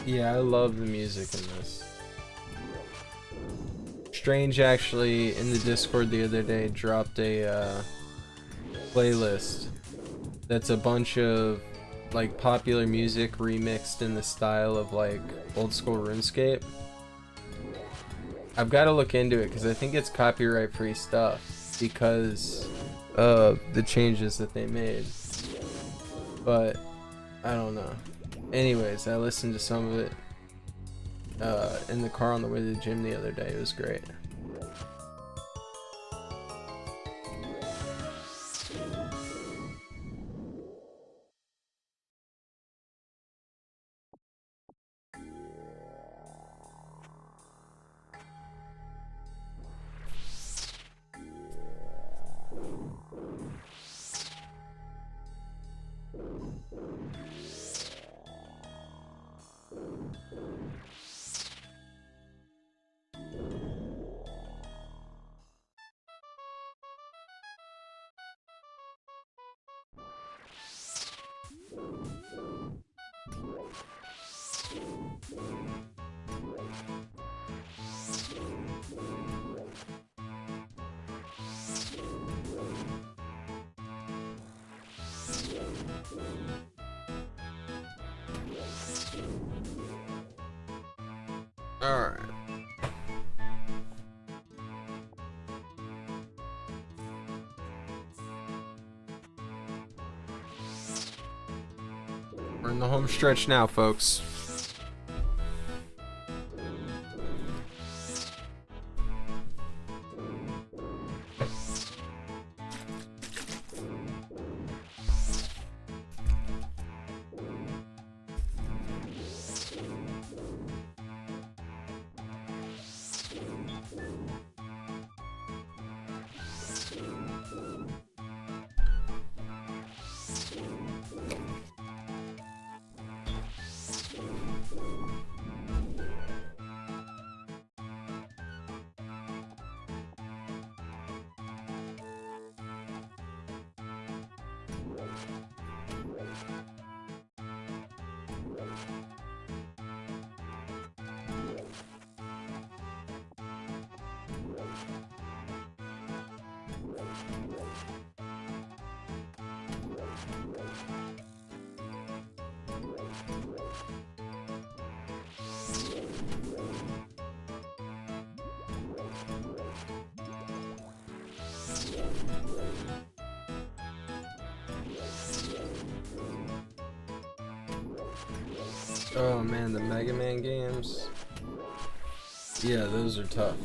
Yeah, I love the music in this. Strange actually in the Discord the other day dropped a playlist that's a bunch of like popular music remixed in the style of like old school RuneScape. I've got to look into it because I think it's copyright free stuff because of the changes that they made. But I don't know. Anyways, I listened to some of it in the car on the way to the gym the other day. It was great. Alright. We're in the home stretch now, folks. Oh man, the Mega Man games. Yeah, those are tough.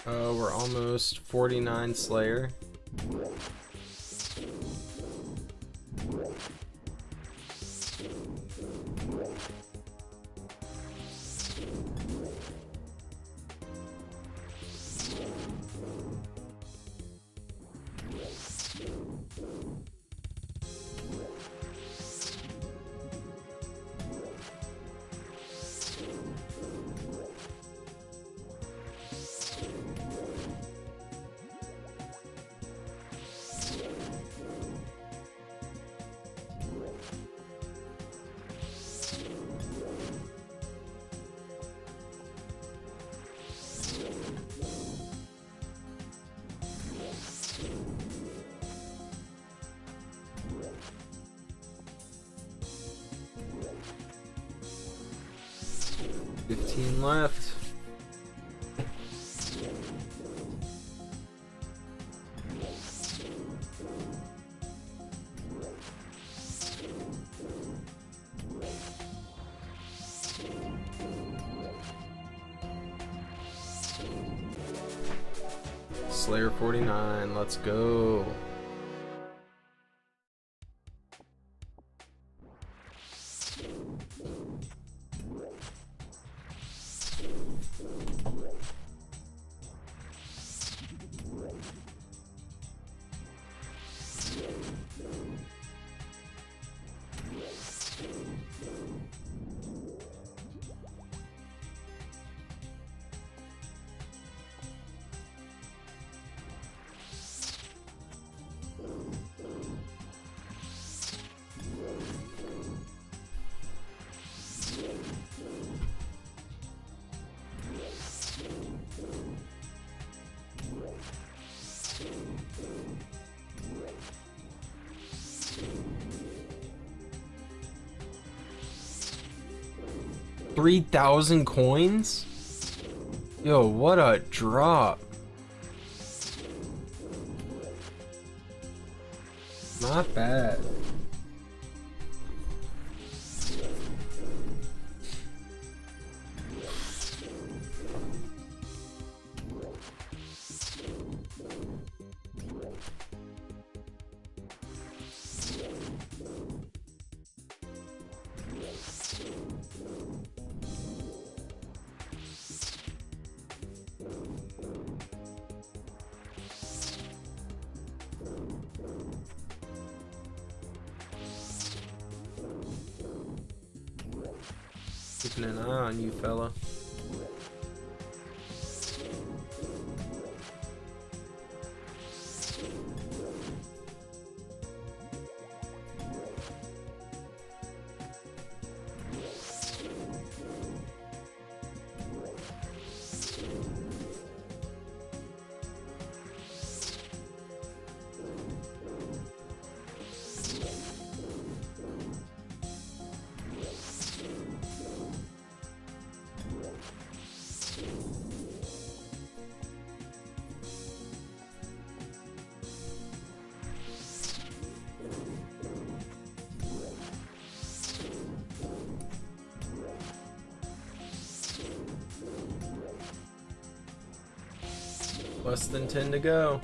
We're almost 49 Slayer. Left. Slayer 49, let's go. $3,000 coins? Yo, what a drop. Not bad. Keeping an eye on you, fella. Less than 10 to go.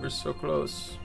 We're so close.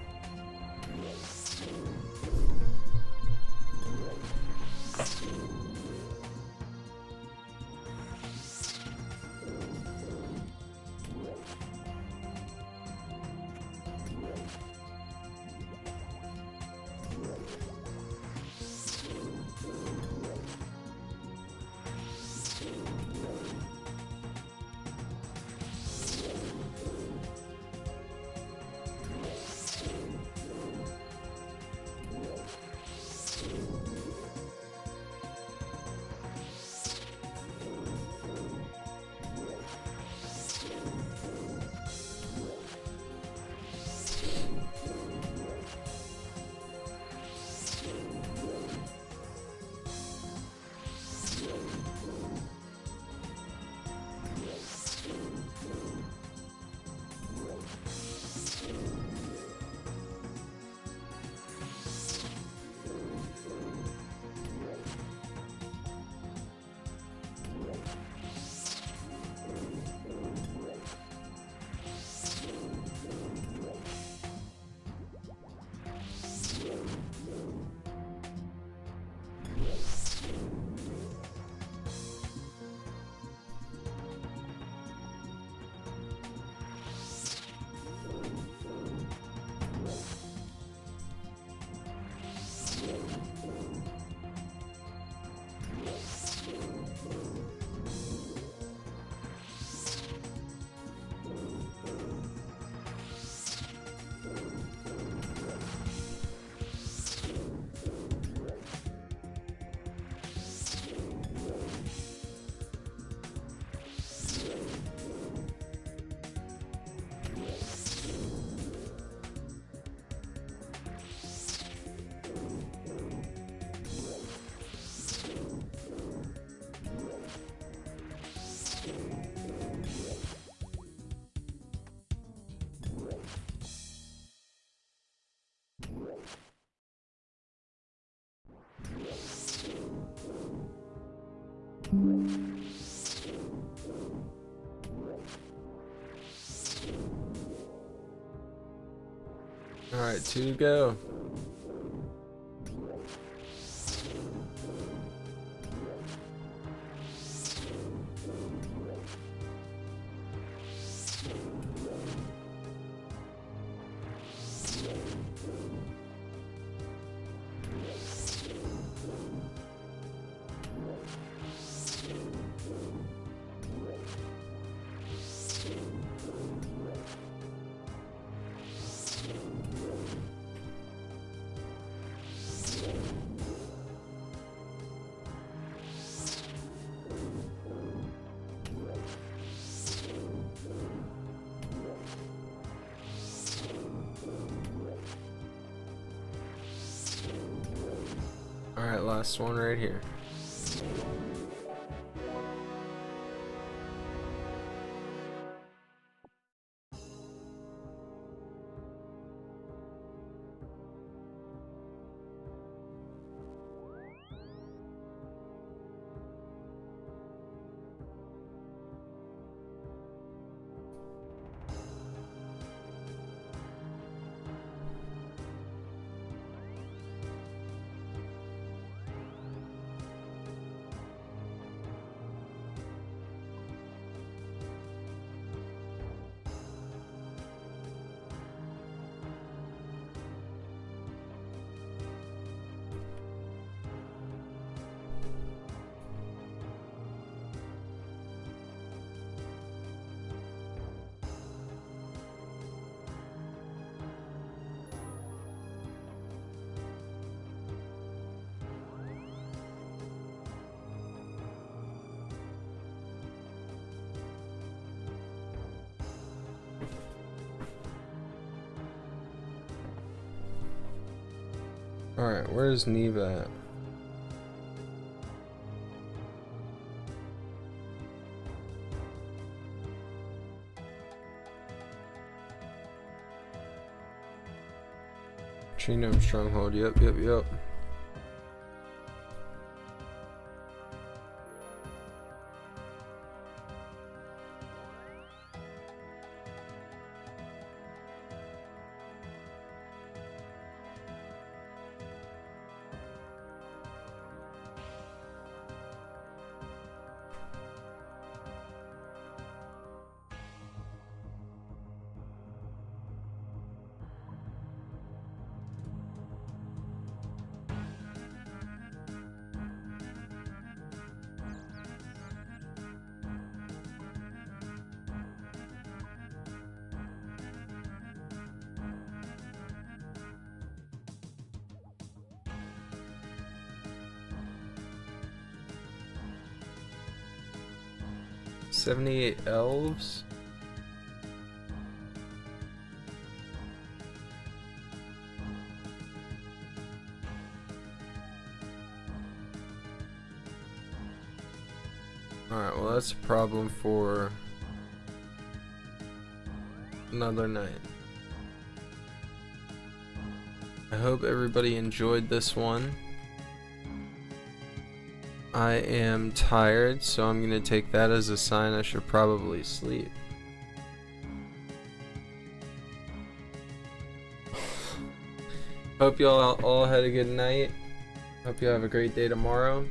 All right, 2 to go. All right, last one right here. Alright, where's Neva at? Genome Stronghold, yep. 78 elves. Alright, well that's a problem for another night. I hope everybody enjoyed this one. I am tired, so I'm gonna take that as a sign I should probably sleep. Hope y'all all had a good night. Hope you have a great day tomorrow.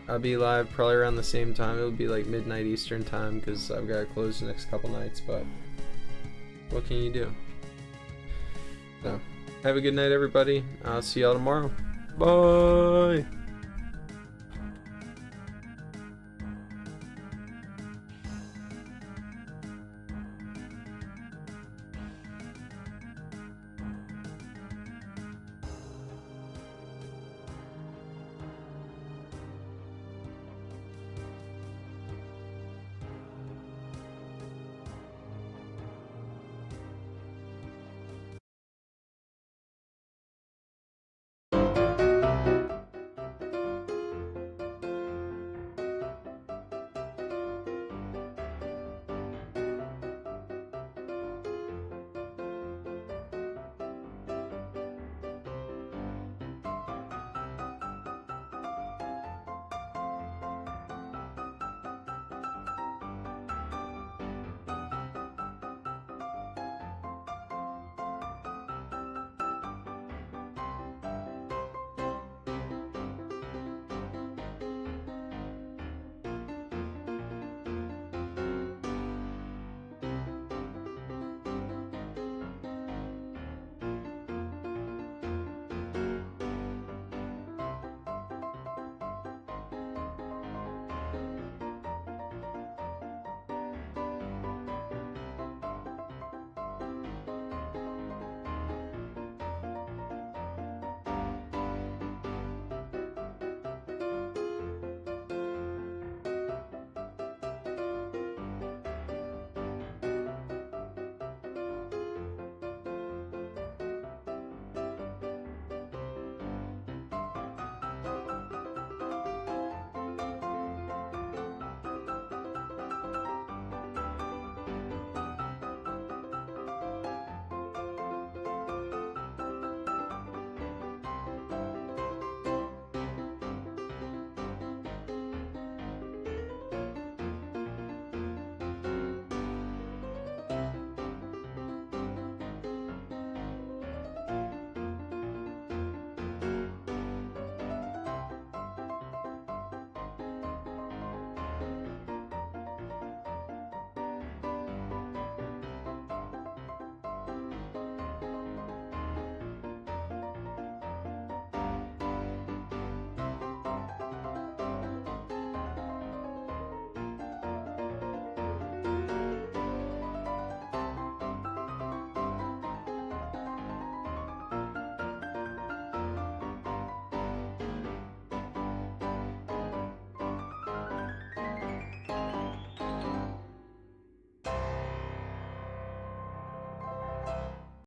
I'll be live probably around the same time. It'll be like midnight Eastern time because I've got to close the next couple nights, but what can you do? So, have a good night, everybody. I'll see y'all tomorrow. Bye!